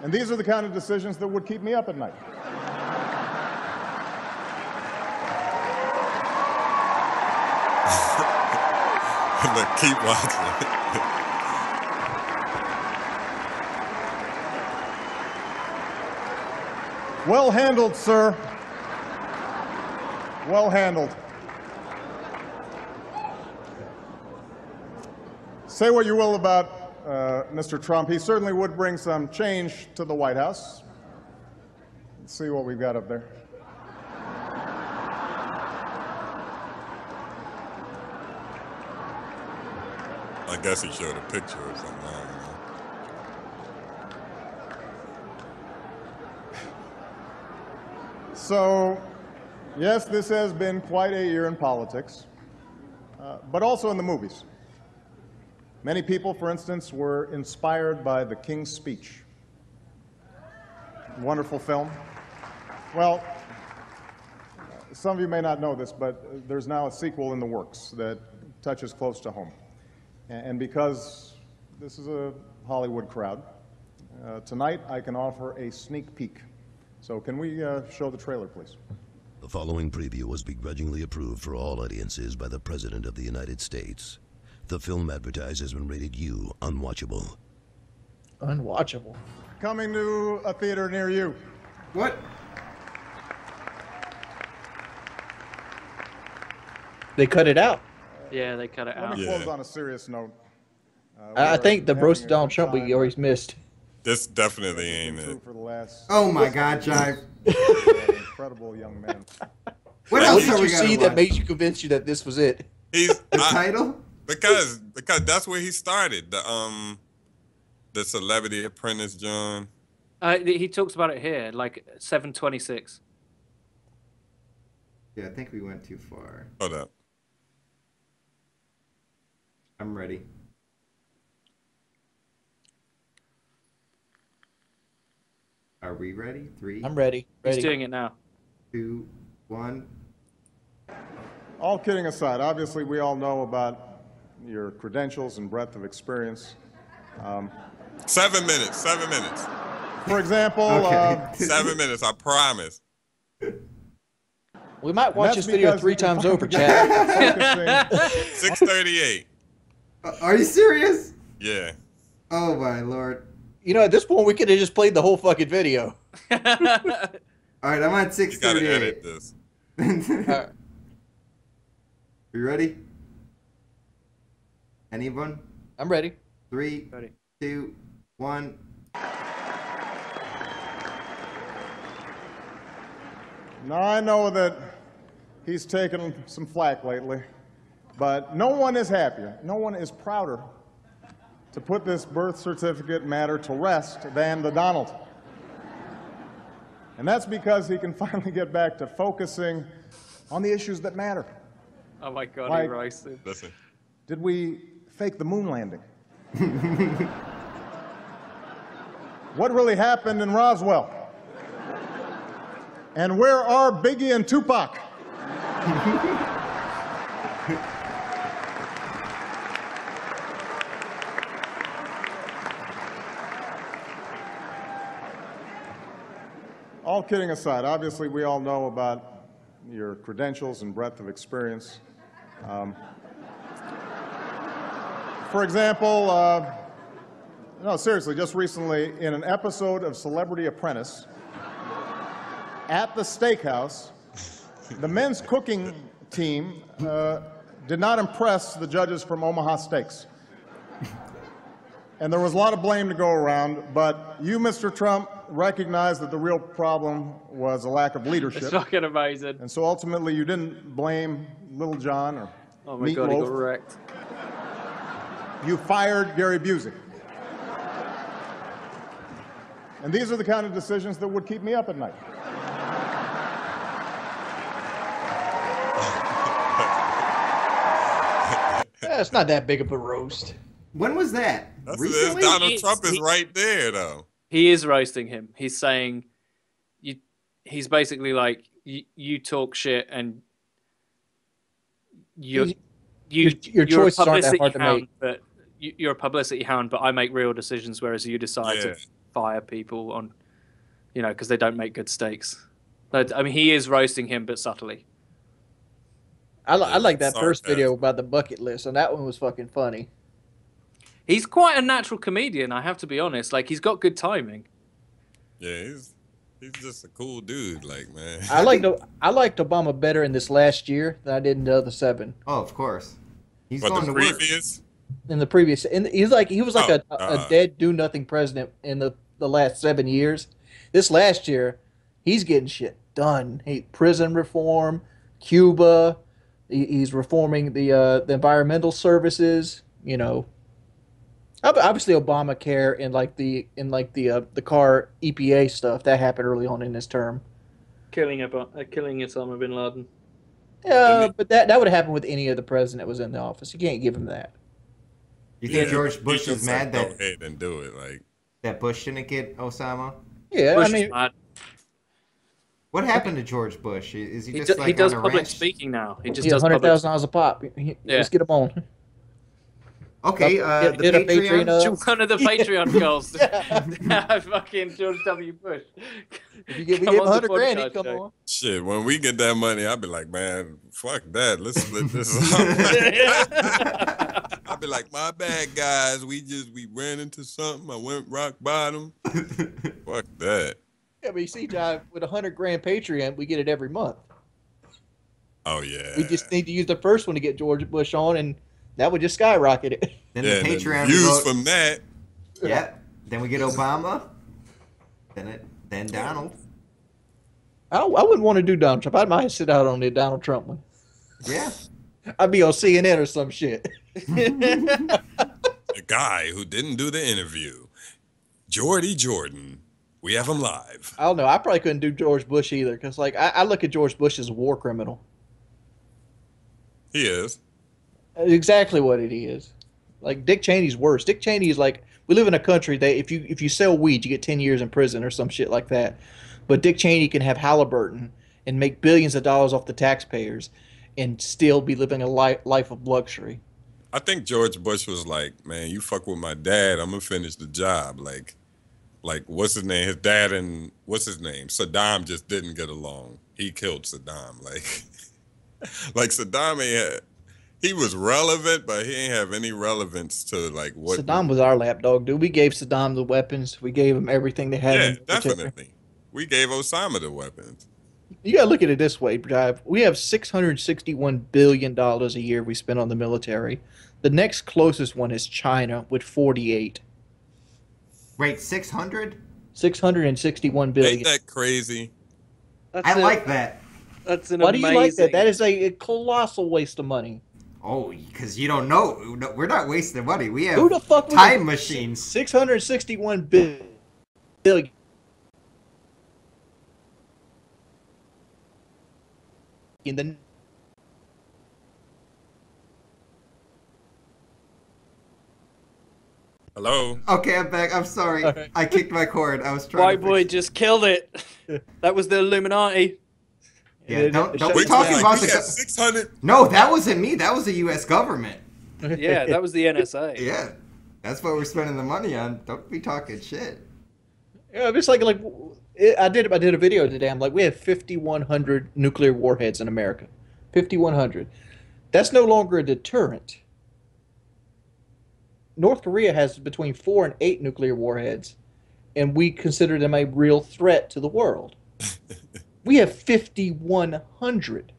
S8: And these are the kind of decisions that would keep me up at night.
S3: Look, keep watching.
S8: Well handled, sir. Well handled. Say what you will about Mr. Trump. He certainly would bring some change to the White House. Let's see what we've got up there.
S3: I guess he showed a picture or something. I don't know.
S8: So, yes, this has been quite a year in politics, but also in the movies. Many people, for instance, were inspired by The King's Speech. Wonderful film. Well, some of you may not know this, but there's now a sequel in the works that touches close to home. And because this is a Hollywood crowd, tonight I can offer a sneak peek. So can we show the trailer, please?
S9: The following preview was begrudgingly approved for all audiences by the President of the United States. The film advertised has been rated U, unwatchable.
S6: Unwatchable.
S8: Coming to a theater near you.
S5: What?
S6: They cut it out.
S2: Yeah, they cut it out.
S8: Let me close on a serious note.
S6: I think the roast of Donald Trump we always missed.
S3: This definitely ain't it.
S5: Oh my God, Jive.
S8: Incredible young man.
S5: What else
S6: did
S5: are we
S6: you see that made you convince you that this was it?
S3: He's
S5: the title?
S3: Because that's where he started. The Celebrity Apprentice, John.
S2: He talks about it here, like 7:26.
S5: Yeah, I think we went too far.
S3: Hold up.
S5: I'm ready. Are we ready? 3.
S6: I'm ready.
S2: He's doing it now.
S5: 2, 1.
S8: All kidding aside, obviously we all know about your credentials and breadth of experience.
S3: 7 minutes. 7 minutes.
S8: For example,
S3: 7 minutes. I promise.
S6: We might watch this video 3 times over, Chad.
S3: 6:38.
S5: Are you serious?
S3: Yeah.
S5: Oh my Lord.
S6: You know, at this point, we could have just played the whole fucking video.
S5: All right, I'm on 6:38.
S3: You gotta edit this.
S5: Right. You ready? Anyone?
S6: I'm ready.
S5: 3, 2, 1.
S8: Now I know that he's taken some flack lately, but no one is happier, no one is prouder to put this birth certificate matter to rest than the Donald. And that's because he can finally get back to focusing on the issues that matter.
S2: Oh my God,
S8: Like,
S2: he roasted.
S3: Listen.
S8: Did we fake the moon landing? What really happened in Roswell? And where are Biggie and Tupac? All kidding aside, obviously we all know about your credentials and breadth of experience. For example, no, seriously, just recently in an episode of Celebrity Apprentice at the steakhouse, the men's cooking team did not impress the judges from Omaha Steaks. And there was a lot of blame to go around, but you, Mr. Trump, recognized that the real problem was a lack of leadership.
S2: It's fucking amazing.
S8: And so ultimately you didn't blame Little John or
S2: Oh my God, he got wrecked.
S8: You fired Gary Busey. And these are the kind of decisions that would keep me up at night.
S6: Yeah, it's not that big of a roast.
S5: When was that?
S3: That's
S5: Recently?
S3: Donald Trump is right there, though.
S2: He is roasting him. He's saying, he's basically like, you talk shit and your
S6: choices aren't that hard to make.
S2: But you're a publicity hound, but I make real decisions, whereas you decide to fire people on, because they don't make good steaks. But, I mean, he is roasting him, but subtly.
S6: I like that first video about the bucket list, and that one was fucking funny.
S2: He's quite a natural comedian, I have to be honest. Like, he's got good timing.
S3: Yeah, he's just a cool dude, like, man.
S6: I liked Obama better in this last year than I did in the other 7.
S5: Oh, of course. He's
S3: But
S5: going
S3: the
S5: to work.
S3: previous?
S6: In the previous, he was like a dead do nothing president in the last 7 years. This last year, he's getting shit done. Prison reform, Cuba. He's reforming the environmental services. Obviously Obamacare and the car EPA stuff that happened early on in his term.
S2: Killing Osama bin Laden.
S6: Yeah, but that would have happened with any other president that was in the office. You can't give him that.
S5: You think George Bush is mad that
S3: go ahead and do it, like
S5: that Bush didn't get Osama?
S6: Yeah,
S2: Bush
S6: I mean,
S2: is mad.
S5: What happened to George Bush? Is he just
S2: he does
S5: on a
S2: public
S5: ranch?
S2: speaking now. He just does
S6: $100,000 a pop. Let's get him on.
S5: Okay, the Patreon.
S2: One of the Patreon goals. Fucking George W. Bush.
S6: If you give him $100,000, he'd come on.
S3: Shit, when we get that money, I'll be like, man, fuck that. Let's split this up. I'll be like, my bad, guys. We ran into something. I went rock bottom. Fuck that.
S6: Yeah, but you see, Jive, with $100,000 Patreon, we get it every month.
S3: Oh yeah.
S6: We just need to use the first one to get George Bush on, and that would just skyrocket it.
S5: Then the Patreon
S3: views from that.
S5: Yeah. Then we get Obama. Then Donald.
S6: I wouldn't want to do Donald Trump. I might sit out on the Donald Trump one.
S5: Yeah.
S6: I'd be on CNN or some shit.
S3: The guy who didn't do the interview, Jordy Jordan. We have him live.
S6: I don't know. I probably couldn't do George Bush either, because I look at George Bush as a war criminal.
S3: He is.
S6: Exactly what it is. Like Dick Cheney's worse. Dick Cheney is like, we live in a country that if you sell weed, you get 10 years in prison or some shit like that. But Dick Cheney can have Halliburton and make billions of dollars off the taxpayers and still be living a life of luxury.
S3: I think George Bush was like, man, you fuck with my dad, I'm gonna finish the job. Like what's his name? His dad and what's his name? Saddam just didn't get along. He killed Saddam. Like Saddam he was relevant, but he ain't have any relevance to like what
S6: Saddam was our lapdog, dude. We gave Saddam the weapons. We gave him everything they had.
S3: Yeah, definitely. We gave Osama the weapons.
S6: You gotta look at it this way, Jive. We have $661 billion a year we spend on the military. The next closest one is China with 48.
S5: Wait, 600?
S6: 661 billion.
S3: Ain't that crazy?
S5: I like that.
S2: That's an
S6: Why
S2: amazing.
S6: do you like that? That is a colossal waste of money.
S5: Oh, because you don't know. We're not wasting money. We have
S6: Who the fuck
S5: time machines.
S6: 661 billion. In the
S3: Hello?
S5: Okay, I'm back. I'm sorry.
S6: Okay.
S5: I kicked my cord. I was trying
S2: White
S5: to
S2: boy
S5: fix
S2: just killed it. That was the Illuminati.
S5: Yeah, don't be
S3: Wait,
S5: talking
S3: like,
S5: about
S3: we
S5: the...
S3: had 600?
S5: No, that wasn't me. That was the U.S. government.
S2: Yeah, that was the NSA.
S5: Yeah, that's what we're spending the money on. Don't be talking shit.
S6: Yeah, it's like I did a video today. I'm like, we have 5,100 nuclear warheads in America. 5,100. That's no longer a deterrent. North Korea has between 4 and 8 nuclear warheads, and we consider them a real threat to the world. We have 5,100.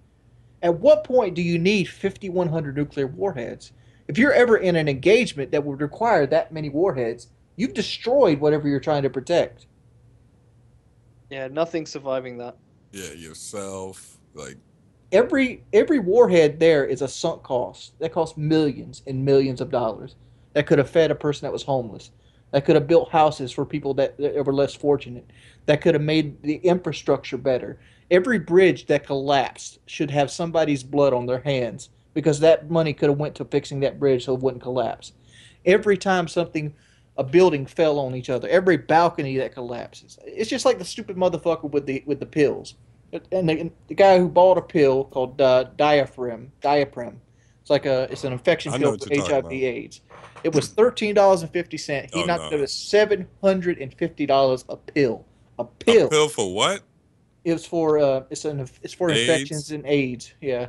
S6: At what point do you need 5,100 nuclear warheads? If you're ever in an engagement that would require that many warheads, you've destroyed whatever you're trying to protect.
S2: Yeah, nothing surviving that.
S3: Yeah, yourself. Like
S6: Every warhead there is a sunk cost. That costs millions and millions of dollars. That could have fed a person that was homeless. That could have built houses for people that were less fortunate. That could have made the infrastructure better. Every bridge that collapsed should have somebody's blood on their hands because that money could have went to fixing that bridge so it wouldn't collapse. Every time a building fell on each other, every balcony that collapses, it's just like the stupid motherfucker with the pills. And the guy who bought a pill called diaphragm. It's an infection pill for HIV/AIDS. It was $13.50. He knocked it at $750 a pill. A pill.
S3: A pill for what?
S6: It's for infections and AIDS. Yeah,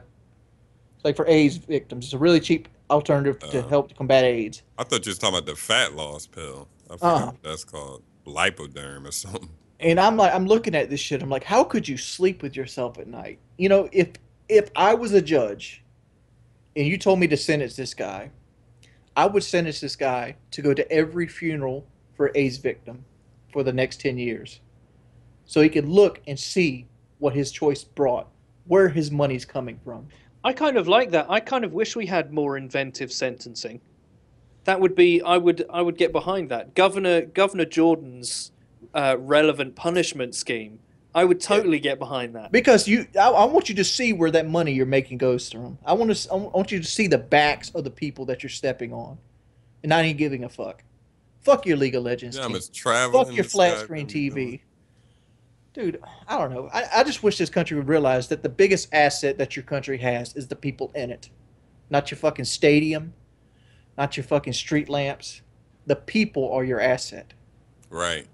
S6: it's like for AIDS victims. It's a really cheap alternative to help to combat AIDS.
S3: I thought you was talking about the fat loss pill. I forgot what that's called. Lipoderm or something.
S6: And I'm looking at this shit. I'm like, how could you sleep with yourself at night? You know, if I was a judge, and you told me to sentence this guy, I would sentence this guy to go to every funeral for an AIDS victim for the next 10 years. So he could look and see what his choice brought, where his money's coming from.
S2: I kind of like that. I kind of wish we had more inventive sentencing. That would be, I would get behind that. Governor Jordan's relevant punishment scheme. I would totally get behind that.
S6: Because I want you to see where that money you're making goes from. I want you to see the backs of the people that you're stepping on, and not even giving a fuck. Fuck your League of Legends team. Fuck your flat screen TV. Dude, I don't know. I just wish this country would realize that the biggest asset that your country has is the people in it. Not your fucking stadium, not your fucking street lamps. The people are your asset.
S3: Right.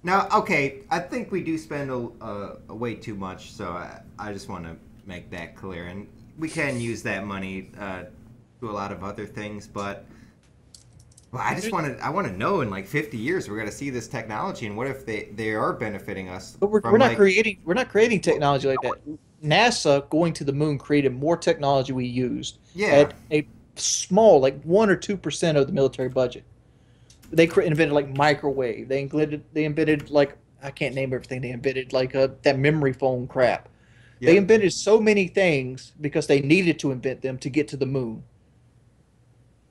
S5: Now, okay, I think we do spend a way too much, so I just want to make that clear. And we can use that money to a lot of other things, but I want to know in like 50 years we're going to see this technology, and what if they are benefiting us?
S6: But we're not creating technology like that. NASA going to the moon created more technology we used at a small, like 1 or 2% of the military budget. They invented like microwave. They invented like, I can't name everything. They invented like that memory foam crap. Yep. They invented so many things because they needed to invent them to get to the moon.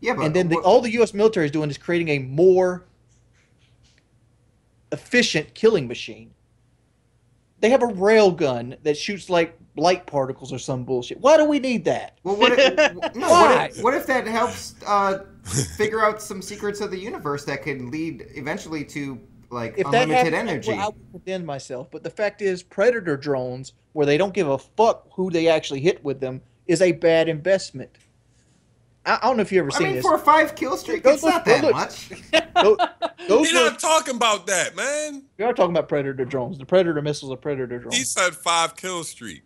S6: Yeah, but and then all the U.S. military is doing is creating a more efficient killing machine. They have a rail gun that shoots like light particles or some bullshit. Why do we need that?
S5: Well, what if that helps figure out some secrets of the universe that could lead eventually to like unlimited energy?
S6: Well, I would condemn myself, but the fact is, predator drones, where they don't give a fuck who they actually hit with them, is a bad investment. I don't know if you ever seen this.
S5: For a 5 kill streak, it's not that much.
S3: You're not talking about that, man.
S6: We are talking about predator drones. The predator missiles are predator drones.
S3: He said 5 kill streak.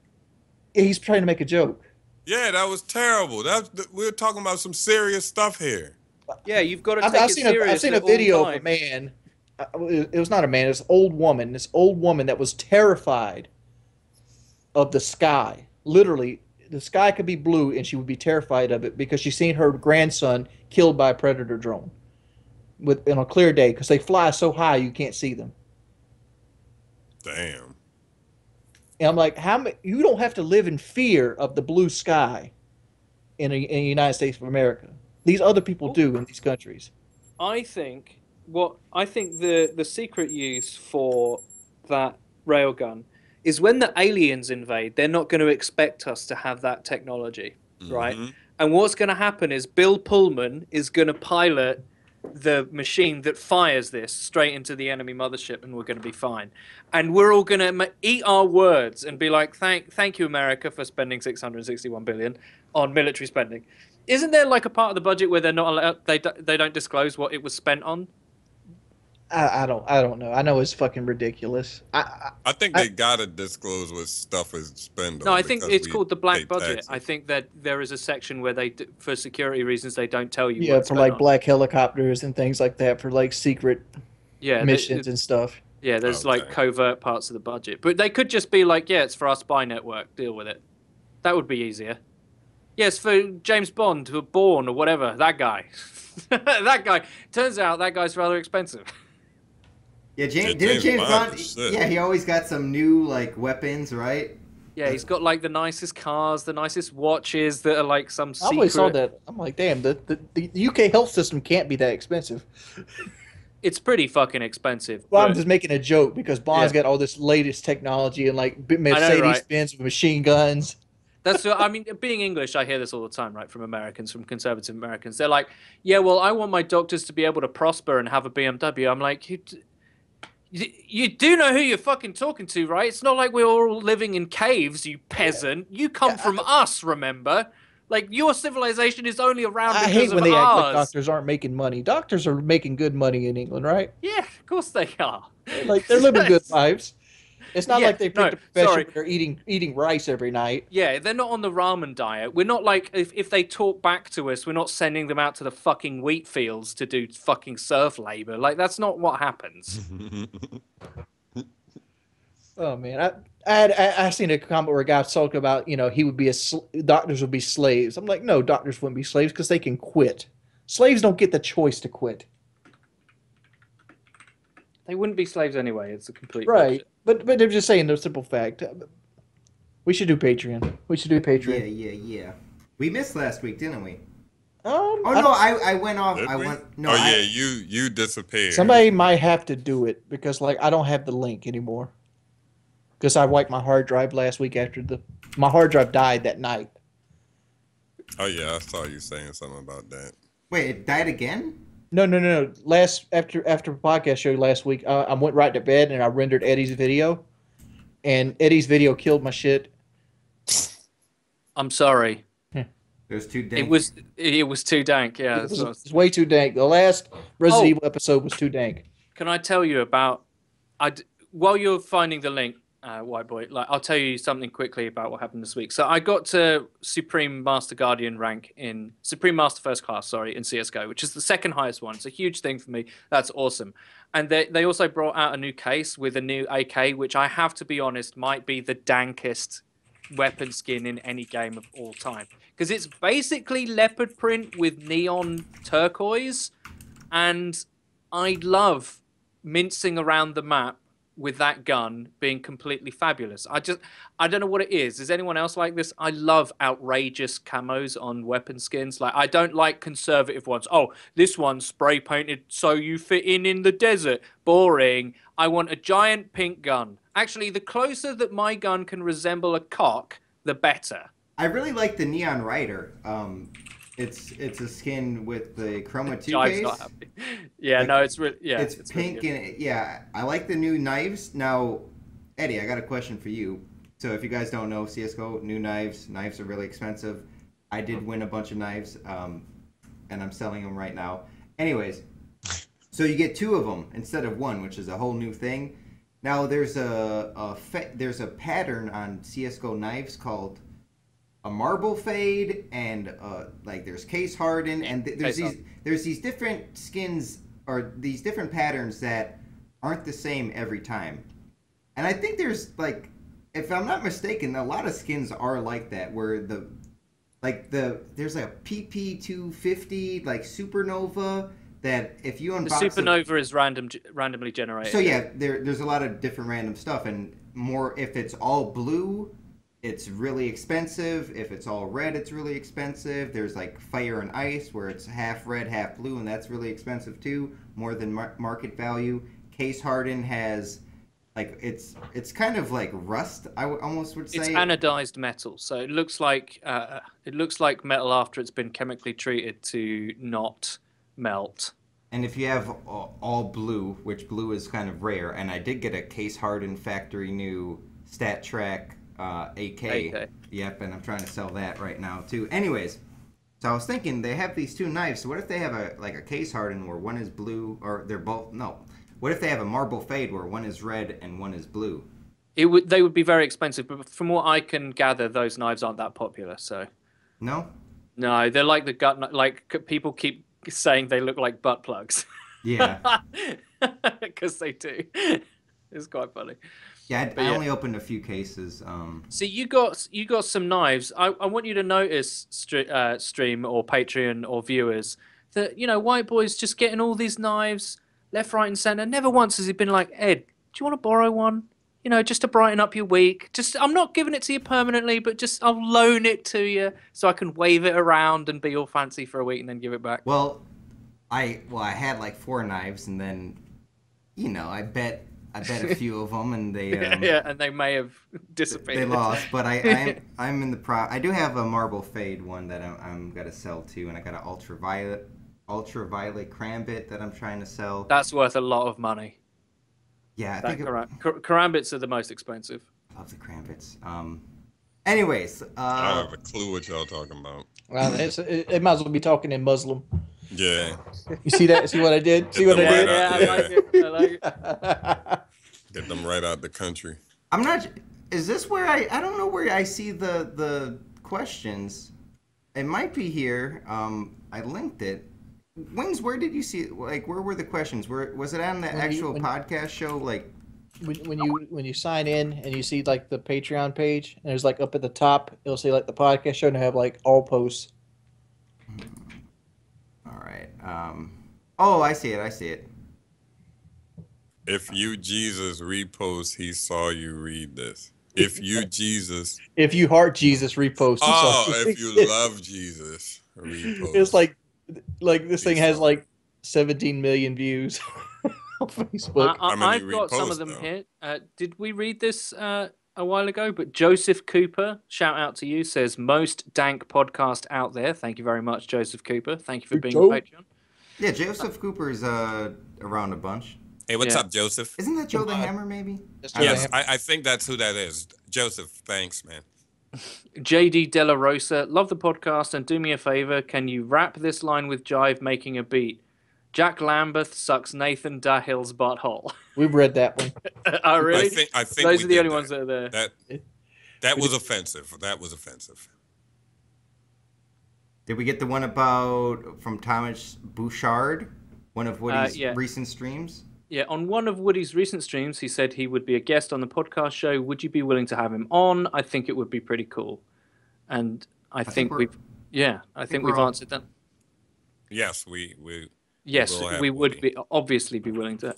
S6: He's trying to make a joke.
S3: Yeah, that was terrible. We're talking about some serious stuff here.
S2: Yeah, you've got to take it serious.
S6: I've seen a video of a man. It was not a man. It was an old woman. This old woman that was terrified of the sky. Literally, the sky could be blue, and she would be terrified of it because she's seen her grandson killed by a predator drone on a clear day because they fly so high you can't see them.
S3: Damn.
S6: And I'm like, you don't have to live in fear of the blue sky in the United States of America. These other people do in these countries.
S2: I think the secret use for that railgun is when the aliens invade, they're not going to expect us to have that technology, right? And what's going to happen is Bill Pullman is going to pilot the machine that fires this straight into the enemy mothership, and we're going to be fine. And we're all going to eat our words and be like, thank you, America, for spending $661 billion on military spending. Isn't there like a part of the budget where they're not allowed, they don't disclose what it was spent on?
S6: I don't know. I know it's fucking ridiculous.
S3: I think they gotta disclose what stuff is spent
S2: No,
S3: on
S2: I think
S3: because
S2: it's
S3: we
S2: called the
S3: pay
S2: black budget.
S3: taxes.
S2: I think that there is a section where they, for security reasons, they don't tell you
S6: Yeah,
S2: what's
S6: for
S2: spent
S6: like
S2: on.
S6: black helicopters and things like that, for like secret
S2: Yeah,
S6: missions and stuff.
S2: yeah, there's like
S3: Okay.
S2: covert parts of the budget, but they could just be like, yeah, it's for our spy network. Deal with it. That would be easier. Yes, for James Bond, or Bourne, or whatever. That guy. That guy. Turns out that guy's rather expensive.
S5: Yeah,
S3: James
S5: James
S3: Bond
S5: Bond.
S3: is shit.
S5: Yeah, he always got some new like weapons, right?
S2: Yeah, he's got like the nicest cars, the nicest watches that are like some
S6: I
S2: secret.
S6: always saw that. I'm like, damn, the UK health system can't be that expensive.
S2: It's pretty fucking expensive.
S6: Well, I'm
S2: but-
S6: just making a joke because Bond's
S2: Yeah.
S6: got all this latest technology and like Mercedes
S2: right?
S6: Benz with machine guns.
S2: That's I mean, being English, I hear this all the time, right? From Americans, from conservative Americans. They're like, yeah, well, I want my doctors to be able to prosper and have a BMW. I'm like, you do know who you're fucking talking to, right? It's not like we're all living in caves, you peasant. You come from us, remember? Like, your civilization is only around
S6: I
S2: because
S6: hate
S2: of
S6: when they act like
S2: ours.
S6: doctors aren't making money. Doctors are making good money in England, right?
S2: Yeah, of course they are.
S6: Like they're living good lives. It's not
S2: Yeah,
S6: like they picked
S2: no,
S6: a profession
S2: sorry.
S6: where they're eating rice every night.
S2: Yeah, they're not on the ramen diet. We're not like, if they talk back to us, we're not sending them out to the fucking wheat fields to do fucking serf labor. Like, that's not what happens.
S6: Oh man, I seen a comment where a guy was talking about, you know, he would be doctors would be slaves. I'm like, no, doctors wouldn't be slaves because they can quit. Slaves don't get the choice to quit.
S2: They wouldn't be slaves anyway. It's a complete
S6: Right,
S2: bullshit.
S6: but they're just saying the simple fact. We should do Patreon. We should do
S5: Yeah,
S6: Patreon.
S5: yeah. We missed last week, didn't we?
S6: Oh
S5: no, I went off.
S3: Did
S5: I
S3: we?
S5: went. No,
S3: oh yeah, you disappeared.
S6: Somebody might have to do it because, like, I don't have the link anymore. Because I wiped my hard drive last week after my hard drive died that night.
S3: Oh yeah, I saw you saying something about that.
S5: Wait, it died again?
S6: No. After the podcast show last week, I went right to bed and I rendered Eddie's video, and Eddie's video killed my shit.
S2: I'm sorry.
S5: It was too dank.
S2: It was too dank. Yeah.
S6: It was way too dank. The last Resident Evil episode was too dank.
S2: Can I tell you about? While you're finding the link, White Boy, like I'll tell you something quickly about what happened this week. So I got to Supreme Master Guardian rank in Supreme Master First Class, sorry, in CS:GO, which is the second highest one. It's a huge thing for me. That's awesome. And they also brought out a new case with a new AK, which I have to be honest might be the dankest weapon skin in any game of all time, because it's basically leopard print with neon turquoise, and I love mincing around the map with that gun being completely fabulous. I don't know what it is. Is anyone else like this? I love outrageous camos on weapon skins. Like, I don't like conservative ones. Oh, this one's spray painted so you fit in the desert. Boring. I want a giant pink gun. Actually, the closer that my gun can resemble a cock, the better.
S5: I really like the Neon Rider. It's a skin with the Chroma 2
S2: Jive's
S5: case.
S2: not happy. Yeah,
S5: Like,
S2: no, it's really, yeah.
S5: It's pink
S2: really
S5: and yeah, I like the new knives. Now, Eddie, I got a question for you. So if you guys don't know, CS:GO, new knives. Knives are really expensive. I did win a bunch of knives, and I'm selling them right now. Anyways, so you get 2 of them instead of 1, which is a whole new thing. Now there's there's a pattern on CS:GO knives called a marble fade, and like there's case harden, and there's these different skins or these different patterns that aren't the same every time. And I think there's like, if I'm not mistaken, a lot of skins are like that, where there's a PP250 like supernova that if you unbox
S2: the supernova is randomly generated.
S5: So yeah, there's a lot of different random stuff, and more if it's all blue, it's really expensive. If it's all red, it's really expensive. There's like Fire and Ice, where it's half red, half blue, and that's really expensive too, more than market value. Case Harden has, like, it's kind of like rust, I almost would say.
S2: It's anodized metal, so it looks like metal after it's been chemically treated to not melt.
S5: And if you have all blue, which blue is kind of rare, and I did get a Case Harden factory new Stat Track AK. Yep, and I'm trying to sell that right now too. Anyways, so I was thinking they have these 2 knives. So what if they have a Case Harden where one is blue, or they're both, no, What if they have a marble fade where one is red and one is blue?
S2: They would be very expensive, but from what I can gather, those knives aren't that popular. So
S5: No.
S2: no, they're like the gut. Like people keep saying they look like butt plugs.
S5: Yeah.
S2: Because they do. It's quite funny.
S5: Yeah, I only opened a few cases.
S2: So you got some knives. I want you to notice, stream or Patreon or viewers, that White Boy's just getting all these knives left, right, and center. Never once has he been like, Ed, do you want to borrow one? Just to brighten up your week. I'm not giving it to you permanently, but just I'll loan it to you so I can wave it around and be all fancy for a week and then give it back.
S5: Well, I had like 4 knives, and then, I bet a few of them, and they
S2: and they may have dissipated.
S5: They lost, but I'm in the I do have a marble fade one that I'm gonna sell too, and I got an ultraviolet karambit that I'm trying to sell.
S2: That's worth a lot of money.
S5: Yeah, I think
S2: karambits are the most expensive.
S5: I love the karambits. Anyways,
S3: I don't have a clue what y'all talking about.
S6: Well, it might as well be talking in Muslim.
S3: Yeah.
S6: You see that? See what I did? See what I did?
S2: Yeah, I like it. I like it.
S3: Get them right out the country.
S5: I'm not. Is this where I don't know where I see the questions. It might be here. I linked it. Wings, where did you see it? Like, where were the questions? Was it on the actual podcast show? Like,
S6: when you sign in and you see like the Patreon page, and there's like up at the top, it'll say like the podcast show, and have like all posts.
S5: All right. Oh, I see it.
S3: If you Jesus repost, he saw you read this. If you Jesus.
S6: If you heart Jesus repost.
S3: Oh, if you love Jesus repost.
S6: It's like this thing has like 17 million views on Facebook.
S2: I've got some of them here. Did we read this a while ago? But Joseph Cooper, shout out to you, says most dank podcast out there. Thank you very much, Joseph Cooper. Thank you for being on Patreon.
S5: Yeah, Joseph Cooper's around a bunch.
S3: Hey, what's up, Joseph?
S5: Isn't that Joe the Hammer, maybe?
S3: Yes, I think that's who that is. Joseph, thanks, man.
S2: JD Della Rosa, love the podcast, and do me a favor, can you rap this line with Jive making a beat? Jack Lambeth sucks Nathan Dahill's butthole.
S6: We've read that one.
S2: Oh, really?
S3: I think
S2: those are the only ones that are there.
S3: That was offensive. That was offensive.
S5: Did we get the one from Thomas Bouchard, one of Woody's recent streams?
S2: Yeah, on one of Woody's recent streams, he said he would be a guest on the podcast show. Would you be willing to have him on? I think it would be pretty cool. And I think we've answered that.
S3: Yes, we
S2: would obviously be willing to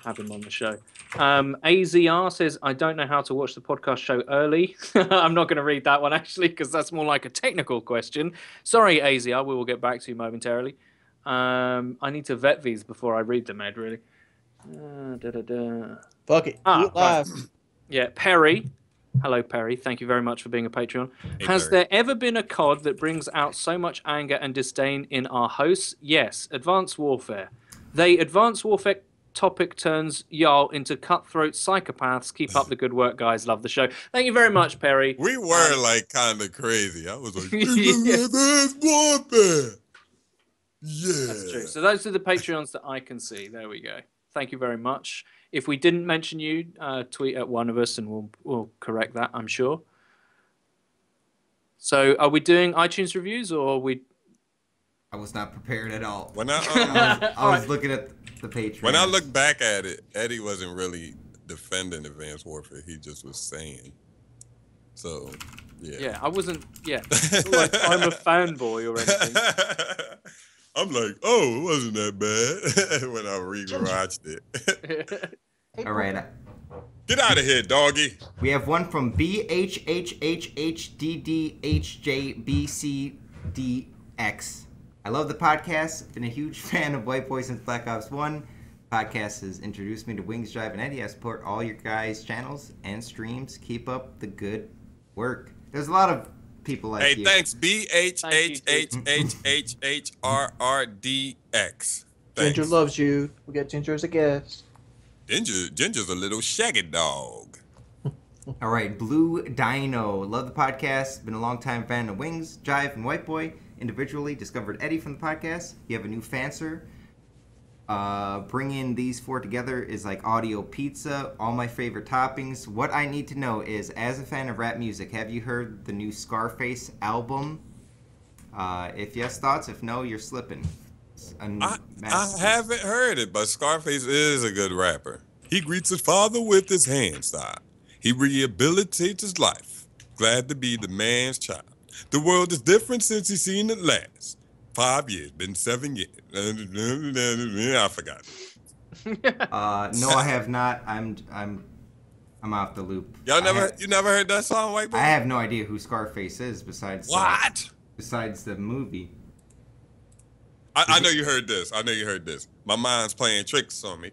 S2: have him on the show. AZR says, I don't know how to watch the podcast show early. I'm not going to read that one, actually, because that's more like a technical question. Sorry, AZR, we will get back to you momentarily. I need to vet these before I read them, Ed, really.
S6: Fuck it. Do it live.
S2: Yeah, Perry. Hello, Perry. Thank you very much for being a Patreon.
S3: Hey,
S2: Has
S3: Perry.
S2: there ever been a COD that brings out so much anger and disdain in our hosts? Yes, Advanced Warfare. Advanced Warfare topic turns y'all into cutthroat psychopaths. Keep up the good work, guys. Love the show. Thank you very much, Perry.
S3: We were like kind of crazy. I was like,
S2: That's
S3: Warfare. Yeah.
S2: That's true. So those are the Patreons that I can see. There we go. Thank you very much. If we didn't mention you, tweet at one of us and we'll correct that, I'm sure. So are we doing iTunes reviews or are we...
S5: I was not prepared at all.
S3: When
S5: I was looking at the Patreon.
S3: When I look back at it, Eddie wasn't really defending Advanced Warfare. He just was saying. So, yeah.
S2: Yeah, I wasn't... Yeah. Like I'm a fanboy or anything.
S3: I'm like, oh, it wasn't that bad when I rewatched it.
S5: All right.
S3: Get out of here, doggy.
S5: We have one from BHHHHDDHJBCDX. I love the podcast. Been a huge fan of White Boy since Black Ops 1. Podcast has introduced me to Wings, Drive, and Eddie. I support all your guys' channels and streams. Keep up the good work. There's a lot of people like you.
S3: Hey, thanks. BHHHHRRDX.
S6: Ginger loves you. We got Ginger as a guest.
S3: Ginger's a little shaggy dog.
S5: All right, Blue Dino. Love the podcast. Been a long time fan of Wings, Jive, and White Boy. Individually discovered Eddie from the podcast. You have a new fancer. bringing these four together is like audio pizza. All my favorite toppings. What I need to know is, as a fan of rap music, have you heard the new Scarface album? If yes, thoughts. If no, you're slipping.
S3: I haven't heard it, but Scarface is a good rapper. He greets his father with his hand style. He rehabilitates his life. Glad to be the man's child. The world is different since he's seen it last. 5 years, been 7 years. I forgot.
S5: No, I have not. I'm off the loop.
S3: You never heard that song, White Boy?
S5: I have no idea who Scarface is besides besides the movie.
S3: I know you heard this. My mind's playing tricks on me.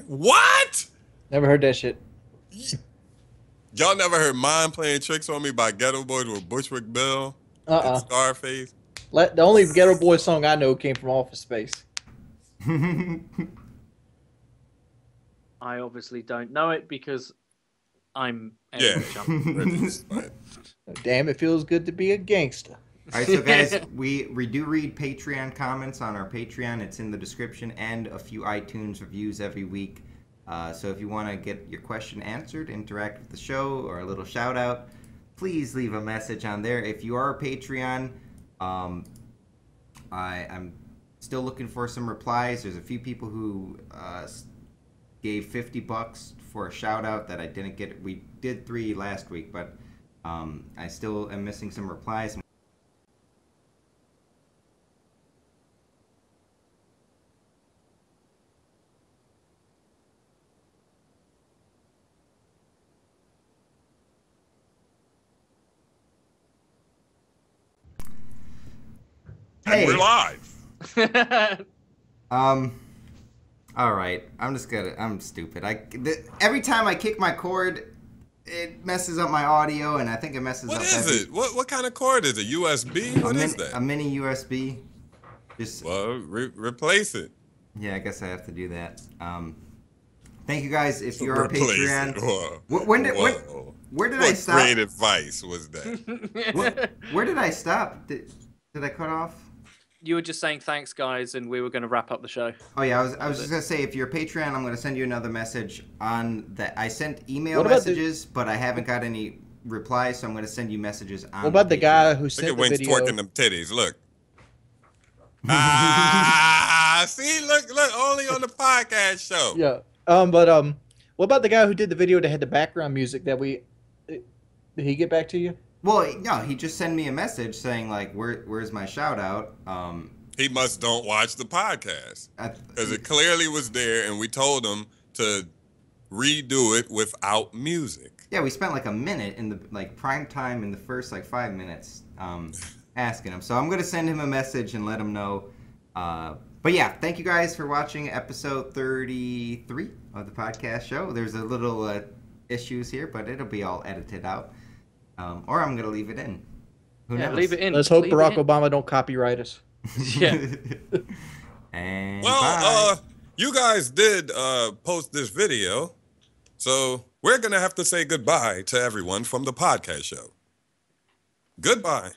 S3: What?
S6: Never heard that shit.
S3: Y'all never heard Mind Playing Tricks on Me by Ghetto Boys with Bushwick Bill and Scarface?
S6: The only Ghetto Boys song I know came from Office Space.
S2: I obviously don't know it because I'm
S6: Damn, it feels good to be a gangster.
S5: All right, so guys, we do read Patreon comments on our Patreon. It's in the description, and a few iTunes reviews every week. So if you want to get your question answered, interact with the show, or a little shout out, please leave a message on there. If you are a Patreon, I'm still looking for some replies. There's a few people who gave $50 for a shout out that I didn't get. We did 3 last week, but I still am missing some replies.
S3: Hey, we're live.
S5: All right. I'm stupid. Every time I kick my cord, it messes up my audio, and I think it messes up.
S3: What is it? What kind of cord is it? USB? What is that?
S5: A mini USB.
S3: Replace it.
S5: Yeah, I guess I have to do that. Thank you guys. If you are a Patreon, where did I stop?
S3: What great advice was that?
S5: Where did I stop? Did I cut off?
S2: You were just saying thanks, guys, and we were going to wrap up the show.
S5: Oh yeah, I was just gonna say, if you're a Patreon, I'm gonna send you another message on that. I sent email messages, but I haven't got any replies, so I'm gonna send you messages on.
S6: What about the guy who sent the video?
S3: Look at Wayne's twerking them titties. Look. See, look, only on the podcast show.
S6: Yeah. What about the guy who did the video that had the background music that we? Did he get back to you?
S5: Well, no, he just sent me a message saying, like, where's my shout out?
S3: He must don't watch the podcast, because it clearly was there, and we told him to redo it without music.
S5: Yeah, we spent like a minute in the prime time in the first 5 minutes asking him. So I'm gonna send him a message and let him know. But yeah, thank you guys for watching episode 33 of the podcast show. There's a little issues here, but it'll be all edited out. Or I'm going to leave it in. Who knows?
S2: Leave it in.
S6: Let's hope Barack Obama don't copyright us.
S2: Yeah.
S5: And
S3: well, you guys did post this video, so we're going to have to say goodbye to everyone from the podcast show. Goodbye.